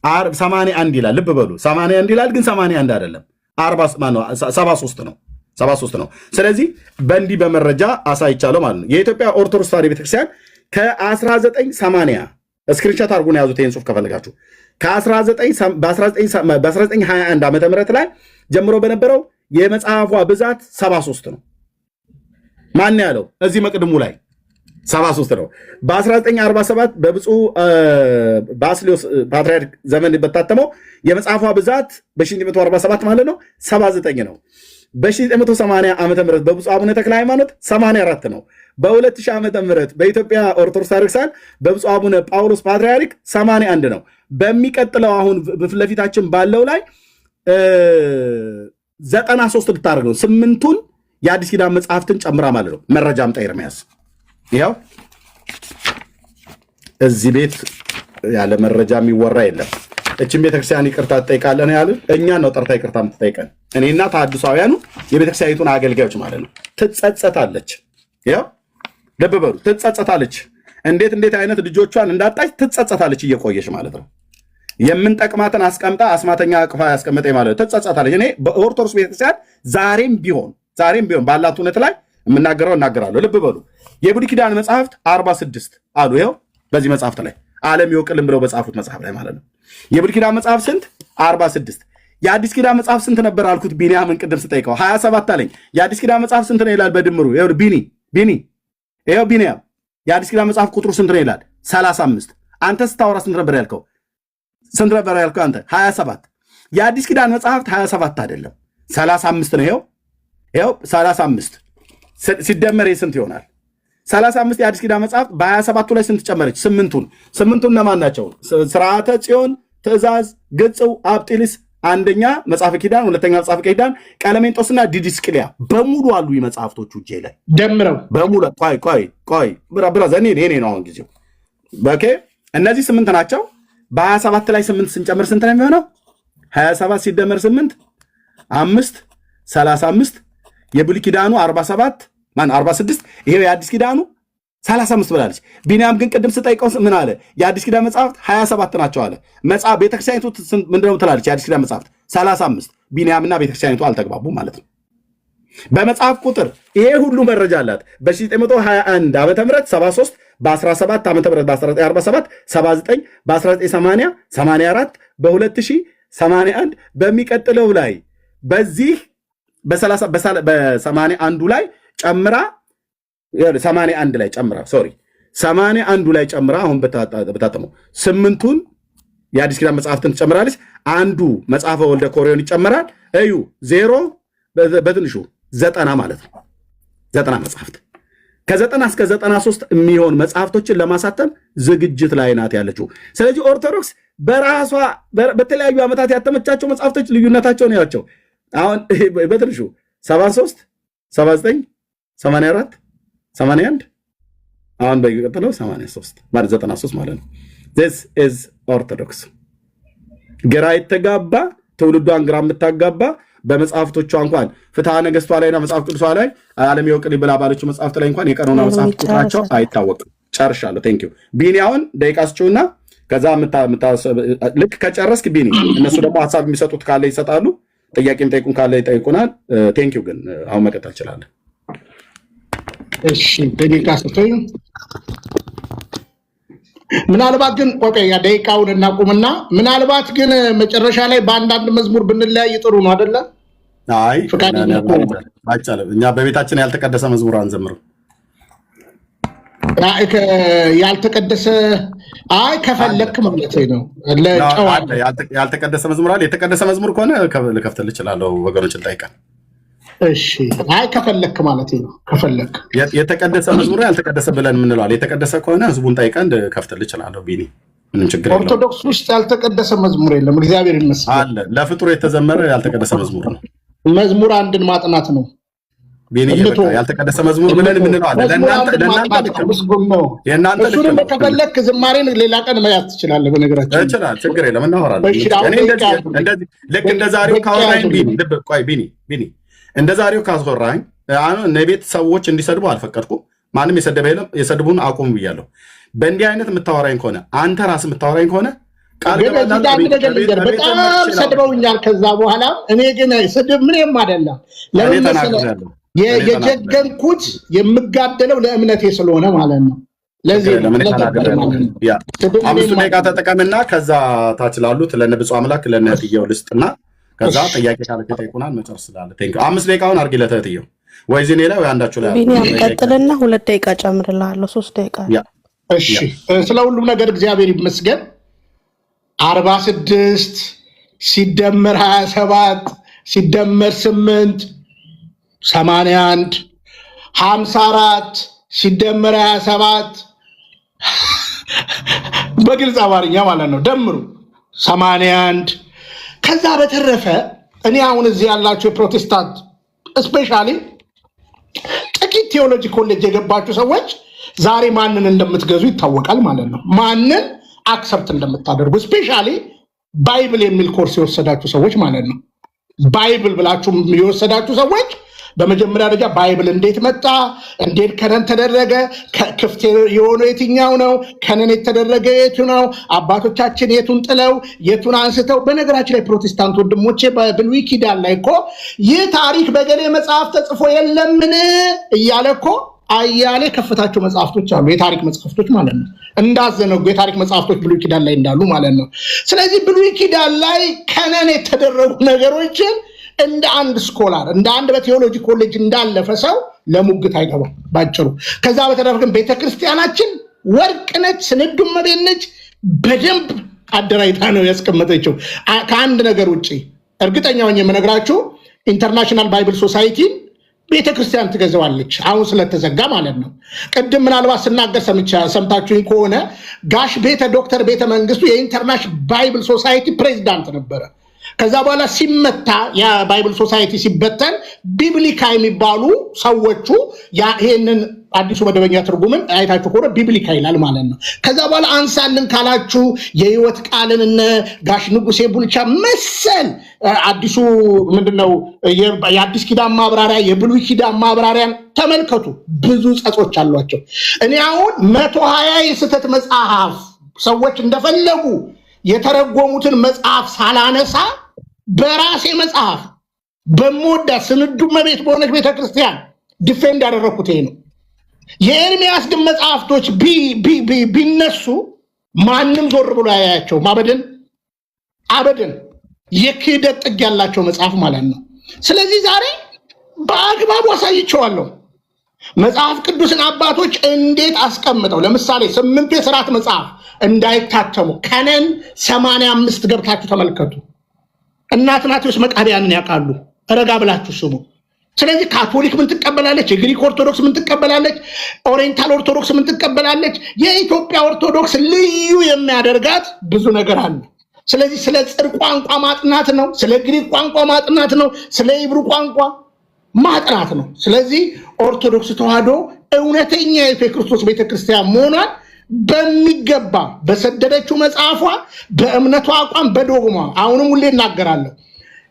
81 ይላል። ልብ በሉ 81 ይላል፣ ግን 81 አይደለም 73 ነው። 73 ነው። ስለዚህ በእንዲህ በመረጃ አሳይቻለሁ ማለት ነው። የኢትዮጵያ ኦርቶዶክስ ተዋሕዶ ቤተክርስቲያን ከ1980 ስክሪንሾት አድርጉን ያዙት ይህን ጽሑፍ ከፈለጋችሁ በ1921 ዓመተ ምህረት ላይ ጀምሮ በነበረው የመጽሐፏ ብዛት 73 ነው። ማን ያለው? እዚህ መቅድሙ ላይ 73 ነው። በ1947 በብፁዕ ባስልዮስ ፓትርያርክ ዘመን በታተመው የመጽሐፏ ብዛት በ1947 ማለት ነው 79 ነው። በ1980 ዓመተ ምህረት በብፁዕ አቡነ ተክለ ሃይማኖት 84 ነው። በ2000 ዓመተ ምህረት በኢትዮጵያ ኦርቶዶክስ ቤተክርስቲያን በብፁዕ አቡነ ጳውሎስ ፓትርያርክ 81 ነው። በሚቀጥለው አሁን ፊት ለፊታችን ባለው ላይ 93 ልታደርግ ነው። 8ቱን የአዲስ ኪዳን መጽሐፍትን ጨምራ ማለት ነው። መረጃ አምጣ ኤርምያስ። ይኸው እዚህ ቤት ያለ መረጃ የሚወራ የለም። እችን ቤተክርስቲያን ይቅርታ ትጠይቃለን ያለ እኛ ነው ጠርታ ይቅርታ የምትጠይቀን እኔና ተሐድሳውያኑ የቤተክርስቲያኒቱን አገልጋዮች ማለት ነው። ትጸጸታለች። ይኸው ልብ በሉ ትጸጸታለች። እንዴት አይነት ልጆቿን እንዳጣች ትጸጸታለች እየቆየች ማለት ነው። የምንጠቅማትን አስቀምጣ አስማተኛ አቅፋ ያስቀመጠ ማለት ነው። ትጸጸታለች። እኔ በኦርቶዶክስ ቤተክርስቲያን ዛሬም ቢሆን ባላት እውነት ላይ የምናገረው እናገራለሁ። ልብ በሉ የብሉይ ኪዳን መጽሐፍት 46 አሉ። ይኸው በዚህ መጽሐፍት ላይ ዓለም ይወቅልን ብለው በጻፉት መጽሐፍ ላይ ማለት ነው። የብሉይ ኪዳን መጽሐፍ ስንት? 46። የአዲስ ኪዳን መጽሐፍ ስንት ነበር አልኩት። ቢኒያምን ቅድም ስጠይቀው 27 አለኝ። የአዲስ ኪዳን መጽሐፍ ስንት ነው ይላል በድምሩ። ይኸው ይኸው ቢኒያም የአዲስ ኪዳን መጽሐፍ ቁጥሩ ስንት ነው ይላል? 35። አንተ ስታወራ ስንት ነበር ያልከው? አንተ 27። የአዲስ ኪዳን መጽሐፍት 27 አይደለም 35 ነው። ይኸው 35 ሲደመር ስንት ይሆናል? 35 የአዲስ ኪዳን መጽሐፍት በ27ቱ ላይ ስንት ጨመረች? 8ቱን እነማን ናቸው? ስርዓተ ጽዮን፣ ትእዛዝ፣ ግጽው፣ አብጢልስ፣ አንደኛ መጽሐፈ ኪዳን፣ ሁለተኛ መጽሐፈ ኪዳን፣ ቀለሜንጦስና ዲድስቅልያ በሙሉ አሉ። መጽሐፍቶቹ እጄ ላይ ደምረው በሙሉ ቆይ ብራዘር እኔ ነው አሁን ጊዜው። ኦኬ እነዚህ 8 ናቸው። በ27 ላይ 8 ስንጨምር ስንት ነው የሚሆነው? 27 ሲደመር 8 5 35። የብሉይ ኪዳኑ 47 46። ይሄው የአዲስ ኪዳኑ 35 ብላለች። ቢኒያም ግን ቅድም ስጠይቀው ምን አለ? የአዲስ ኪዳን መጽሐፍት 27 ናቸው አለ። መጽሐፍ ቤተክርስቲያኒቱ ምንድነው ትላለች? የአዲስ ኪዳን መጽሐፍት 35። ቢኒያምና ቤተክርስቲያኒቱ አልተግባቡ ማለት ነው። በመጽሐፍ ቁጥር ይሄ ሁሉ መረጃ አላት። በ1921 ዓመተ ምህረት 73፣ በ17 ዓመተ ምህረት በ1947 79፣ በ1980 84፣ በ2000 81፣ በሚቀጥለው ላይ በዚህ በ81 ላይ ጨምራ 81 ላይ ጨምራ 81 ላይ ጨምራ አሁን በታተመው 8ቱን የአዲስ ኪዳን መጽሐፍትን ትጨምራለች። አንዱ መጽሐፈ ወልደ ኮሪዮን ይጨምራል። እዩ 0 በትንሹ 90 ማለት ነው። 90 መጽሐፍት ከ90 እስከ 93 የሚሆን መጽሐፍቶችን ለማሳተም ዝግጅት ላይ ናት ያለችው። ስለዚህ ኦርቶዶክስ በራሷ በተለያዩ ዓመታት ያተመቻቸው መጽሐፍቶች ልዩነታቸውን ያቸው አሁን በትንሹ 73 79 84 81 አሁን በሚቀጥለው 83 ማለት 93 ማለት ነው። this is orthodox ግራ የተጋባ ትውልዷን ግራ የምታጋባ በመጽሐፍቶቿ እንኳን ፍትሐ ነገሥቷ ላይና መጽሐፍ ቅዱሷ ላይ ዓለም ይወቅልኝ ብላ ባለችው መጽሐፍት ላይ እንኳን የቀኖና መጽሐፍ ቁጥራቸው አይታወቅም። ጨርሻለሁ። ቴንክ ዩ ቢኒ። አሁን ደቂቃ ስጪውና ከዛ ልክ ከጨረስክ ቢኒ እነሱ ደግሞ ሀሳብ የሚሰጡት ካለ ይሰጣሉ፣ ጥያቄ የሚጠይቁን ካለ ይጠይቁናል። ቴንክ ዩ። ግን አሁን መቀጠል እንችላለን። እሺ ደቂቃ ስጡኝ። ምናልባት ግን ቆቀያ ደቂቃውን እናቁምና ምናልባት ግን መጨረሻ ላይ በአንዳንድ መዝሙር ብንለያይ ጥሩ ነው አይደለ? አይ አይቻልም። እኛ በቤታችን ያልተቀደሰ መዝሙር አንዘምርም። ያልተቀደሰ ከፈለክ ማለት ነው። ያልተቀደሰ መዝሙር አለ። የተቀደሰ መዝሙር ከሆነ ልከፍትልህ እችላለሁ። ወገኖችን ጠይቀን። እሺ ከፈለክ ማለት ነው። ከፈለክ የተቀደሰ መዝሙር ያልተቀደሰ ብለን የምንለዋል። የተቀደሰ ከሆነ ህዝቡን ጠይቀን ልከፍትልህ እችላለሁ። ቢኒ ምንም ችግር የለውም። ኦርቶዶክስ ውስጥ ያልተቀደሰ መዝሙር የለም። እግዚአብሔር ይመስገን አለ። ለፍጡር የተዘመረ ያልተቀደሰ መዝሙር ነው። መዝሙር አንድን ማጥናት ነው። ቢኒ ያልተቀደሰ መዝሙር ብለን የምንለዋለን። ለእናንተ ከፈለክ ዝማሬን ሌላ ቀን መያዝ ትችላለህ። በነገራችን ይችላል፣ ችግር የለም፣ እናወራለን። ልክ እንደ ዛሬው ካወራኝ ቢኒ እንደ ዛሬው ካስወራኝ እኔ ቤት ሰዎች እንዲሰድቡ አልፈቀድኩም። ማንም የሰደበ የለም። የሰድቡን አቁም ብያለሁ። በእንዲህ አይነት የምታወራኝ ከሆነ አንተ ራስህ የምታወራኝ ከሆነ ቃል በጣም ሰድበውኛል። ከዛ በኋላ እኔ ግን ስድብ ምንም አይደለም። ለምን መሰለህ የጀገንኩት የምጋደለው ለእምነቴ ስለሆነ ማለት ነው። ለዚህ 5 ደቂቃ ተጠቀምና ከዛ ታች ላሉት ለነ ብፁዕ አምላክ ለነ እህትየው ልስጥና ከዛ ጥያቄ ካለ ጠይቁናል መጨረስ ስላለ 5 ደቂቃውን አድርጊ ለእህትየው ወይ ዚኔ ላይ ወይ አንዳችሁ ላይ ቢኒያም ቀጥልና 2 ደቂቃ ጨምርልሃለሁ 3 ደቂቃ። እሺ ስለ ሁሉም ነገር እግዚአብሔር ይመስገን። 46 ሲደመር 27 ሲደመር 8 81 54 ሲደመር 27 በግልጽ አማርኛ ማለት ነው ደምሩ 81። ከዛ በተረፈ እኔ አሁን እዚህ ያላችሁ የፕሮቴስታንት ስፔሻሊ ጥቂት ቴዎሎጂ ኮሌጅ የገባችሁ ሰዎች ዛሬ ማንን እንደምትገዙ ይታወቃል ማለት ነው። ማንን አክሰፕት እንደምታደርጉ ስፔሻሊ ባይብል የሚል ኮርስ የወሰዳችሁ ሰዎች ማለት ነው። ባይብል ብላችሁ የወሰዳችሁ ሰዎች በመጀመሪያ ደረጃ ባይብል እንዴት መጣ፣ እንዴት ከነን ተደረገ፣ ክፍት የሆነው የትኛው ነው፣ ከነን የተደረገ የቱ ነው፣ አባቶቻችን የቱን ጥለው የቱን አንስተው። በነገራችን ላይ ፕሮቴስታንት ወንድሞቼ በብሉይ ኪዳን ላይ እኮ ይህ ታሪክ በገሌ መጽሐፍ ተጽፎ የለምን እያለ እኮ አያሌ ከፍታቸው መጽሐፍቶች አሉ፣ የታሪክ መጽሐፍቶች ማለት ነው። እንዳዘነጉ የታሪክ መጽሐፍቶች ብሉይ ኪዳን ላይ እንዳሉ ማለት ነው። ስለዚህ ብሉይ ኪዳን ላይ ከነን የተደረጉ ነገሮችን እንደ አንድ ስኮላር እንደ አንድ በቴዎሎጂ ኮሌጅ እንዳለፈ ሰው ለሙግት አይገባም ባጭሩ። ከዛ በተረፈ ግን ቤተክርስቲያናችን ወርቅ ነች፣ ስንዱም መቤት ነች። በደንብ አደራጅታ ነው ያስቀመጠችው። ከአንድ ነገር ውጭ እርግጠኛ ሆኜ የምነግራችሁ ኢንተርናሽናል ባይብል ሶሳይቲ ቤተክርስቲያን ትገዛዋለች፣ አሁን ስለተዘጋ ማለት ነው። ቅድም ምናልባት ስናገር ሰምታችሁኝ ከሆነ ጋሽ ዶክተር ቤተ መንግስቱ የኢንተርናሽናል ባይብል ሶሳይቲ ፕሬዚዳንት ነበረ። ከዛ በኋላ ሲመታ የባይብል ሶሳይቲ ሲበተን ቢብሊካ የሚባሉ ሰዎቹ ይሄንን አዲሱ መደበኛ ትርጉምን አይታችሁ ከሆነ ቢብሊካ ይላል ማለት ነው። ከዛ በኋላ አንሳልን ካላችሁ የህይወት ቃልን እነ ጋሽ ንጉሴ ቡልቻ መሰል አዲሱ ምንድነው የአዲስ ኪዳን ማብራሪያ የብሉይ ኪዳን ማብራሪያን ተመልከቱ። ብዙ ጸጾች አሏቸው። እኔ አሁን 120 የስህተት መጽሐፍ ሰዎች እንደፈለጉ የተረጎሙትን መጽሐፍ ሳላነሳ በራሴ መጽሐፍ በሞዳ ስንዱ መቤት በሆነች ቤተክርስቲያን ዲፌንድ ያደረኩት ይሄ ነው። የኤርሚያስ ግን መጽሐፍቶች ቢነሱ ማንም ዞር ብሎ ያያቸው አበደን የክህደት ጥግ ያላቸው መጽሐፍ ማለት ነው። ስለዚህ ዛሬ በአግባቡ አሳይቼዋለሁ። መጽሐፍ ቅዱስን አባቶች እንዴት አስቀምጠው ለምሳሌ 8 የሥርዓት መጽሐፍ እንዳይታተሙ ከነን 85 ገብታችሁ ተመልከቱ። አትናቴዎስ መቃብያንን ያውቃሉ፣ ረጋ ብላችሁ ስሙ። ስለዚህ ካቶሊክ ምን ትቀበላለች? የግሪክ ኦርቶዶክስ ምን ትቀበላለች? ኦሪየንታል ኦርቶዶክስ ምን ትቀበላለች? የኢትዮጵያ ኦርቶዶክስ ልዩ የሚያደርጋት ብዙ ነገር አለ። ስለዚህ ስለ ጽር ቋንቋ ማጥናት ነው፣ ስለ ግሪክ ቋንቋ ማጥናት ነው፣ ስለ ሂብሩ ቋንቋ ማጥናት ነው። ስለዚህ ኦርቶዶክስ ተዋህዶ እውነተኛ የክርስቶስ ቤተክርስቲያን መሆኗን በሚገባ በሰደደችው መጽሐፏ በእምነቷ አቋም በዶግማ አሁንም ሁሌ እናገራለሁ።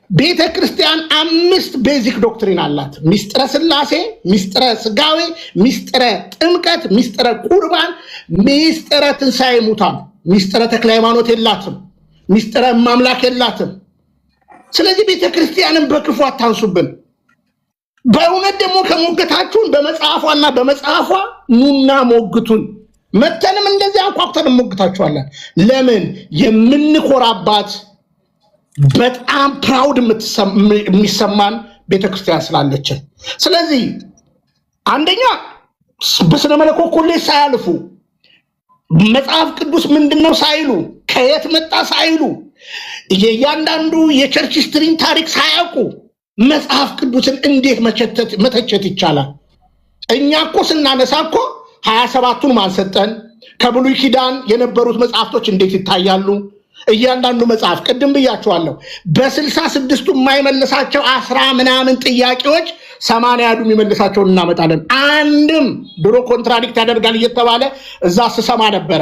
ቤተክርስቲያን 5 ቤዚክ ዶክትሪን አላት። ሚስጥረ ስላሴ፣ ሚስጥረ ስጋዌ፣ ሚስጥረ ጥምቀት፣ ሚስጥረ ቁርባን፣ ሚስጥረ ትንሣኤ ሙታን። ሚስጥረ ተክለ ሃይማኖት የላትም፣ ሚስጥረ ማምላክ የላትም። ስለዚህ ቤተክርስቲያንን በክፉ አታንሱብን። በእውነት ደግሞ ከሞገታችሁን በመጽሐፏና በመጽሐፏ ኑና ሞግቱን። መተንም እንደዚህ አንኳኩተን ሞግታችኋለን። ለምን? የምንኮራባት በጣም ፕራውድ የሚሰማን ቤተክርስቲያን ስላለችን። ስለዚህ አንደኛ በስነ መለኮት ኮሌጅ ሳያልፉ መጽሐፍ ቅዱስ ምንድነው ሳይሉ ከየት መጣ ሳይሉ የእያንዳንዱ የቸርች ሂስትሪን ታሪክ ሳያውቁ መጽሐፍ ቅዱስን እንዴት መተቸት ይቻላል? እኛ እኮ ስናነሳ እኮ 27ቱን ማንሰጠን ከብሉይ ኪዳን የነበሩት መጽሐፍቶች እንዴት ይታያሉ? እያንዳንዱ መጽሐፍ ቅድም ብያቸዋለሁ። በ66ቱ የማይመልሳቸው 10 ምናምን ጥያቄዎች 80 የሚመልሳቸውን እናመጣለን። አንድም ድሮ ኮንትራዲክት ያደርጋል እየተባለ እዛ ስሰማ ነበረ።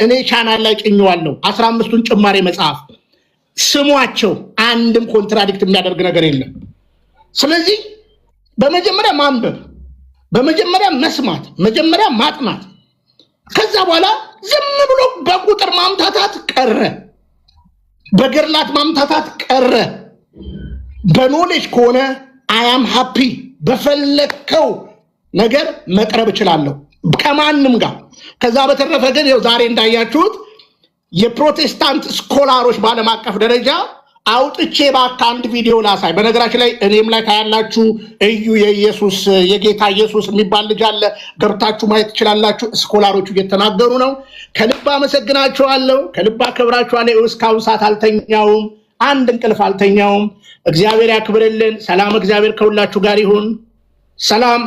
እኔ ቻናል ላይ ጭኘዋለሁ 15ቱን ጭማሬ መጽሐፍ ስሟቸው። አንድም ኮንትራዲክት የሚያደርግ ነገር የለም። ስለዚህ በመጀመሪያ ማንበብ፣ በመጀመሪያ መስማት፣ መጀመሪያ ማጥናት፣ ከዛ በኋላ ዝም ብሎ በቁጥር ማምታታት ቀረ፣ በገድላት ማምታታት ቀረ። በኖሌጅ ከሆነ አያም ሃፒ በፈለከው ነገር መቅረብ እችላለሁ ከማንም ጋር። ከዛ በተረፈ ግን ዛሬ እንዳያችሁት የፕሮቴስታንት ስኮላሮች በዓለም አቀፍ ደረጃ አውጥቼ ባካ አንድ ቪዲዮ ላሳይ። በነገራችን ላይ እኔም ላይ ታያላችሁ። እዩ የኢየሱስ የጌታ ኢየሱስ የሚባል ልጅ አለ፣ ገብታችሁ ማየት ትችላላችሁ። ስኮላሮቹ እየተናገሩ ነው። ከልብ አመሰግናችኋለሁ፣ ከልብ አከብራችኋለሁ። እስካሁን ሰዓት አልተኛውም፣ አንድ እንቅልፍ አልተኛውም። እግዚአብሔር ያክብርልን። ሰላም፣ እግዚአብሔር ከሁላችሁ ጋር ይሁን። ሰላም።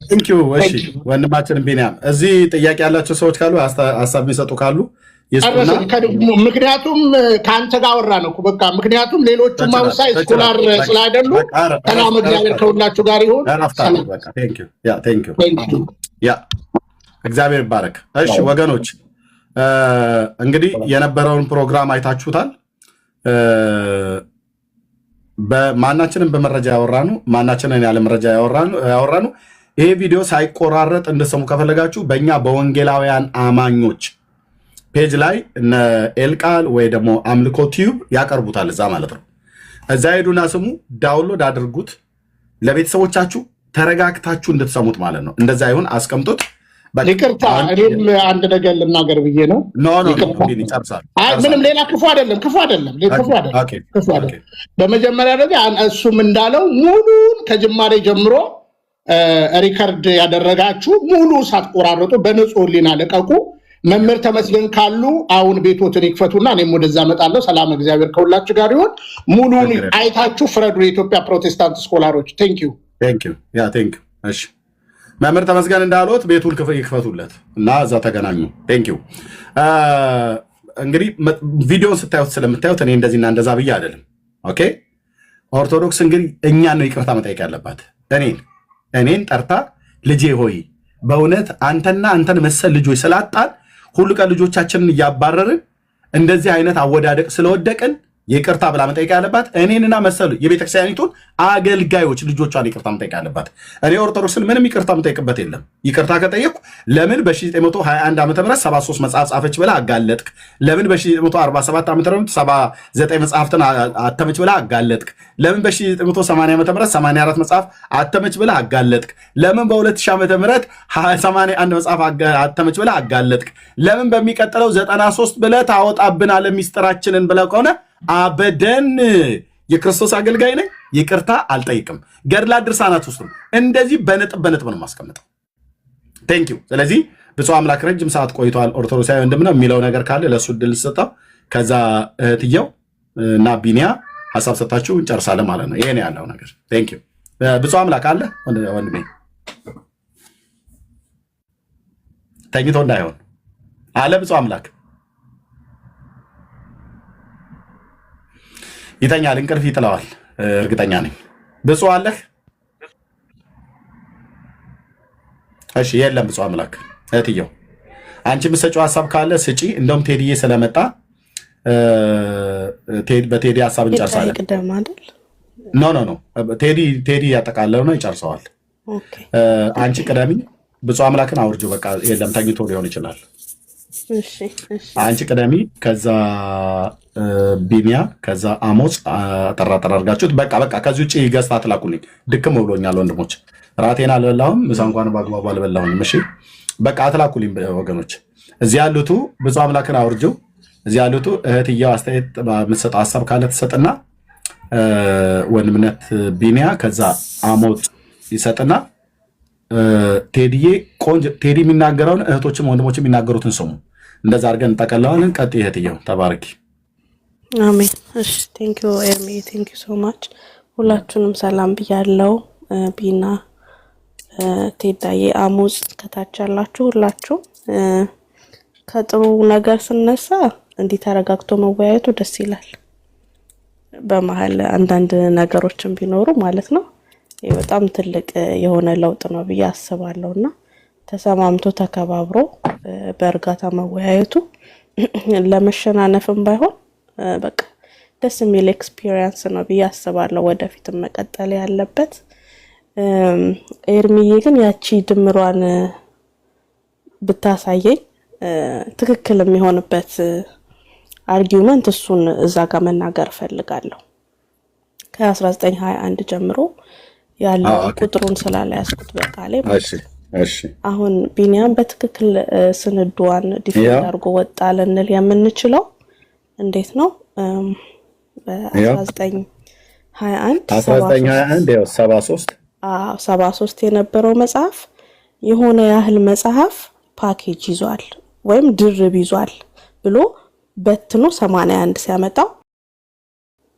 ቴንኪው። እሺ ወንድማችን ቢኒያም፣ እዚህ ጥያቄ ያላቸው ሰዎች ካሉ ሀሳብ የሚሰጡ ካሉ ይስጡና፣ ምክንያቱም ከአንተ ጋር አወራ ነው በቃ። ምክንያቱም ሌሎቹ ማውሳይ ስኮላር ስላይደሉ። ሰላም፣ እግዚአብሔር ከሁላችሁ ጋር ይሁን። ያ እግዚአብሔር ይባረክ። እሺ ወገኖች እንግዲህ የነበረውን ፕሮግራም አይታችሁታል። በማናችንን በመረጃ ያወራኑ፣ ማናችንን ያለ መረጃ ያወራኑ። ይሄ ቪዲዮ ሳይቆራረጥ እንደሰሙ ከፈለጋችሁ በእኛ በወንጌላውያን አማኞች ፔጅ ላይ እነ ኤልቃል ወይ ደግሞ አምልኮ ቲዩብ ያቀርቡታል እዛ ማለት ነው። እዛ ሄዱና ስሙ፣ ዳውንሎድ አድርጉት፣ ለቤተሰቦቻችሁ ተረጋግታችሁ እንድትሰሙት ማለት ነው። እንደዛ ይሁን፣ አስቀምጡት። ይቅርታ እኔም አንድ ነገር ልናገር ብዬ ነው። ይጨርሳል። ምንም ሌላ ክፉ አይደለም። በመጀመሪያ ደረጃ እሱም እንዳለው ሙሉን ከጅማሬ ጀምሮ ሪከርድ ያደረጋችሁ ሙሉ ሳትቆራረጡ በንጹህ ሕሊና ለቀቁ። መምህር ተመስገን ካሉ አሁን ቤቶትን ይክፈቱና እኔም ወደዛ እመጣለሁ። ሰላም፣ እግዚአብሔር ከሁላችሁ ጋር ይሁን። ሙሉን አይታችሁ ፍረዱ የኢትዮጵያ ፕሮቴስታንት ስኮላሮች። ቴንኪው። እሺ መምህር ተመስገን እንዳሉት ቤቱን ይክፈቱለት እና እዛ ተገናኙ። ቴንኪው። እንግዲህ ቪዲዮን ስታዩት ስለምታዩት እኔ እንደዚህና እንደዛ ብዬ አይደለም። ኦኬ ኦርቶዶክስ እንግዲህ እኛን ነው ይቅርታ መጠየቅ ያለባት። እኔን ጠርታ ልጄ ሆይ በእውነት አንተና አንተን መሰል ልጆች ስላጣን ሁሉ ቀን ልጆቻችንን እያባረርን እንደዚህ አይነት አወዳደቅ ስለወደቅን ይቅርታ ብላ መጠየቅ ያለባት እኔንና መሰሉ የቤተክርስቲያኒቱን አገልጋዮች ልጆቿን ይቅርታ መጠየቅ ያለባት። እኔ ኦርቶዶክስን ምንም ይቅርታ መጠየቅበት የለም። ይቅርታ ከጠየቅኩ ለምን በ1921 ዓ.ም 73 መጽሐፍ ጻፈች ብላ አጋለጥክ? ለምን በ1947 ዓ.ም 79 መጽሐፍትን አተመች ብላ አጋለጥክ? ለምን በ1980 ዓ.ም 84 መጽሐፍ አተመች ብላ አጋለጥክ? ለምን በ2000 ዓ.ም 81 መጽሐፍ አተመች ብላ አጋለጥክ? ለምን በሚቀጥለው 93 ብለህ ታወጣብናለህ ሚስጥራችንን ብለህ ከሆነ አበደን የክርስቶስ አገልጋይ ነኝ፣ ይቅርታ አልጠይቅም። ገድላት ድርሳናት ውስጥ እንደዚህ በነጥብ ነው ማስቀምጠው። ቴንኪው። ስለዚህ ብፁዕ አምላክ ረጅም ሰዓት ቆይቷል። ኦርቶዶክሳዊ ወንድም ነው የሚለው ነገር ካለ ለእሱ ድል ሰጠው። ከዛ እህትየው እና ቢኒያ ሀሳብ ሰጣችሁ እንጨርሳለን ማለት ነው። ይሄ ነው ያለው ነገር። ቴንኪው። ብፁዕ አምላክ አለ ወንድሜ ተኝቶ እንዳይሆን አለ ብፁዕ አምላክ ይተኛል፣ እንቅልፍ ይጥለዋል፣ እርግጠኛ ነኝ። ብፁዕ አለህ? እሺ የለም ብፁዕ አምላክ። እህትየው አንቺ የምትሰጪው ሀሳብ ካለ ስጪ። እንደውም ቴዲዬ ስለመጣ በቴዲ ሀሳብ እንጨርሳለን። ኖ ቴዲ ያጠቃለው ነው ይጨርሰዋል። አንቺ ቅደሚ። ብፁዕ አምላክን አውርጆ በቃ የለም ተኝቶ ሊሆን ይችላል። አንቺ ቅደሚ፣ ከዛ ቢኒያ፣ ከዛ አሞጽ አጠራጠር አድርጋችሁት በቃ ከዚህ ውጭ ገዝታ አትላኩልኝ። ድክም ብሎኛል ወንድሞች፣ ራቴን አልበላሁም፣ ምሳ እንኳን በአግባቡ አልበላሁም። እሺ በቃ አትላኩልኝ ወገኖች። እዚህ ያሉቱ ብፁዕ አምላክን አውርጀው። እዚህ ያሉቱ እህትየው አስተያየት የምትሰጠው ሀሳብ ካለ ትሰጥና ወንድምነት ቢኒያ፣ ከዛ አሞጽ ይሰጥና ቴዲዬ ቆንጆ ቴዲ የሚናገረውን እህቶችም ወንድሞች የሚናገሩትን ስሙ። እንደዛ አድርገን እንጠቀለዋለን። ቀጥይ እህትየው፣ ተባረኪ። አሜን። እሺ ቴንኪዩ ኤርሚ፣ ቴንኪዩ ሶ ማች። ሁላችሁንም ሰላም ብያለው። ቢና፣ ቴዳዬ፣ አሞጽ ከታች ያላችሁ ሁላችሁ ከጥሩ ነገር ስነሳ እንዲህ ተረጋግቶ መወያየቱ ደስ ይላል። በመሀል አንዳንድ ነገሮችን ቢኖሩ ማለት ነው ይህ በጣም ትልቅ የሆነ ለውጥ ነው ብዬ አስባለሁና ተሰማምቶ ተከባብሮ በእርጋታ መወያየቱ ለመሸናነፍም ባይሆን በቃ ደስ የሚል ኤክስፒሪየንስ ነው ብዬ አስባለሁ። ወደፊትም መቀጠል ያለበት ኤርሚዬ ግን ያቺ ድምሯን ብታሳየኝ ትክክል የሚሆንበት አርጊውመንት እሱን እዛ ጋር መናገር ፈልጋለሁ። ከ1921 ጀምሮ ያለው ቁጥሩን ስላላያስኩት በቃሌ ማለት ነው። እሺ አሁን ቢኒያም በትክክል ስንዱዋን ዲፌንድ አድርጎ ወጣ ልንል የምንችለው እንዴት ነው? በ1921 73 የነበረው መጽሐፍ የሆነ ያህል መጽሐፍ ፓኬጅ ይዟል ወይም ድርብ ይዟል ብሎ በትኖ 81 ሲያመጣው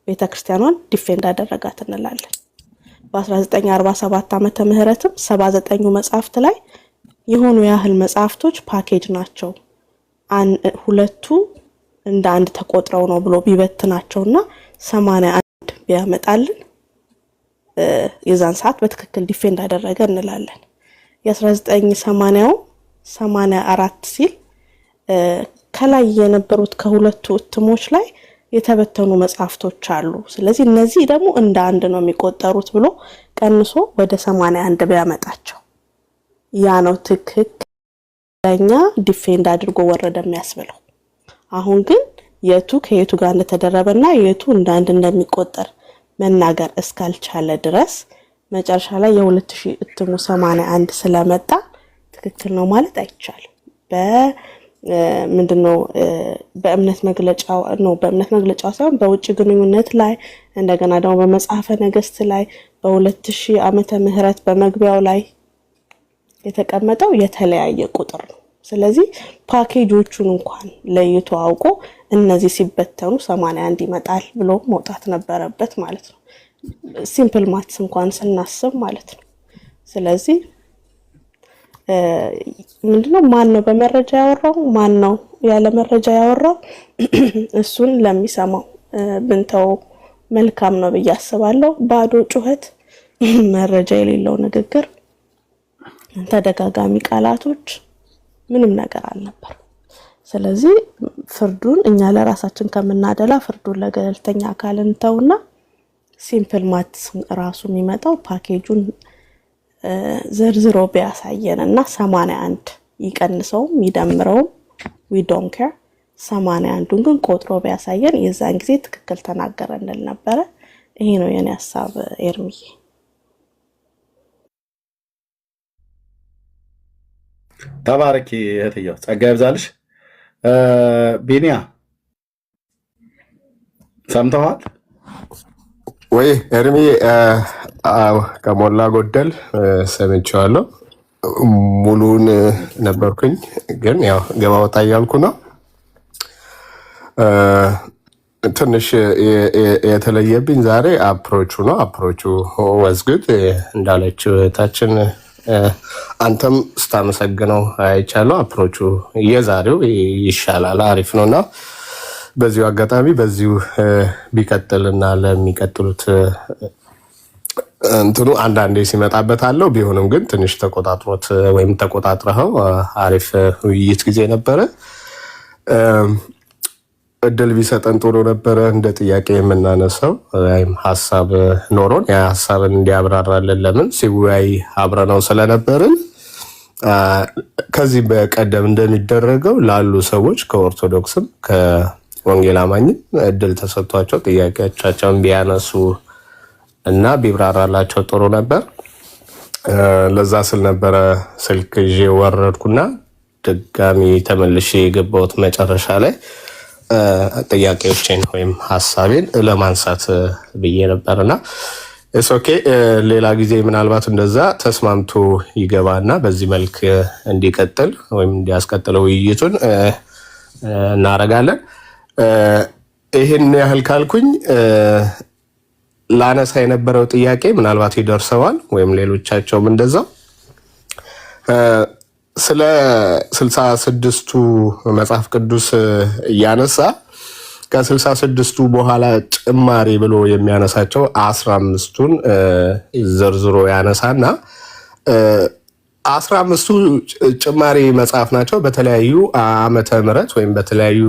ቤተክርስቲያኗን ዲፌንድ አደረጋት እንላለን። በ1947 ዓመተ ምህረትም 79 መጽሐፍት ላይ የሆኑ ያህል መጽሐፍቶች ፓኬጅ ናቸው ሁለቱ እንደ አንድ ተቆጥረው ነው ብሎ ቢበትናቸውና 81 ቢያመጣልን የዛን ሰዓት በትክክል ዲፌንድ አደረገ እንላለን። የ1980 84 ሲል ከላይ የነበሩት ከሁለቱ እትሞች ላይ የተበተኑ መጽሐፍቶች አሉ። ስለዚህ እነዚህ ደግሞ እንደ አንድ ነው የሚቆጠሩት ብሎ ቀንሶ ወደ 81 ቢያመጣቸው ያ ነው ትክክለኛ ዲፌንድ አድርጎ ወረደ የሚያስብለው። አሁን ግን የቱ ከየቱ ጋር እንደተደረበና የቱ እንደ አንድ እንደሚቆጠር መናገር እስካልቻለ ድረስ መጨረሻ ላይ የ2000 እትሙ 81 ስለመጣ ትክክል ነው ማለት አይቻልም። ምንድነው በእምነት መግለጫው ሳይሆን በውጭ ግንኙነት ላይ እንደገና ደግሞ በመጽሐፈ ነገስት ላይ በ2000 ዓመተ ምህረት በመግቢያው ላይ የተቀመጠው የተለያየ ቁጥር ነው። ስለዚህ ፓኬጆቹን እንኳን ለይቶ አውቆ እነዚህ ሲበተኑ 81 ይመጣል ብሎ መውጣት ነበረበት ማለት ነው። ሲምፕል ማትስ እንኳን ስናስብ ማለት ነው። ስለዚህ ምንድነው ማን ነው በመረጃ ያወራው ማን ነው ያለ መረጃ ያወራው እሱን ለሚሰማው ብንተው መልካም ነው ብዬ አስባለሁ። ባዶ ጩኸት፣ መረጃ የሌለው ንግግር፣ ተደጋጋሚ ቃላቶች ምንም ነገር አልነበር። ስለዚህ ፍርዱን እኛ ለራሳችን ከምናደላ ፍርዱን ለገለልተኛ አካል እንተውና ሲምፕል ማትስ ራሱ የሚመጣው ፓኬጁን ዝርዝሮ ቢያሳየንና 81 ይቀንሰውም ይደምረውም we don't care 81ን ግን ቆጥሮ ቢያሳየን የዛን ጊዜ ትክክል ተናገረ እንል ነበር። ይሄ ነው የኔ ሐሳብ። ኤርሚዬ ተባረኪ እህትየው፣ ጸጋ ይብዛልሽ። ቢኒያ ሰምተዋል ወይ? ኤርሚ ከሞላ ጎደል ሰምቼዋለሁ። ሙሉን ነበርኩኝ ግን ያው ገባ ወጣ እያልኩ ነው። ትንሽ የተለየብኝ ዛሬ አፕሮቹ ነው። አፕሮቹ ወዝግድ እንዳለችው እህታችን አንተም ስታመሰግነው አይቻለሁ። አፕሮቹ የዛሬው ይሻላል፣ አሪፍ ነውና በዚሁ አጋጣሚ በዚሁ ቢቀጥልና ለሚቀጥሉት እንትኑ አንዳንዴ ሲመጣበት አለው። ቢሆንም ግን ትንሽ ተቆጣጥሮት ወይም ተቆጣጥረው አሪፍ ውይይት ጊዜ ነበረ። እድል ቢሰጠን ጥሩ ነበረ። እንደ ጥያቄ የምናነሳው ወይም ሐሳብ ኖሮን ያ ሐሳብን እንዲያብራራልን ለምን ሲወያይ አብረነው ስለነበርን ከዚህ በቀደም እንደሚደረገው ላሉ ሰዎች ከኦርቶዶክስም ከወንጌል አማኝም እድል ተሰጥቷቸው ጥያቄዎቻቸውን ቢያነሱ እና ቢብራራላቸው ጥሩ ነበር። ለዛ ስል ነበረ ስልክ ይዤ ወረድኩና ድጋሚ ተመልሼ የገባሁት መጨረሻ ላይ ጥያቄዎችን ወይም ሐሳቤን ለማንሳት ብዬ ነበርና ኦኬ ሌላ ጊዜ ምናልባት እንደዛ ተስማምቶ ይገባና በዚህ መልክ እንዲቀጥል ወይም እንዲያስቀጥለው ውይይቱን እናረጋለን። ይሄን ያህል ካልኩኝ ላነሳ የነበረው ጥያቄ ምናልባት ይደርሰዋል ወይም ሌሎቻቸውም እንደዛው ስለ 66ቱ መጽሐፍ ቅዱስ እያነሳ ከ66ቱ በኋላ ጭማሪ ብሎ የሚያነሳቸው 15ቱን ዘርዝሮ ያነሳና 15ቱ ጭማሪ መጽሐፍ ናቸው። በተለያዩ ዓመተ ምህረት ወይም በተለያዩ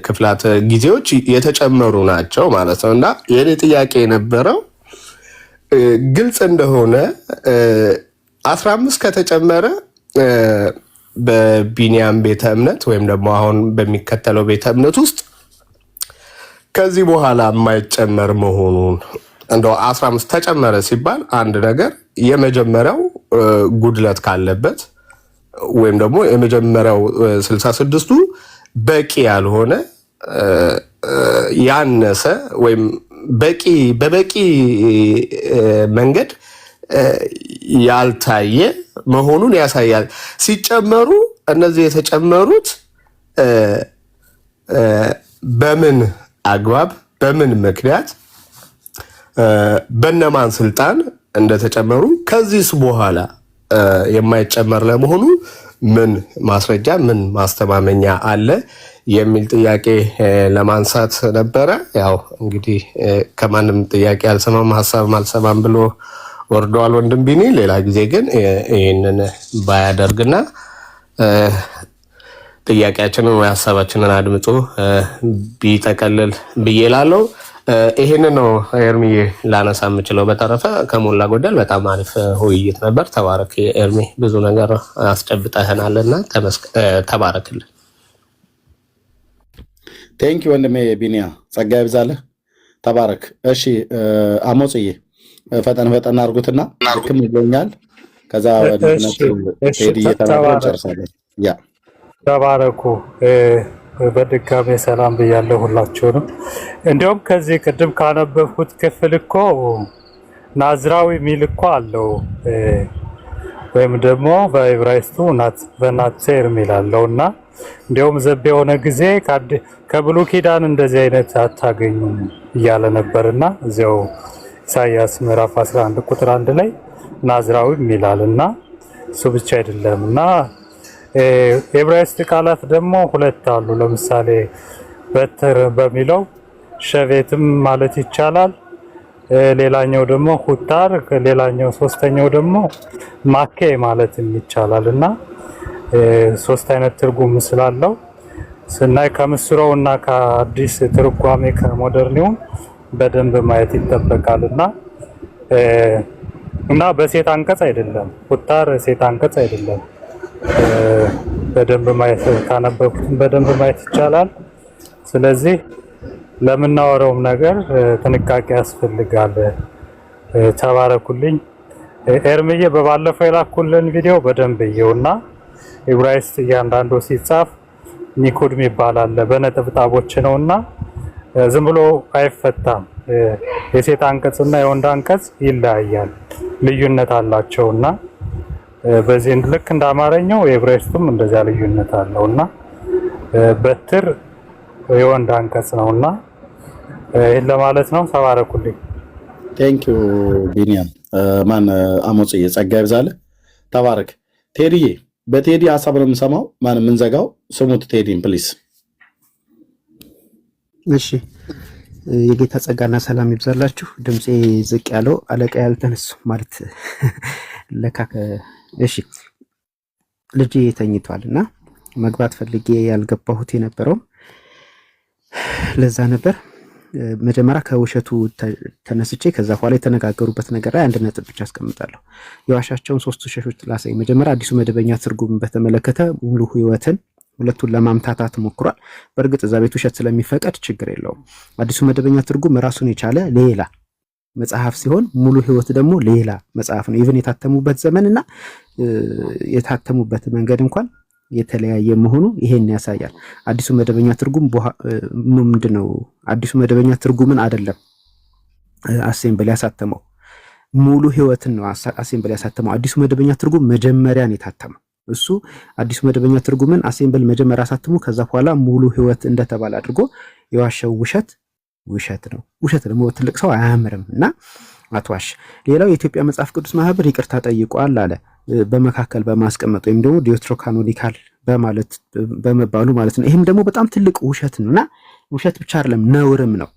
ክፍላት ጊዜዎች የተጨመሩ ናቸው ማለት ነው። እና የኔ ጥያቄ የነበረው ግልጽ እንደሆነ 15 ከተጨመረ በቢኒያም ቤተ እምነት ወይም ደግሞ አሁን በሚከተለው ቤተ እምነት ውስጥ ከዚህ በኋላ የማይጨመር መሆኑን እንደው 15 ተጨመረ ሲባል አንድ ነገር የመጀመሪያው ጉድለት ካለበት ወይም ደግሞ የመጀመሪያው 66ቱ በቂ ያልሆነ ያነሰ ወይም በበቂ መንገድ ያልታየ መሆኑን ያሳያል። ሲጨመሩ እነዚህ የተጨመሩት በምን አግባብ በምን ምክንያት በነማን ስልጣን እንደተጨመሩ ከዚህስ በኋላ የማይጨመር ለመሆኑ ምን ማስረጃ ምን ማስተማመኛ አለ የሚል ጥያቄ ለማንሳት ነበረ። ያው እንግዲህ ከማንም ጥያቄ አልሰማም ሀሳብ አልሰማም ብሎ ወርዷል ወንድም ቢኒ። ሌላ ጊዜ ግን ይህንን ባያደርግና ጥያቄያችንን ወይ ሀሳባችንን አድምጦ ቢጠቀልል ብዬ እላለሁ። ይሄን ነው ኤርሚዬ ላነሳ የምችለው። በተረፈ ከሞላ ጎደል በጣም አሪፍ ውይይት ነበር። ተባረክ ኤርሚ፣ ብዙ ነገር አስጨብጠህናልና ተባረክልን። ቴንኪ ወንድሜ ቢኒያ፣ ጸጋ ይብዛልህ። ተባረክ። እሺ አሞጽዬ ፈጠን አድርጉትና ልክም ይገኛል። ከዛ ሄድ እየተናገረ ጨርሳለን። ያ ተባረኩ። በድጋሜ ሰላም ብያለሁ ሁላችሁንም። እንዲሁም ከዚህ ቅድም ካነበብኩት ክፍል እኮ ናዝራዊ ሚል እኮ አለው ወይም ደግሞ በዕብራይስጡ በናትሴር ሚል አለው እና እንዲሁም ዘብ የሆነ ጊዜ ከብሉይ ኪዳን እንደዚህ አይነት አታገኙም እያለ ነበርና እዚያው ኢሳይያስ ምዕራፍ 11 ቁጥር 1 ላይ ናዝራዊ ሚላል እና እሱ ብቻ አይደለም እና ዕብራይስጥ ቃላት ደግሞ ሁለት አሉ። ለምሳሌ በትር በሚለው ሸቬትም ማለት ይቻላል። ሌላኛው ደግሞ ሁታር፣ ሌላኛው ሶስተኛው ደግሞ ማኬ ማለትም ይቻላል እና ሶስት አይነት ትርጉም ስላለው ስናይ ከምስሮው እና ከአዲስ ትርጓሜ ከሞደርኒው በደንብ ማየት ይጠበቃል እና በሴት አንቀጽ አይደለም። ሁታር ሴት አንቀጽ አይደለም። በደንብ ማየት ካነበብኩትም በደንብ ማየት ይቻላል። ስለዚህ ለምናወራውም ነገር ጥንቃቄ ያስፈልጋል። ተባረኩልኝ። ኤርምዬ በባለፈው የላኩልን ቪዲዮ በደንብ ይየውና ዕብራይስጥ እያንዳንዱ ሲጻፍ ኒኩድ ይባላል በነጥብጣቦች ነውና ዝም ብሎ አይፈታም። የሴት አንቀጽና የወንድ አንቀጽ ይለያያል፣ ልዩነት አላቸውና በዚህ ልክ እንደ አማርኛው የዕብራይስጡም እንደዚያ ልዩነት አለውና በትር የወንድ አንቀጽ ነውና ይሄን ለማለት ነው። ተባረኩልኝ። ቴንክ ዩ ቢኒያም። ማን አሞጽዬ ጸጋ ይብዛልህ። ተባረክ። ቴዲዬ በቴዲ ሀሳብ ነው የምንሰማው። ማን የምንዘጋው? ስሙት ቴዲን ፕሊስ። እሺ የጌታ ጸጋና ሰላም ይብዛላችሁ። ድምጼ ዝቅ ያለው አለቃ ያልተነሱ ማለት ለካ እሺ ልጅ ተኝቷልና መግባት ፈልጌ ያልገባሁት የነበረው ለዛ ነበር። መጀመሪያ ከውሸቱ ተነስቼ ከዛ በኋላ የተነጋገሩበት ነገር ላይ አንድ ነጥብ ብቻ አስቀምጣለሁ። የዋሻቸውን ሶስት ውሸቶች ላሳይ። መጀመሪያ አዲሱ መደበኛ ትርጉም በተመለከተ ሙሉ ህይወትን ሁለቱን ለማምታታት ሞክሯል። በእርግጥ እዛ ቤት ውሸት ስለሚፈቀድ ችግር የለውም። አዲሱ መደበኛ ትርጉም ራሱን የቻለ ሌላ መጽሐፍ ሲሆን ሙሉ ህይወት ደግሞ ሌላ መጽሐፍ ነው። ኢቭን የታተሙበት ዘመንና የታተሙበት መንገድ እንኳን የተለያየ መሆኑ ይሄን ያሳያል። አዲሱ መደበኛ ትርጉም ምንድነው? አዲሱ መደበኛ ትርጉምን አይደለም አሴምብል ያሳተመው፣ ሙሉ ህይወትን ነው አሴምብል ያሳተመው። አዲሱ መደበኛ ትርጉም መጀመሪያን የታተመው እሱ አዲሱ መደበኛ ትርጉምን አሴምብል መጀመሪያ አሳትሞ ከዛ በኋላ ሙሉ ህይወት እንደተባለ አድርጎ የዋሸው ውሸት ነው። ውሸት ደግሞ ትልቅ ሰው አያምርም እና አትዋሽ። ሌላው የኢትዮጵያ መጽሐፍ ቅዱስ ማህበር ይቅርታ ጠይቋል አለ በመካከል በማስቀመጥ ወይም ደግሞ ዲዮትሮካኖኒካል በማለት በመባሉ ማለት ነው። ይሄም ደግሞ በጣም ትልቅ ውሸት ነውና ውሸት ብቻ አይደለም ነውርም ነው።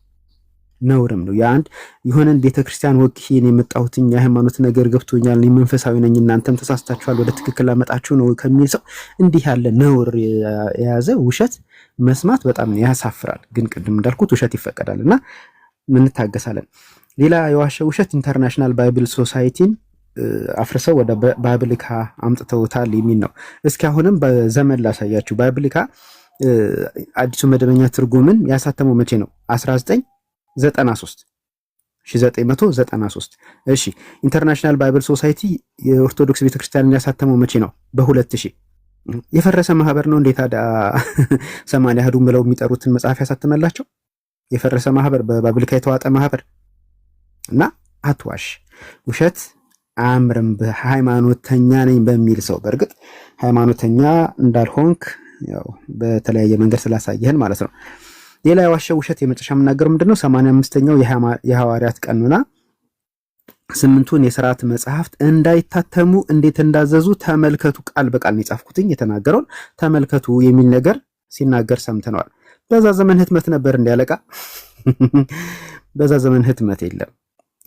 የአንድ የሆነን ቤተክርስቲያን ወክዬን የመጣሁትኝ የሃይማኖት ነገር ገብቶኛል፣ እኔ መንፈሳዊ ነኝ፣ እናንተም ተሳስታችኋል፣ ወደ ትክክል አመጣችሁ ነው ከሚል ሰው እንዲህ ያለ ነውር የያዘ ውሸት መስማት በጣም ያሳፍራል። ግን ቅድም እንዳልኩት ውሸት ይፈቀዳልና እንታገሳለን። ሌላ የዋሸው ውሸት ኢንተርናሽናል ባይብል ሶሳይቲን አፍርሰው ወደ ባይብሊካ አምጥተውታል የሚል ነው። እስኪ አሁንም በዘመን ላሳያችሁ። ባይብሊካ አዲሱ መደበኛ ትርጉምን ያሳተመው መቼ ነው? 1993 እሺ። ኢንተርናሽናል ባይብል ሶሳይቲ የኦርቶዶክስ ቤተክርስቲያንን ያሳተመው መቼ ነው? በ2000 የፈረሰ ማህበር ነው። እንዴት ታዲያ 80 አሐዱ ብለው የሚጠሩትን መጽሐፍ ያሳተመላቸው? የፈረሰ ማህበር፣ በባይብሊካ የተዋጠ ማህበር እና አትዋሽ። ውሸት አያምርም በሃይማኖተኛ ነኝ በሚል ሰው። በእርግጥ ሃይማኖተኛ እንዳልሆንክ ያው በተለያየ መንገድ ስላሳየህን ማለት ነው። ሌላ የዋሸው ውሸት የመጨረሻ የምናገረው ምንድነው? 85ኛው የሐዋርያት ቀኖና 8ቱን የሥርዓት መጽሐፍት እንዳይታተሙ እንዴት እንዳዘዙ ተመልከቱ። ቃል በቃል ነው የጻፍኩትኝ። የተናገረውን ተመልከቱ የሚል ነገር ሲናገር ሰምተነዋል። በዛ ዘመን ህትመት ነበር እንዲያለቃ? በዛ ዘመን ህትመት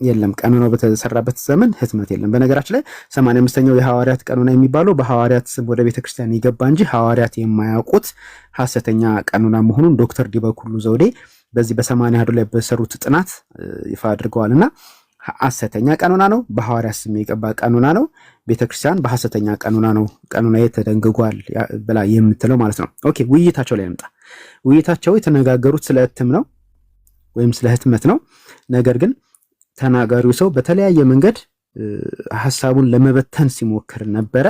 የለም። ቀኖናው በተሰራበት ዘመን ህትመት የለም። በነገራችን ላይ 85ኛው የሐዋርያት ቀኖና የሚባለው በሐዋርያት ስም ወደ ቤተክርስቲያን የገባ እንጂ ሐዋርያት የማያውቁት ሐሰተኛ ቀኖና መሆኑን ዶክተር ዲበኩሉ ዘውዴ በዚህ በ80 አሐዱ ላይ በሰሩት ጥናት ይፋ አድርገዋልና ሐሰተኛ ቀኖና ነው፣ በሐዋርያት ስም የገባ ቀኖና ነው። ቤተክርስቲያን በሐሰተኛ ቀኖና ነው ቀኖናዬ ተደንግጓል ብላ የምትለው ማለት ነው። ኦኬ፣ ውይይታቸው ላይ እንምጣ። ውይይታቸው የተነጋገሩት ስለ ህትም ነው ወይም ስለ ህትመት ነው። ነገር ግን ተናጋሪው ሰው በተለያየ መንገድ ሐሳቡን ለመበተን ሲሞክር ነበረ።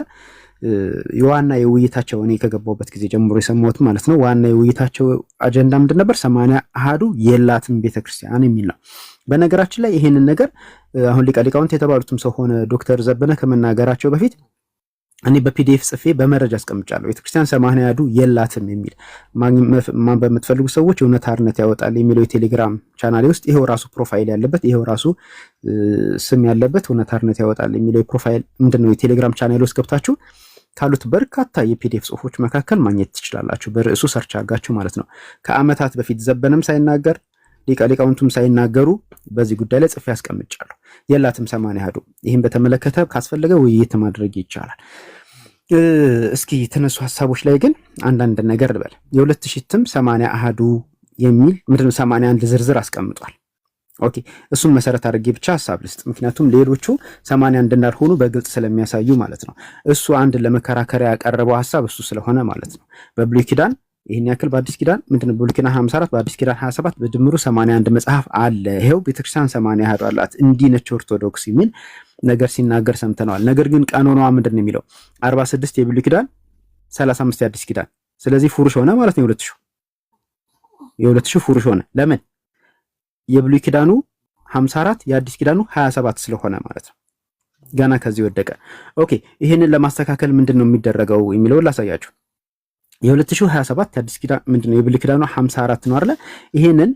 የዋና የውይይታቸው እኔ ከገባሁበት ጊዜ ጀምሮ የሰማሁት ማለት ነው። ዋና የውይይታቸው አጀንዳ ምንድን ነበር? 80 አሐዱ የላትም ቤተክርስቲያን የሚል ነው። በነገራችን ላይ ይሄንን ነገር አሁን ሊቃውንት የተባሉትም ሰው ሆነ ዶክተር ዘበነ ከመናገራቸው በፊት እኔ በፒዲኤፍ ጽፌ በመረጃ አስቀምጫለሁ። ቤተክርስቲያን 80 አሐዱ የላትም የሚል ማን በምትፈልጉ ሰዎች እውነት አርነት ያወጣል የሚለው የቴሌግራም ቻናሌ ውስጥ ይሄው ራሱ ፕሮፋይል ያለበት ይሄው ራሱ ስም ያለበት እውነት አርነት ያወጣል የሚለው ፕሮፋይል ምንድነው የቴሌግራም ቻናሌ ውስጥ ገብታችሁ ካሉት በርካታ የፒዲኤፍ ጽሁፎች መካከል ማግኘት ትችላላችሁ። በርዕሱ ሰርች አድርጋችሁ ማለት ነው። ከአመታት በፊት ዘበነም ሳይናገር ሊቃውንቱም ሳይናገሩ በዚህ ጉዳይ ላይ ጽፌ አስቀምጫለሁ። የላትም 80 አሐዱ። ይህን በተመለከተ ካስፈለገ ውይይት ማድረግ ይቻላል። እስኪ የተነሱ ሐሳቦች ላይ ግን አንዳንድ ነገር ልበል። የ2000 እትም 80 አሐዱ የሚል ምንድነው 81 ዝርዝር አስቀምጧል። ኦኬ፣ እሱን መሰረት አድርጌ ብቻ ሐሳብ ልስጥ። ምክንያቱም ሌሎቹ 81 እንዳልሆኑ በግልጽ ስለሚያሳዩ ማለት ነው። እሱ አንድ ለመከራከሪያ ያቀረበው ሐሳብ እሱ ስለሆነ ማለት ነው። በብሉይ ኪዳን ይሄን ያክል በአዲስ ኪዳን ምንድነው ብሉይ ኪዳን 54 በአዲስ ኪዳን 27 በድምሩ 81 መጽሐፍ አለ። ይሄው ቤተክርስቲያን 80 አሐዱ አላት። እንዲህ ነች ኦርቶዶክስ የሚል ነገር ሲናገር ሰምተነዋል። ነገር ግን ቀኖናዋ ምንድነው የሚለው? 46 የብሉይ ኪዳን 35 የአዲስ ኪዳን። ስለዚህ ፉሩሽ ሆነ ማለት ነው። የ2000 ፉሩሽ ሆነ። ለምን? የብሉይ ኪዳኑ 54 የአዲስ ኪዳኑ 27 ስለሆነ ማለት ነው። ገና ከዚህ ወደቀ። ኦኬ፣ ይሄንን ለማስተካከል ምንድነው የሚደረገው የሚለውን ላሳያችሁ። የ2027 የአዲስ ኪዳን ምንድነው? የብሉይ ኪዳኑ 54 ነው አይደል? ይሄንን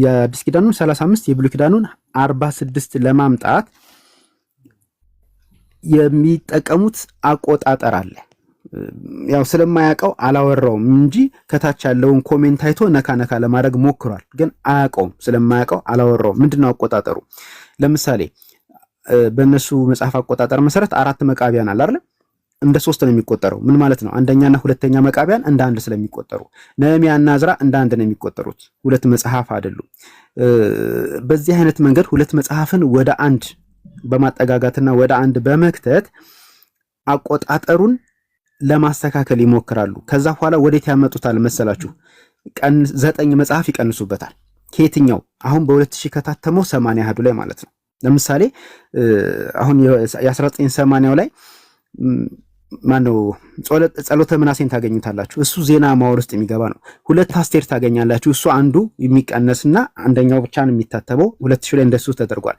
የአዲስ ኪዳኑን 35 የብሉይ ኪዳኑን 46 ለማምጣት የሚጠቀሙት አቆጣጠር አለ። ያው ስለማያውቀው አላወራውም እንጂ ከታች ያለውን ኮሜንት አይቶ ነካ ነካ ለማድረግ ሞክሯል። ግን አያውቀውም፣ ስለማያውቀው አላወራውም። ምንድነው አቆጣጠሩ? ለምሳሌ በእነሱ መጽሐፍ አቆጣጠር መሰረት 4 መቃቢያን አለ አይደል? እንደ 3 ነው የሚቆጠረው። ምን ማለት ነው? አንደኛና ሁለተኛ መቃቢያን እንደ አንድ ስለሚቆጠሩ፣ ነህምያና ዕዝራ እንደ አንድ ነው የሚቆጠሩት። 2 መጽሐፍ አይደሉም። በዚህ አይነት መንገድ 2 መጽሐፍን ወደ አንድ በማጠጋጋትና ወደ አንድ በመክተት አቆጣጠሩን ለማስተካከል ይሞክራሉ። ከዛ በኋላ ወዴት ያመጡታል መሰላችሁ? 9 መጽሐፍ ይቀንሱበታል። ከየትኛው? አሁን በ2000 ከታተመው 80 አሐዱ ላይ ማለት ነው። ለምሳሌ አሁን የ1980 ላይ ማነው ጸሎተ ምናሴን ታገኙታላችሁ። እሱ ዜና ማወር ውስጥ የሚገባ ነው። 2 አስቴር ታገኛላችሁ። እሱ አንዱ የሚቀነስና አንደኛው ብቻ ነው የሚታተበው። 2000 ላይ እንደሱ ተደርጓል።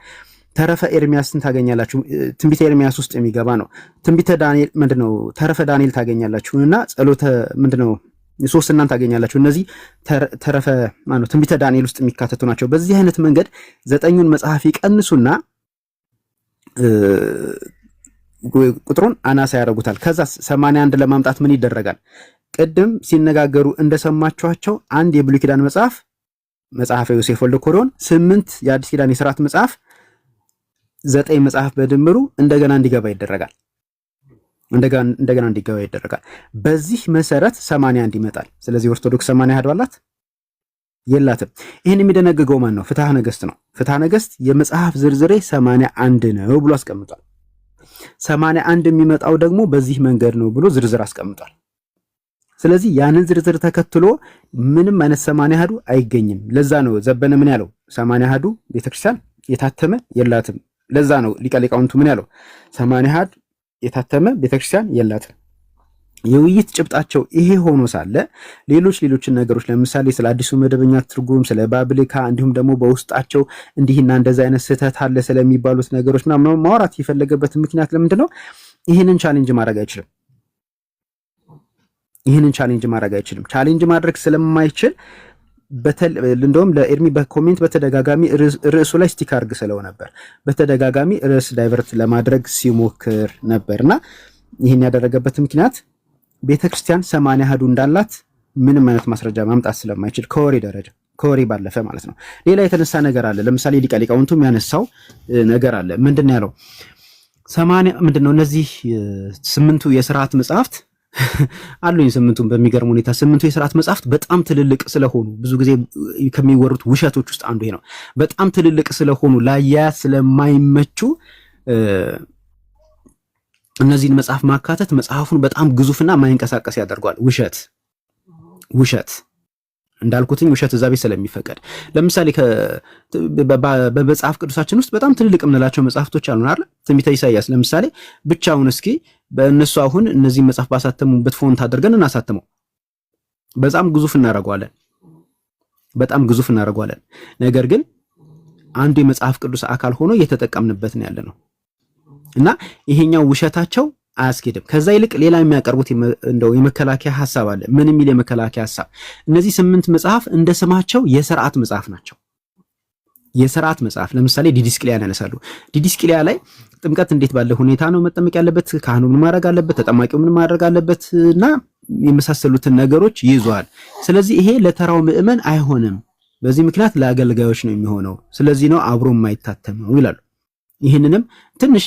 ተረፈ ኤርሚያስን ታገኛላችሁ። ትንቢተ ኤርሚያስ ውስጥ የሚገባ ነው። ትንቢተ ዳንኤል ምንድነው? ተረፈ ዳንኤል ታገኛላችሁና ጸሎተ ምንድነው? ሶስትናን ታገኛላችሁ። እነዚህ ተረፈ ማነው? ትንቢተ ዳንኤል ውስጥ የሚካተቱ ናቸው። በዚህ አይነት መንገድ 9ኙን መጽሐፍ ይቀንሱና ቁጥሩን አናሳ ያደርጉታል። ከዛ 81 ለማምጣት ምን ይደረጋል? ቅድም ሲነጋገሩ እንደሰማችኋቸው አንድ የብሉይ ኪዳን መጽሐፈ ዮሴፍ ወልደ ኮሪዮን፣ 8 የአዲስ ኪዳን የሥርዓት መጽሐፍ፣ 9 መጽሐፍ በድምሩ እንደገና እንዲገባ ይደረጋል። እንደገና እንዲገባ ይደረጋል። በዚህ መሰረት 81 ይመጣል። ስለዚህ ኦርቶዶክስ 80 አሐዱ አላት የላትም። ይህን የሚደነግገው ማን ነው? ፍትሐ ነገሥት ነው። ፍትሐ ነገሥት የመጽሐፍ ዝርዝሬ 81 ነው ብሎ አስቀምጧል። 81 የሚመጣው ደግሞ በዚህ መንገድ ነው ብሎ ዝርዝር አስቀምጧል። ስለዚህ ያንን ዝርዝር ተከትሎ ምንም አይነት 80 አሐዱ አይገኝም። ለዛ ነው ዘበነ ምን ያለው 80 አሐዱ ቤተክርስቲያን የታተመ የላትም። ለዛ ነው ሊቀ ሊቃውንቱ ምን ያለው 80 አሐድ የታተመ ቤተክርስቲያን የላትም። የውይይት ጭብጣቸው ይሄ ሆኖ ሳለ ሌሎችን ነገሮች ለምሳሌ ስለ አዲሱ መደበኛ ትርጉም፣ ስለ ባብሊካ እንዲሁም ደግሞ በውስጣቸው እንዲህና እንደዛ አይነት ስህተት አለ ስለሚባሉት ነገሮች ምናምን ማውራት የፈለገበት ምክንያት ለምንድን ነው? ይህንን ቻሌንጅ ማድረግ አይችልም። ቻሌንጅ ማድረግ ስለማይችል እንደውም ለኤርሚ በኮሜንት በተደጋጋሚ ርዕሱ ላይ ስቲክ አድርግ ስለው ነበር። በተደጋጋሚ ርዕስ ዳይቨርት ለማድረግ ሲሞክር ነበርና ይህን ያደረገበት ምክንያት ቤተክርስቲያን 80 አሐዱ እንዳላት ምንም አይነት ማስረጃ ማምጣት ስለማይችል ከወሬ ባለፈ ማለት ነው። ሌላ የተነሳ ነገር አለ። ለምሳሌ ሊቀ ሊቃውንቱም ያነሳው ነገር አለ። ምንድነው ያለው? 80 ምንድነው እነዚህ 8ቱ የሥርዓት መጽሐፍት አሉኝ። 8ቱን በሚገርም ሁኔታ 8ቱ የሥርዓት መጽሐፍት በጣም ትልልቅ ስለሆኑ ብዙ ጊዜ ከሚወሩት ውሸቶች ውስጥ አንዱ ይሄ ነው። በጣም ትልልቅ ስለሆኑ ላያያዝ ስለማይመቹ እነዚህን መጽሐፍ ማካተት መጽሐፉን በጣም ግዙፍና ማይንቀሳቀስ ያደርገዋል። ውሸት እንዳልኩትኝ ውሸት እዛ ቤት ስለሚፈቀድ ለምሳሌ በመጽሐፍ ቅዱሳችን ውስጥ በጣም ትልልቅ የምንላቸው መጽሐፍቶች አሉን አይደል? ትንቢተ ኢሳይያስ ለምሳሌ ብቻውን እስኪ በእነሱ አሁን እነዚህ መጽሐፍ ባሳተሙበት ፎንት አድርገን እናሳትመው በጣም ግዙፍ እናደርገዋለን። ነገር ግን አንዱ የመጽሐፍ ቅዱስ አካል ሆኖ እየተጠቀምንበት ነው ያለነው እና ይሄኛው ውሸታቸው አያስኬድም። ከዛ ይልቅ ሌላ የሚያቀርቡት እንደው የመከላከያ ሐሳብ አለ። ምን የሚል የመከላከያ ሐሳብ? እነዚህ 8 መጽሐፍ እንደ ስማቸው የሥርዓት መጽሐፍ ናቸው። የሥርዓት መጽሐፍ ለምሳሌ ዲድስቅልያን ያነሳሉ። ዲድስቅልያ ላይ ጥምቀት እንዴት ባለ ሁኔታ ነው መጠመቅ ያለበት፣ ካህኑ ምን ማድረግ አለበት፣ ተጠማቂው ምን ማድረግ አለበት እና የመሳሰሉትን ነገሮች ይዟል። ስለዚህ ይሄ ለተራው ምዕመን አይሆንም። በዚህ ምክንያት ለአገልጋዮች ነው የሚሆነው። ስለዚህ ነው አብሮ የማይታተመው ይላሉ። ይህንንም ትንሽ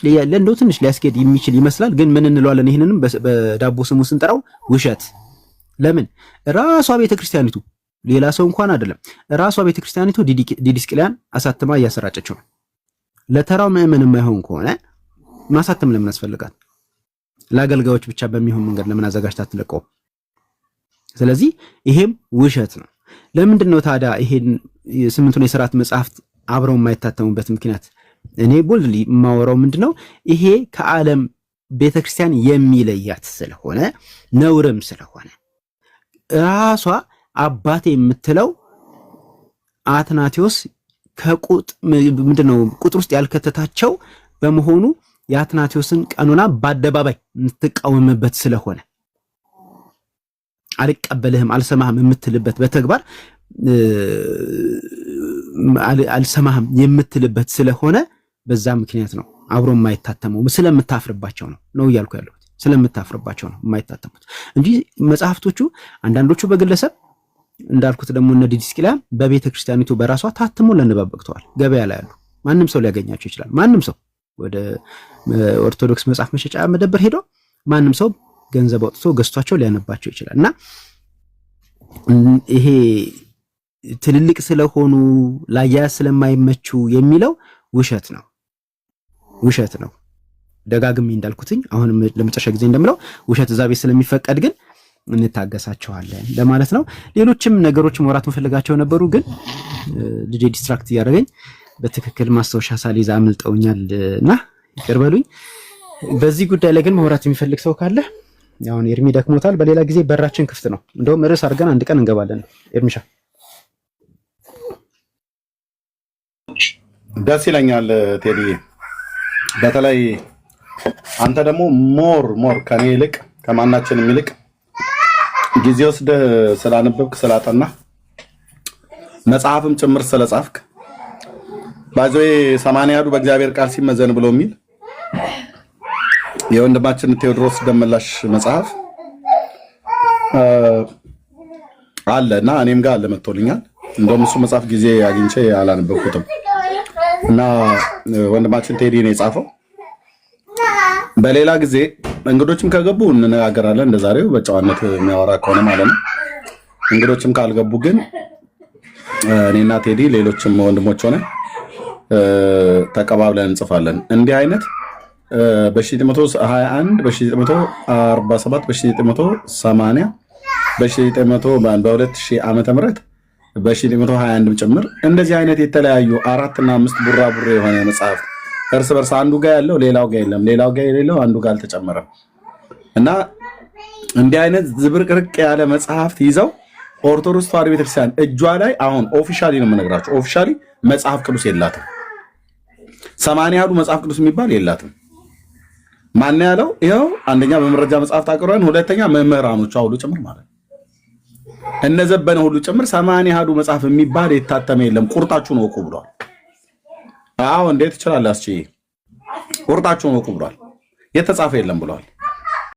ሊያስኬድ የሚችል ይመስላል። ግን ምን እንለዋለን? ይህንንም በዳቦ ስሙ ስንጠራው ውሸት። ለምን? ራሷ ቤተክርስቲያኒቱ ሌላ ሰው እንኳን አይደለም፣ ራሷ ቤተክርስቲያኒቱ ዲድስቅልያን አሳትማ እያሰራጨችው ነው። ለተራው ምዕመን የማይሆን ከሆነ ማሳተም ለምን ያስፈልጋል? ለአገልጋዮች ብቻ በሚሆን መንገድ ለምን አዘጋጅታ አትለቀውም? ስለዚህ ይሄም ውሸት ነው። ለምንድን ነው ታዲያ ይሄን 8ቱን የሥርዓት መጽሐፍት አብረው የማይታተሙበት ምክንያት? እኔ ቦልድሊ የማወራው ምንድነው ይሄ ከዓለም ቤተክርስቲያን የሚለያት ስለሆነ ነውርም ስለሆነ ራሷ አባቴ የምትለው አትናቴዎስ ምንድነው ቁጥር ውስጥ ያልከተታቸው በመሆኑ የአትናቴዎስን ቀኖና በአደባባይ የምትቃወምበት ስለሆነ አልቀበልህም አልሰማህም የምትልበት በተግባር አልሰማህም የምትልበት ስለሆነ በዛ ምክንያት ነው አብሮ የማይታተመው። ስለምታፍርባቸው ነው እያልኩ ያለሁት። ስለምታፍርባቸው ነው የማይታተሙት እንጂ መጽሐፍቶቹ አንዳንዶቹ በግለሰብ እንዳልኩት ደግሞ እነ ዲድስቅልያን በቤተ ክርስቲያኒቱ በራሷ ታትሞ ለንባብ በቅተዋል። ገበያ ላይ ያሉ ማንም ሰው ሊያገኛቸው ይችላል። ማንም ሰው ወደ ኦርቶዶክስ መጽሐፍ መሸጫ መደብር ሄዶ ማንም ሰው ገንዘብ አውጥቶ ገዝቷቸው ሊያነባቸው ይችላል። እና ይሄ ትልልቅ ስለሆኑ ላያያዝ ስለማይመቹ የሚለው ውሸት ነው። ደጋግሜ እንዳልኩትኝ አሁንም ለመጨረሻ ጊዜ እንደምለው ውሸት እዛ ቤት ስለሚፈቀድ ግን እንታገሳቸዋለን ለማለት ነው። ሌሎችም ነገሮች መውራት መፈልጋቸው ነበሩ፣ ግን ልጄ ዲስትራክት እያደረገኝ በትክክል ማስታወሻ ሳልይዝ አምልጠውኛል እና ይቅር በሉኝ። በዚህ ጉዳይ ላይ ግን መውራት የሚፈልግ ሰው ካለ አሁን ኤርሚ ደክሞታል። በሌላ ጊዜ በራችን ክፍት ነው። እንደውም ርዕስ አድርገን አንድ ቀን እንገባለን። ኤርሚሻ ደስ ይለኛል ቴዲ። በተለይ አንተ ደግሞ ሞር ከኔ ይልቅ ከማናችንም ይልቅ ጊዜ ወስደህ ስላነበብክ ስላጠና መጽሐፍም ጭምር ስለጻፍክ ባይዘዌ 80 አሐዱ በእግዚአብሔር ቃል ሲመዘን ብሎ የሚል የወንድማችን ቴዎድሮስ ደመላሽ መጽሐፍ አለና እኔም ጋር ለመጥቶልኛል። እንደውም እሱ መጽሐፍ ጊዜ አግኝቼ አላነበብኩትም እና ወንድማችን ቴዲ ነው የጻፈው። በሌላ ጊዜ እንግዶችም ከገቡ እንነጋገራለን። እንደዛሬው በጨዋነት የሚያወራ ከሆነ ማለት ነው። እንግዶችም ካልገቡ ግን እኔና ቴዲ ሌሎችም ወንድሞች ሆነ ተቀባብለን እንጽፋለን። እንዲህ አይነት በ1921 በ1947 በ1980 በ2000 ዓመተ ምህረት በ1921 ጭምር እንደዚህ አይነት የተለያዩ 4 እና 5 ቡራቡሬ የሆነ መጽሐፍ እርስ በርስ አንዱ ጋር ያለው ሌላው ጋር የለም፣ ሌላው ጋር የሌለው አንዱ ጋር አልተጨመረም እና እንዲህ አይነት ዝብርቅርቅ ያለ መጽሐፍት ይዘው ኦርቶዶክስ ተዋሕዶ ቤተክርስቲያን እጇ ላይ አሁን ኦፊሻሊ ነው የምነግራቸው፣ ኦፊሻሊ መጽሐፍ ቅዱስ የላትም። 80 ያሉ መጽሐፍ ቅዱስ የሚባል የላትም። ማን ያለው? ይኸው አንደኛ በመረጃ መጽሐፍ ታቀርበን፣ ሁለተኛ መምህራኖቿ ሁሉ ጭምር ማለት ነው እነዘበነ ሁሉ ጭምር 80 ያሉ መጽሐፍ የሚባል የታተመ የለም። ቁርጣችሁን ወቁ ብሏል። አዎ እንዴት ይችላል? አስቺ ቁርጣችሁን ወቁ ብሏል። የተጻፈ የለም ብሏል።